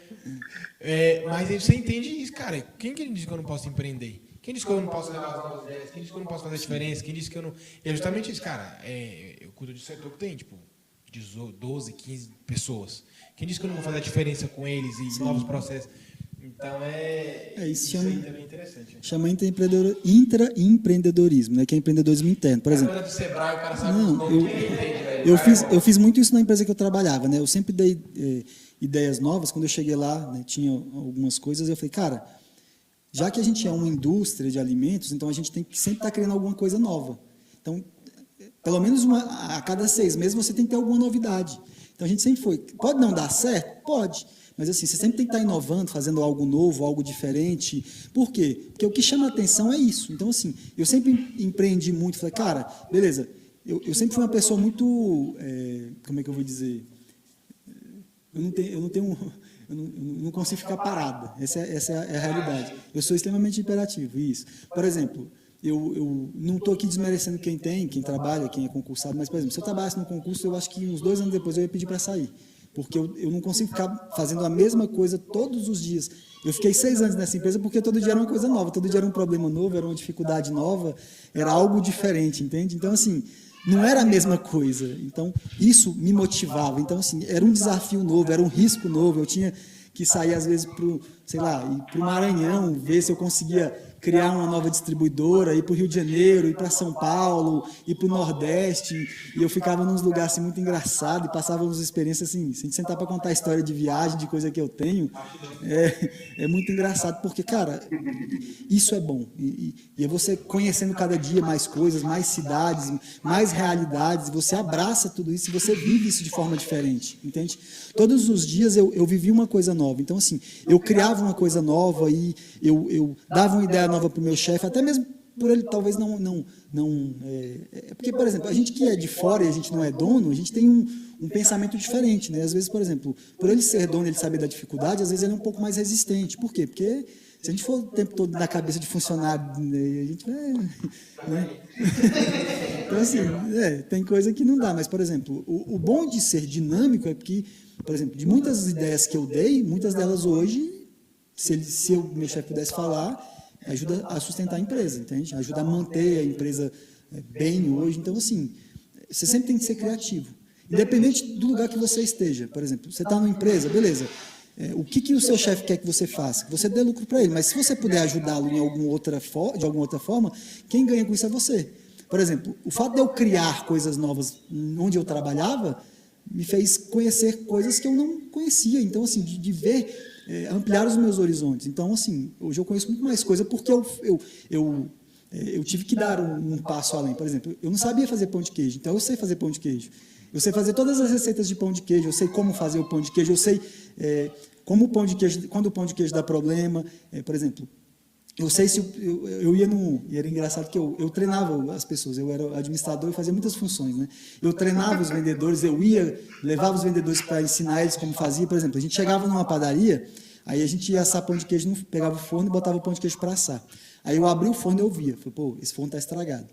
[SPEAKER 4] Mas aí você entende isso, cara. Quem que disse que eu não posso empreender? Quem disse que eu não posso levar as novas ideias? Quem disse que eu não posso fazer a diferença? Quem disse que eu não... É justamente isso, cara. Eu cuido de setor que tem, tipo, 12, 15 pessoas. Quem disse que eu não vou fazer a diferença com eles e novos processos? Então, isso aí também é interessante. Né?
[SPEAKER 6] Chama intraempreendedorismo, né, que é empreendedorismo interno. Por exemplo,
[SPEAKER 4] do Sebrae, o cara sabe os nomes que ele entende, velho.
[SPEAKER 6] Eu fiz muito isso na empresa que eu trabalhava. Né? Eu sempre dei ideias novas. Quando eu cheguei lá, né, tinha algumas coisas, eu falei, cara, já que a gente é uma indústria de alimentos, então a gente tem que sempre estar criando alguma coisa nova. Então, pelo menos a cada 6 meses você tem que ter alguma novidade. Então a gente sempre foi. Pode não dar certo? Pode. Mas assim, você sempre tem que estar inovando, fazendo algo novo, algo diferente. Por quê? Porque o que chama a atenção é isso. Então, assim, eu sempre empreendi muito. Falei, cara, beleza, eu sempre fui uma pessoa muito... como é que eu vou dizer? Eu não consigo ficar parada. Essa é a realidade. Eu sou extremamente imperativo, isso. Por exemplo, eu não estou aqui desmerecendo quem trabalha, quem é concursado, mas, por exemplo, se eu trabalhasse no concurso, eu acho que uns 2 anos depois eu ia pedir para sair. Porque eu não consigo ficar fazendo a mesma coisa todos os dias. Eu fiquei 6 anos nessa empresa porque todo dia era uma coisa nova, todo dia era um problema novo, era uma dificuldade nova, era algo diferente, entende? Então, assim, não era a mesma coisa. Então, isso me motivava. Então, assim, era um desafio novo, era um risco novo. Eu tinha que sair, às vezes, para o Maranhão, ver se eu conseguia criar uma nova distribuidora, ir para o Rio de Janeiro, ir para São Paulo, ir para o Nordeste, e eu ficava nos lugares assim, muito engraçados, e passávamos experiências assim, se a gente sentar para contar a história de viagem, de coisa que eu tenho, é muito engraçado, porque, cara, isso é bom, e é você conhecendo cada dia mais coisas, mais cidades, mais realidades, você abraça tudo isso, e você vive isso de forma diferente, entende? Todos os dias eu vivi uma coisa nova, então assim, eu criava uma coisa nova, e eu dava uma ideia nova para o meu chefe, até mesmo por ele talvez porque, por exemplo, a gente que é de fora e a gente não é dono, a gente tem um pensamento diferente, né? Às vezes, por exemplo, por ele ser dono, ele saber da dificuldade, às vezes ele é um pouco mais resistente. Por quê? Porque se a gente for o tempo todo na cabeça de funcionário, né, a gente vai... Né? Então, assim, tem coisa que não dá, mas, por exemplo, o bom de ser dinâmico é porque por exemplo, de muitas ideias que eu dei, muitas delas hoje, se o meu chefe pudesse falar, ajuda a sustentar a empresa, entende? Ajuda a manter a empresa bem hoje. Então, assim, você sempre tem que ser criativo. Independente do lugar que você esteja. Por exemplo, você está numa empresa, beleza. O que o seu chefe quer que você faça? Que você dê lucro para ele. Mas se você puder ajudá-lo de alguma outra forma, quem ganha com isso é você. Por exemplo, o fato de eu criar coisas novas onde eu trabalhava me fez conhecer coisas que eu não conhecia. Então, assim, de ver, ampliar os meus horizontes. Então, assim, hoje eu conheço muito mais coisa porque eu tive que dar um passo além. Por exemplo, eu não sabia fazer pão de queijo, então eu sei fazer pão de queijo. Eu sei fazer todas as receitas de pão de queijo, eu sei como fazer o pão de queijo, eu sei como o pão de queijo, quando o pão de queijo dá problema. Por exemplo, eu sei se eu ia e era engraçado que eu treinava as pessoas, eu era administrador e fazia muitas funções, né? Eu treinava os vendedores, levava os vendedores para ensinar eles como fazia. Por exemplo, a gente chegava numa padaria, aí a gente ia assar pão de queijo, pegava o forno e botava o pão de queijo para assar. Aí eu abri o forno e eu via, falei, pô, esse forno está estragado.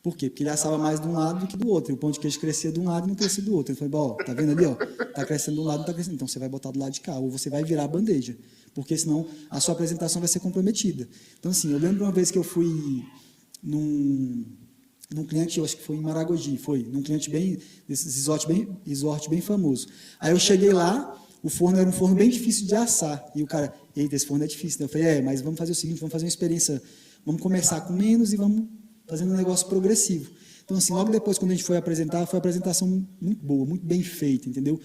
[SPEAKER 6] Por quê? Porque ele assava mais de um lado do que do outro. E o pão de queijo crescia de um lado e não crescia do outro. Ele falou, tá vendo ali, ó? Tá crescendo de um lado, não tá crescendo. Então você vai botar do lado de cá, ou você vai virar a bandeja. Porque senão a sua apresentação vai ser comprometida. Então, assim, eu lembro uma vez que eu fui num cliente, eu acho que foi em Maragogi, num cliente desses resort bem famoso. Aí eu cheguei lá, o forno era um forno bem difícil de assar. E o cara, eita, esse forno é difícil. Eu falei, mas vamos fazer o seguinte, vamos fazer uma experiência, vamos começar com menos e vamos fazendo um negócio progressivo. Então, assim, logo depois, quando a gente foi apresentar, foi uma apresentação muito boa, muito bem feita, entendeu?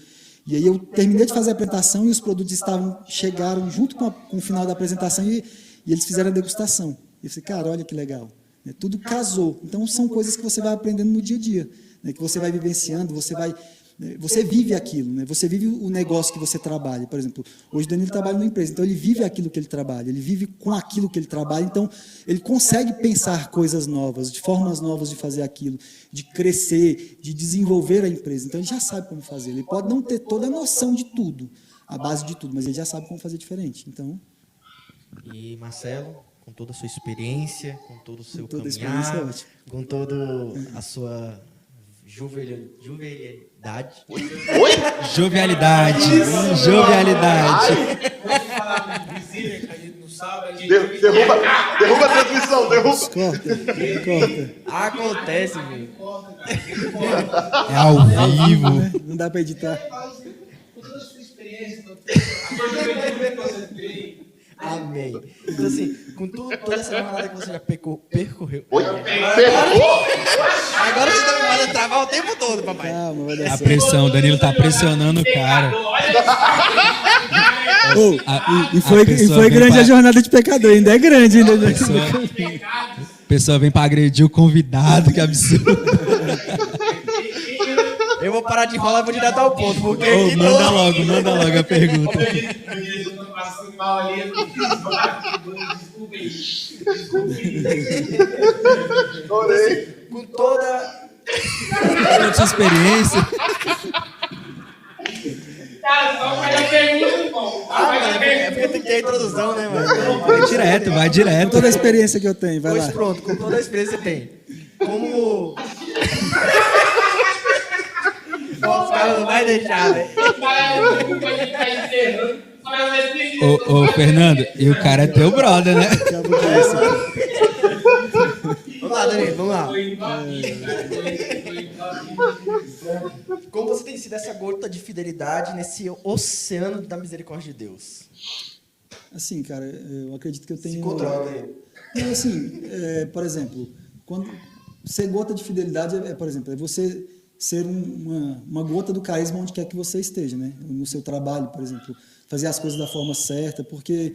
[SPEAKER 6] E aí eu terminei de fazer a apresentação e os produtos chegaram junto com o final da apresentação e eles fizeram a degustação. E eu falei, cara, olha que legal. Tudo casou. Então, são coisas que você vai aprendendo no dia a dia, que você vai vivenciando, você vive aquilo, né? Você vive o negócio que você trabalha. Por exemplo, hoje o Danilo trabalha numa empresa, então ele vive aquilo que ele trabalha, ele vive com aquilo que ele trabalha, então ele consegue pensar coisas novas, de formas novas de fazer aquilo, de crescer, de desenvolver a empresa. Então ele já sabe como fazer. Ele pode não ter toda a noção de tudo, a base de tudo, mas ele já sabe como fazer diferente. Então...
[SPEAKER 3] E Marcelo, com toda a sua experiência, com todo o seu
[SPEAKER 6] toda
[SPEAKER 3] caminhar, com toda a sua jovialidade.
[SPEAKER 2] Oi? Jovialidade. Jovialidade.
[SPEAKER 4] Pode falar com vizinha que a gente não sabe.
[SPEAKER 1] Derruba a transmissão, derruba.
[SPEAKER 6] Corta.
[SPEAKER 3] Acontece, velho.
[SPEAKER 2] É ao vivo.
[SPEAKER 6] Não dá para editar.
[SPEAKER 4] Com toda a sua experiência, a sua juventude que você tem.
[SPEAKER 3] Amém. Então, assim, com toda essa jornada que você já percorreu.
[SPEAKER 1] Oi?
[SPEAKER 3] Agora você tá me fazendo travar o tempo todo, papai.
[SPEAKER 6] Calma, vai dar
[SPEAKER 2] A
[SPEAKER 6] certo.
[SPEAKER 2] pressão, o Danilo tá pressionando o cara.
[SPEAKER 6] E foi grande a jornada de pecador, ainda é grande. Ainda.
[SPEAKER 2] A pessoa vem pra agredir o convidado, que absurdo.
[SPEAKER 3] Eu vou parar de enrolar e vou direto ao ponto, porque...
[SPEAKER 2] Manda logo a pergunta.
[SPEAKER 4] Eu tô passando mal ali, eu não fiz desculpem.
[SPEAKER 3] Com toda
[SPEAKER 2] A sua experiência.
[SPEAKER 4] Cara, só faz a pergunta, bom.
[SPEAKER 3] é porque tem que ter a introdução, né, mano?
[SPEAKER 2] Vai direto.
[SPEAKER 6] Toda a experiência que eu tenho, vai
[SPEAKER 3] Pois
[SPEAKER 6] lá.
[SPEAKER 3] pronto, com toda a experiência que você tem. Como... Os caras não vai deixar, velho.
[SPEAKER 2] Ô, Fernando, e o cara é teu brother, né?
[SPEAKER 3] Vamos lá, Danilo, vamos lá. Como você tem sido essa gota de fidelidade nesse oceano da misericórdia de Deus?
[SPEAKER 6] Assim, cara, eu acredito que eu tenho...
[SPEAKER 3] Se controla aí.
[SPEAKER 6] Não, assim, por exemplo, ser gota de fidelidade por exemplo, é você ser uma gota do carisma onde quer que você esteja, né? No seu trabalho, por exemplo, fazer as coisas da forma certa, porque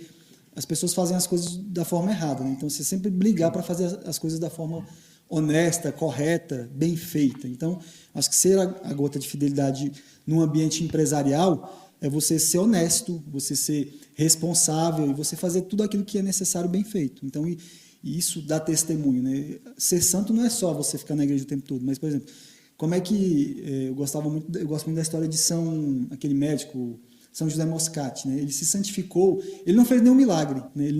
[SPEAKER 6] as pessoas fazem as coisas da forma errada, né? Então, você sempre brigar para fazer as coisas da forma honesta, correta, bem feita. Então, acho que ser a gota de fidelidade num ambiente empresarial é você ser honesto, você ser responsável e você fazer tudo aquilo que é necessário bem feito. Então, e isso dá testemunho, né? Ser santo não é só você ficar na igreja o tempo todo, mas, por exemplo, como é que eu gosto muito da história de aquele médico, São José Moscati, né? Ele se santificou, ele não fez nenhum milagre, né? Ele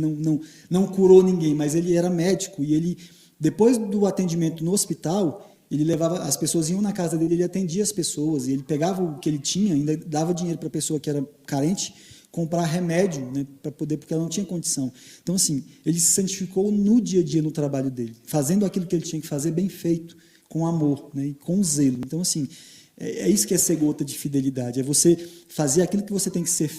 [SPEAKER 6] não curou ninguém, mas ele era médico e ele, depois do atendimento no hospital, ele levava, as pessoas iam na casa dele, ele atendia as pessoas, e ele pegava o que ele tinha, ainda dava dinheiro para a pessoa que era carente comprar remédio, né, para poder, porque ela não tinha condição. Então, assim, ele se santificou no dia a dia no trabalho dele, fazendo aquilo que ele tinha que fazer bem feito, com amor, né, e com zelo. Então, assim, é isso que é ser gota de fidelidade, é você fazer aquilo que você tem que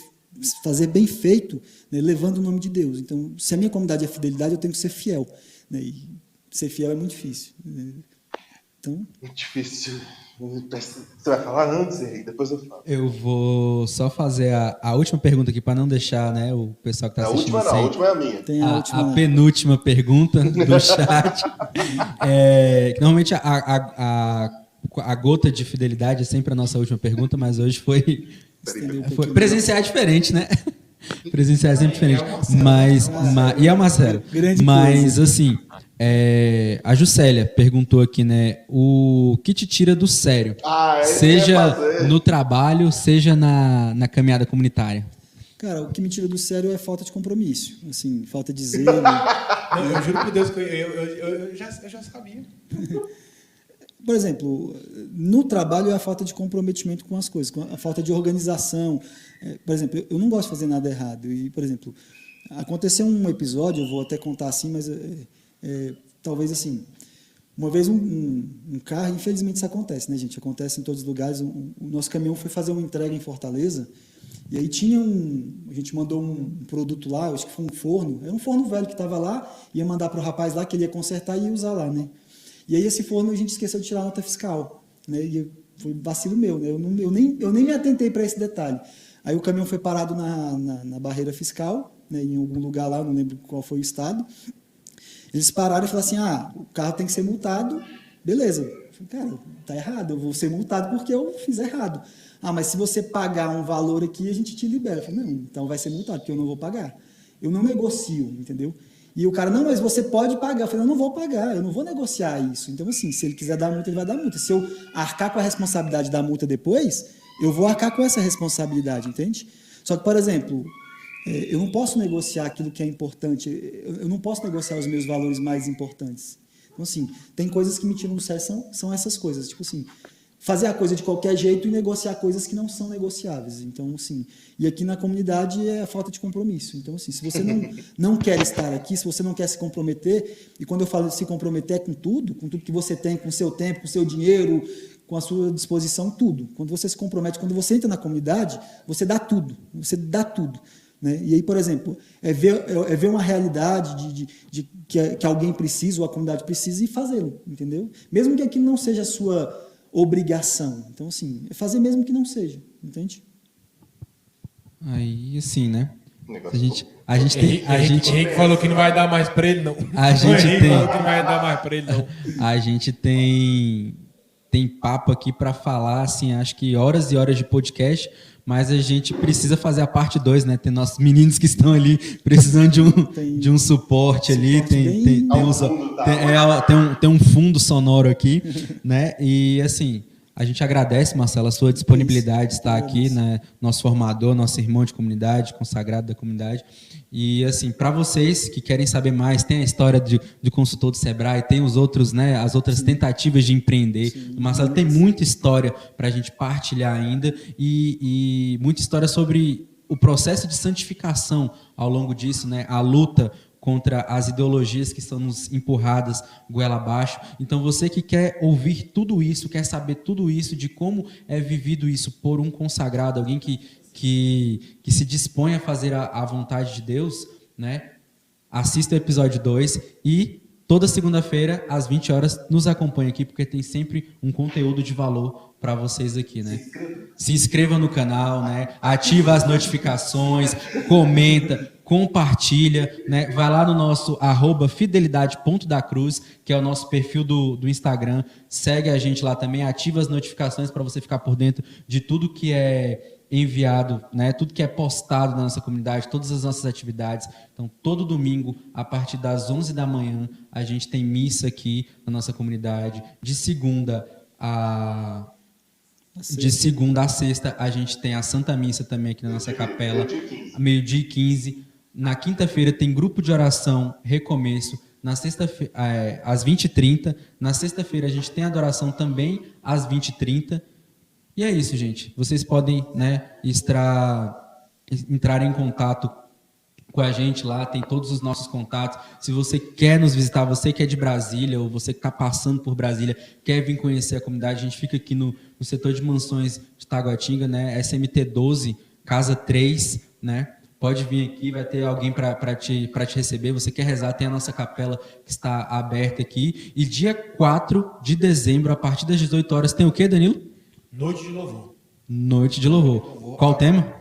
[SPEAKER 6] fazer bem feito, né, levando o nome de Deus. Então, se a minha comunidade é fidelidade, eu tenho que ser fiel, né, e ser fiel é muito difícil, né? Então,
[SPEAKER 7] Muito difícil. Você vai falar antes, Henrique? Depois eu falo.
[SPEAKER 2] Eu vou só fazer a última pergunta aqui para não deixar, né, o pessoal que está
[SPEAKER 7] A
[SPEAKER 2] assistindo
[SPEAKER 7] última não, a
[SPEAKER 2] sem-
[SPEAKER 7] última é a minha.
[SPEAKER 6] tem a última...
[SPEAKER 2] a penúltima pergunta do chat. Que normalmente a gota de fidelidade é sempre a nossa última pergunta, mas hoje foi presenciar é diferente, né? Presenciar é sempre diferente. E é o Marcelo.
[SPEAKER 6] Grande
[SPEAKER 2] Mas,
[SPEAKER 6] coisa.
[SPEAKER 2] assim, a Juscelia perguntou aqui, né? O que te tira do sério?
[SPEAKER 7] Esse eu ia
[SPEAKER 2] Seja
[SPEAKER 7] fazer.
[SPEAKER 2] no trabalho, seja na caminhada comunitária.
[SPEAKER 6] Cara, o que me tira do sério é falta de compromisso, assim, falta de zelo.
[SPEAKER 4] Não, eu juro por Deus que eu já sabia.
[SPEAKER 6] Por exemplo, no trabalho é a falta de comprometimento com as coisas, com a falta de organização. Por exemplo, eu não gosto de fazer nada errado. E, por exemplo, aconteceu um episódio, eu vou até contar assim, mas talvez assim, uma vez um carro, infelizmente isso acontece, né, gente? Acontece em todos os lugares. O nosso caminhão foi fazer uma entrega em Fortaleza, e aí a gente mandou um produto lá, acho que foi um forno, era um forno velho que estava lá, ia mandar para o rapaz lá que ele ia consertar e ia usar lá, né? E aí esse forno a gente esqueceu de tirar a nota fiscal, né? E foi vacilo meu, né? Eu nem me atentei para esse detalhe. Aí o caminhão foi parado na barreira fiscal, né? Em algum lugar lá, não lembro qual foi o estado. Eles pararam e falaram assim, o carro tem que ser multado, beleza. Eu falei, cara, tá errado, eu vou ser multado porque eu fiz errado. Mas se você pagar um valor aqui, a gente te libera. Eu falei, não, então vai ser multado, porque eu não vou pagar. Eu não negocio, entendeu? E o cara, não, mas você pode pagar. Eu falei, eu não vou pagar, eu não vou negociar isso. Então, assim, se ele quiser dar multa, ele vai dar multa. Se eu arcar com a responsabilidade da multa depois, eu vou arcar com essa responsabilidade, entende? Só que, por exemplo, eu não posso negociar aquilo que é importante, eu não posso negociar os meus valores mais importantes. Então, assim, tem coisas que me tiram do sério, são essas coisas. Tipo assim, fazer a coisa de qualquer jeito e negociar coisas que não são negociáveis. Então, assim, e aqui na comunidade é a falta de compromisso. Então, assim, se você não quer estar aqui, se você não quer se comprometer, e quando eu falo de se comprometer é com tudo que você tem, com o seu tempo, com o seu dinheiro, com a sua disposição, tudo. Quando você se compromete, quando você entra na comunidade, você dá tudo, né? E aí, por exemplo, é ver uma realidade que alguém precisa, ou a comunidade precisa, e fazê-lo, entendeu? Mesmo que aquilo não seja a sua obrigação. Então, assim, é fazer mesmo que não seja, entende?
[SPEAKER 2] Aí, assim, né?
[SPEAKER 7] Negócio
[SPEAKER 2] A gente tem...
[SPEAKER 4] Henrique falou que não vai dar mais pra ele, não.
[SPEAKER 2] A gente
[SPEAKER 4] Henrique
[SPEAKER 2] tem...
[SPEAKER 4] falou que não vai dar mais pra ele, não.
[SPEAKER 2] A gente tem papo aqui para falar, assim, acho que horas e horas de podcast, mas a gente precisa fazer a parte 2, né? Tem nossos meninos que estão ali precisando de um suporte ali, tem um fundo sonoro aqui, né? E assim, a gente agradece, Marcelo, a sua disponibilidade de estar aqui, né? Nosso formador, nosso irmão de comunidade, consagrado da comunidade. E assim, para vocês que querem saber mais, tem a história de consultor do Sebrae, tem os outros, né, as outras tentativas de empreender. Sim. O Marcelo tem muita história para a gente partilhar ainda e muita história sobre o processo de santificação ao longo disso, né, a luta contra as ideologias que estão nos empurradas goela abaixo. Então, você que quer ouvir tudo isso, quer saber tudo isso, de como é vivido isso por um consagrado, alguém que se dispõe a fazer a vontade de Deus, né? Assista o episódio 2 e toda segunda-feira, às 20 horas, nos acompanhe aqui, porque tem sempre um conteúdo de valor para vocês aqui, né? Se inscreva no canal, né? Ativa as notificações, comenta, compartilha, né? Vai lá no nosso @fidelidade.dacruz, que é o nosso perfil do Instagram. Segue a gente lá também, ativa as notificações para você ficar por dentro de tudo que é enviado, né? Tudo que é postado na nossa comunidade, todas as nossas atividades. Então, todo domingo, a partir das 11 da manhã, a gente tem missa aqui na nossa comunidade. De segunda a sexta, a gente tem a Santa Missa também aqui na nossa capela, meio-dia e 15. Na quinta-feira tem grupo de oração Recomeço. na sexta-feira, às 20h30. Na sexta-feira a gente tem adoração também às 20h30. E é isso, gente. Vocês podem, né, entrar em contato com a gente lá, tem todos os nossos contatos. Se você quer nos visitar, você que é de Brasília, ou você que está passando por Brasília, quer vir conhecer a comunidade, a gente fica aqui no setor de mansões de Taguatinga, né? SMT 12, casa 3, né? Pode vir aqui, vai ter alguém para te receber. Você quer rezar, tem a nossa capela que está aberta aqui. E dia 4 de dezembro, a partir das 18 horas, tem o quê, Danilo?
[SPEAKER 4] Noite de louvor.
[SPEAKER 2] Noite de louvor. Qual o tema?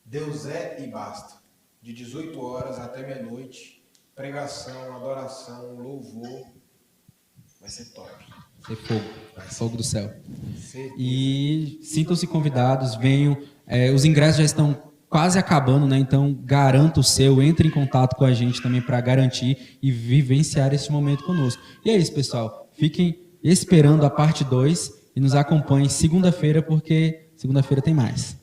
[SPEAKER 4] Deus é e basta. De 18 horas até meia-noite, pregação, adoração, louvor, vai ser top.
[SPEAKER 2] Vai ser fogo, fogo do céu. E sintam-se convidados, venham. Os ingressos já estão quase acabando, né? Então garanta o seu, entre em contato com a gente também para garantir e vivenciar esse momento conosco. E é isso, pessoal. Fiquem esperando a parte 2 e nos acompanhem segunda-feira, porque segunda-feira tem mais.